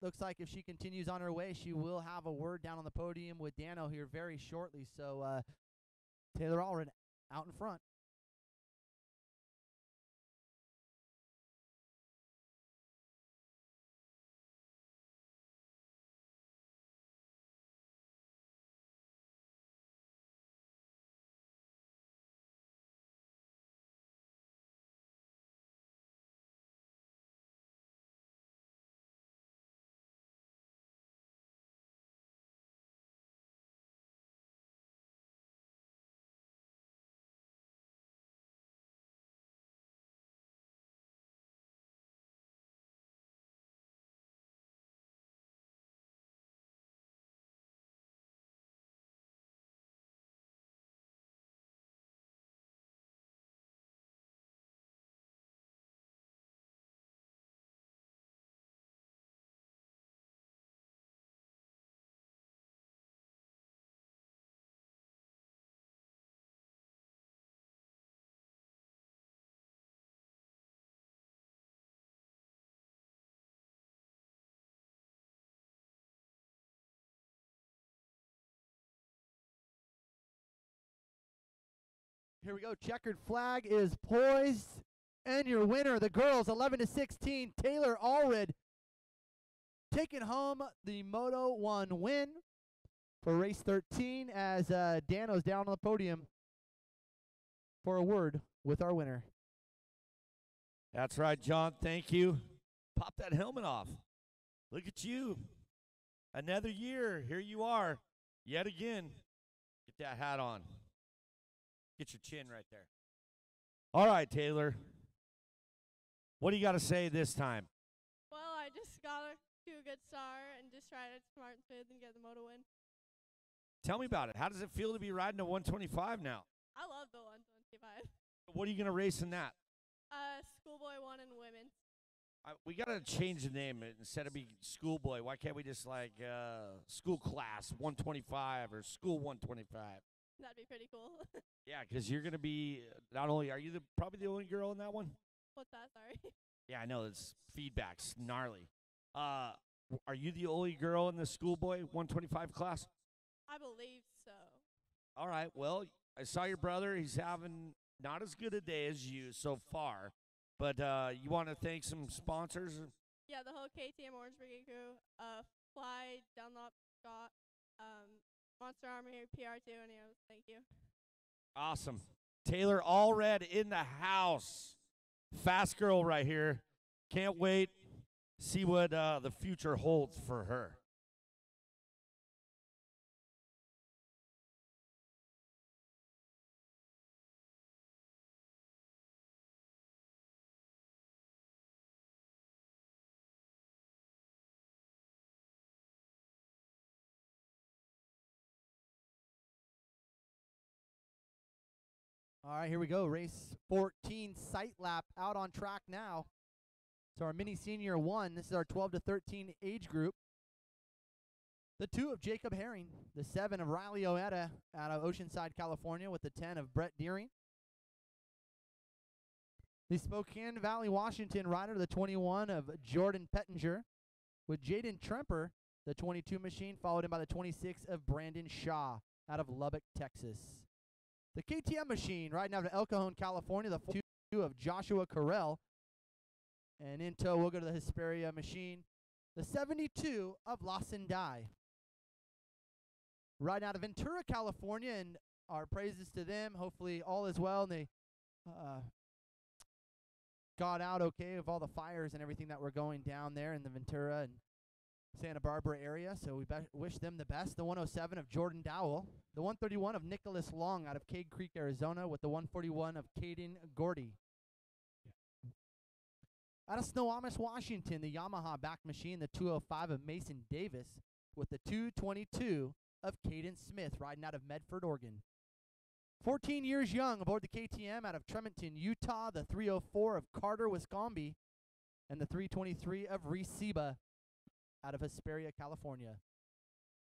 looks like if she continues on her way, she will have a word down on the podium with Dano here very shortly. So Taylor Allred out in front. Here we go. Checkered flag is poised. And your winner, the girls, 11 to 16, Taylor Allred, taking home the Moto 1 win for race 13 as Dano's down on the podium for a word with our winner. That's right, John. Thank you. Pop that helmet off. Look at you. Another year. Here you are. Yet again. Get that hat on. Get your chin right there. All right, Taylor. What do you got to say this time? Well, I just got to do a good start and just try to smart and smooth and get the moto win. Tell me about it. How does it feel to be riding a 125 now? I love the 125. What are you going to race in that? Schoolboy 1 and women. We got to change the name. Instead of being schoolboy, why can't we just school class 125 or school 125? That'd be pretty cool. Yeah, because you're going to be not only are you probably the only girl in that one? What's that? Sorry. Yeah, I know. It's feedback's gnarly. Are you the only girl in the schoolboy 125 class? I believe so. All right. Well, I saw your brother. He's having not as good a day as you so far. But you want to thank some sponsors? Yeah, the whole KTM Orange Brigade crew. Fly, Dunlop, Scott, Monster Army, PR2, and thank you. Awesome. Taylor Allred in the house. Fast girl right here. Can't wait. See what the future holds for her. All right, here we go. Race 14, sight lap out on track now. So our mini senior 1. This is our 12 to 13 age group. The 2 of Jacob Herring, the 7 of Riley Oetta out of Oceanside, California, with the 10 of Brett Deering. The Spokane Valley, Washington rider, the 21 of Jordan Pettinger, with Jaden Tremper, the 22 machine, followed in by the 26 of Brandon Shaw out of Lubbock, Texas. The KTM machine riding out of El Cajon, California, the 42 of Joshua Carell. And in tow, we'll go to the Hesperia machine, the 72 of Lawson Dye. riding out of Ventura, California, and our praises to them. Hopefully all is well, and they got out okay of all the fires and everything that were going down there in the Ventura and Santa Barbara area, so we wish them the best. The 107 of Jordan Dowell, the 131 of Nicholas Long out of Cade Creek, Arizona, with the 141 of Caden Gordy. Out of Snohomish, Washington, the Yamaha back machine, the 205 of Mason Davis, with the 222 of Caden Smith, riding out of Medford, Oregon. 14 years young aboard the KTM out of Tremonton, Utah, the 304 of Carter, Wisconsin, and the 323 of Reciba out of Hesperia, California.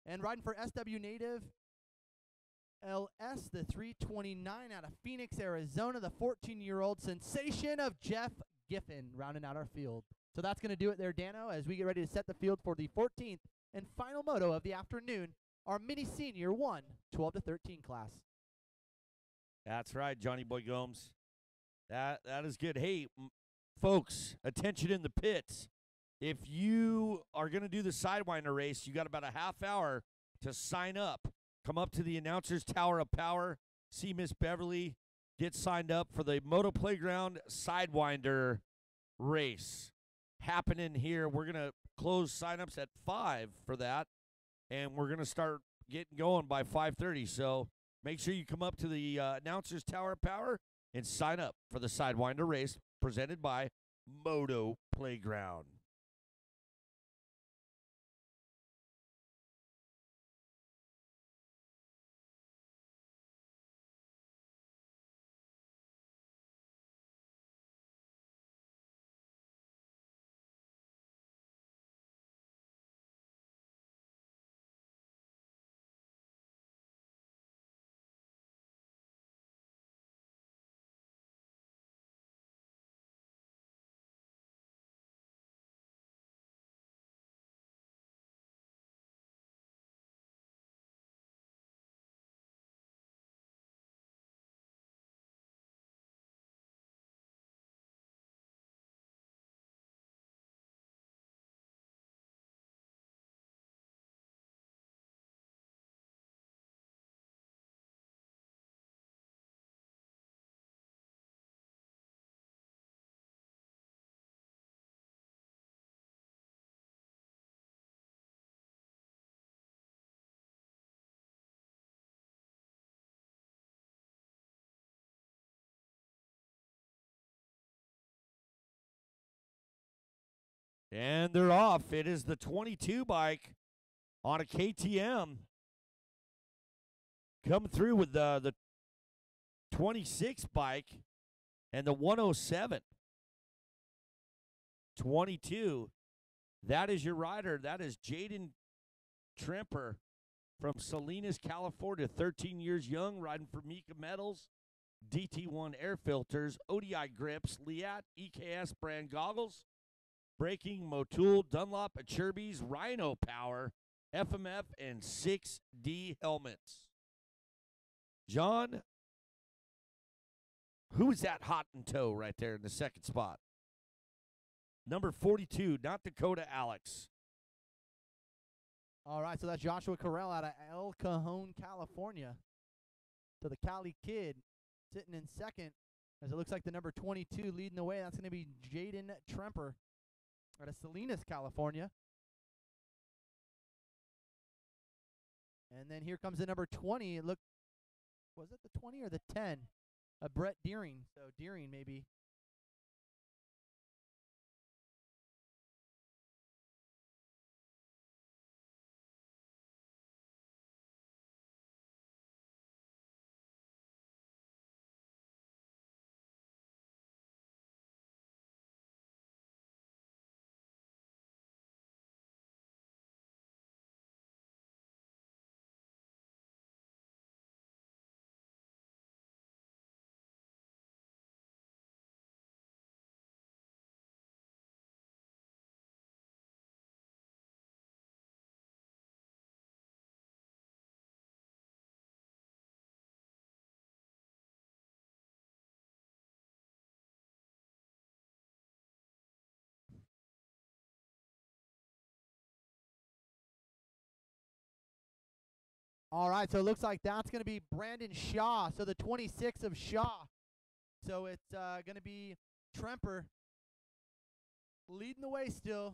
And riding for SW Native LS, the 329 out of Phoenix, Arizona, the 14-year-old sensation of Jeff Giffen, rounding out our field. So that's going to do it there, Dano, as we get ready to set the field for the 14th and final moto of the afternoon, our mini senior 1, 12 to 13 class. That's right, Johnny Boy Gomes. That is good. Hey, folks, attention in the pits. If you are going to do the Sidewinder race, you got about a half hour to sign up. Come up to the Announcer's Tower of Power, see Miss Beverly, get signed up for the Moto Playground Sidewinder race happening here. We're going to close signups at 5 for that, and we're going to start getting going by 5:30. So make sure you come up to the Announcer's Tower of Power and sign up for the Sidewinder race presented by Moto Playground. And they're off. It is the 22 bike on a KTM. Come through with the 26 bike and the 107. 22. That is your rider. That is Jaden Tremper from Salinas, California. 13 years young, riding for Mika Metals, DT1 air filters, ODI grips, Liat EKS brand goggles, braking, Motul, Dunlop, Acherbys, Rhino Power, FMF, and 6D helmets. John, who is that hot in tow right there in the second spot? Number 42, not Dakota Alex. All right, so that's Joshua Carell out of El Cajon, California. So the Cali kid sitting in second, as it looks like the number 22 leading the way. That's going to be Jaden Tremper out of Salinas, California. And then here comes the number 20. Look, was it the 20 or the 10? Brett Deering. So Deering maybe All right, so it looks like that's going to be Brandon Shaw, so the 26 of Shaw. So it's going to be Tremper leading the way still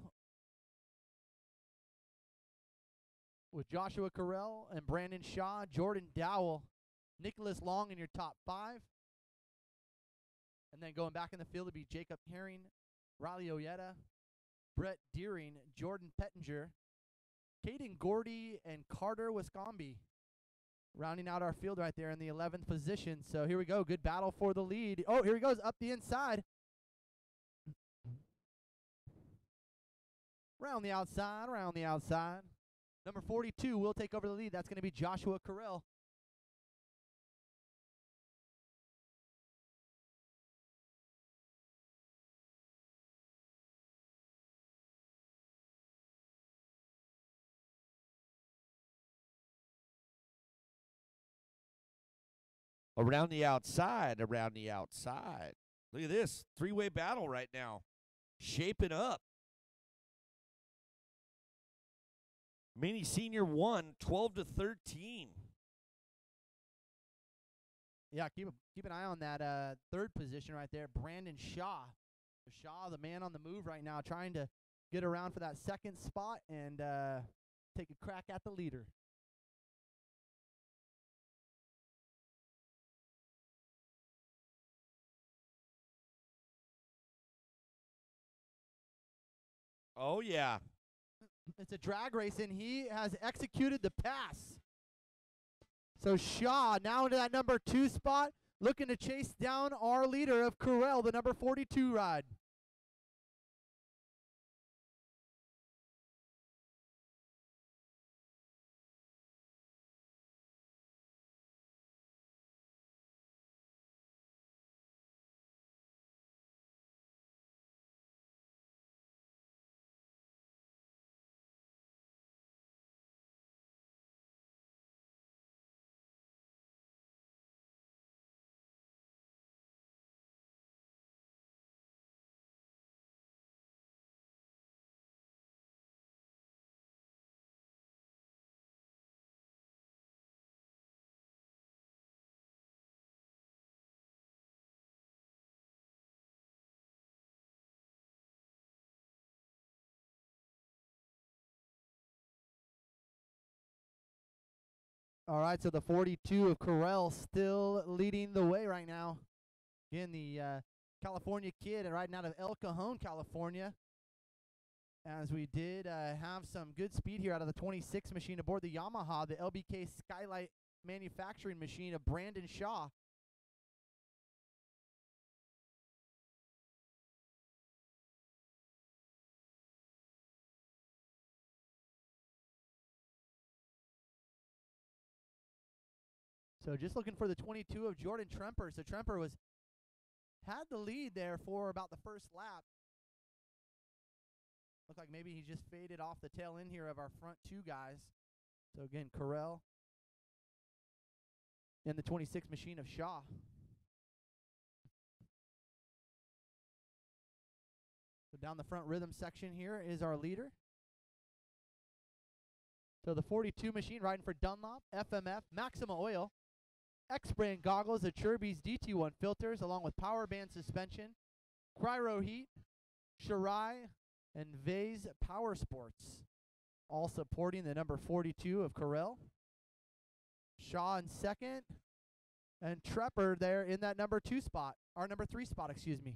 with Joshua Carell and Brandon Shaw, Jordan Dowell, Nicholas Long in your top 5. And then going back in the field to be Jacob Herring, Riley Oyeta, Brett Deering, Jordan Pettinger, Caden Gordy, and Carter Wiscombe. Rounding out our field right there in the 11th position. So here we go. Good battle for the lead. Oh, here he goes up the inside. Around the outside, around the outside. Number 42 will take over the lead. That's going to be Joshua Carell. Around the outside, around the outside. Look at this. 3-way battle right now. Shaping up. Mini Senior 1, 12-13. Yeah, keep an eye on that third position right there, Brandon Shaw. Shaw, the man on the move right now, trying to get around for that second spot and take a crack at the leader. Oh, yeah. It's a drag race, and he has executed the pass. So Shaw now into that number 2 spot, looking to chase down our leader of Carell, the number 42 ride. All right, so the 42 of Carell still leading the way right now. Again, the California kid riding out of El Cajon, California. As we did have some good speed here out of the 26 machine aboard the Yamaha, the LBK Skylight manufacturing machine of Brandon Shaw. So just looking for the 22 of Jordan Tremper. So Tremper had the lead there for about the first lap. Looked like maybe he just faded off the tail end here of our front 2 guys. So again, Carell and the 26 machine of Shaw. So down the front rhythm section here is our leader. So the 42 machine riding for Dunlop, FMF, Maxima Oil, X-Brand goggles, the Chirby's DT1 filters, along with power band suspension, Cryo Heat, Shirai, and Vase Power Sports, all supporting the number 42 of Carell. Shaw in second, and Trepper there in that number 2 spot, or number 3 spot, excuse me.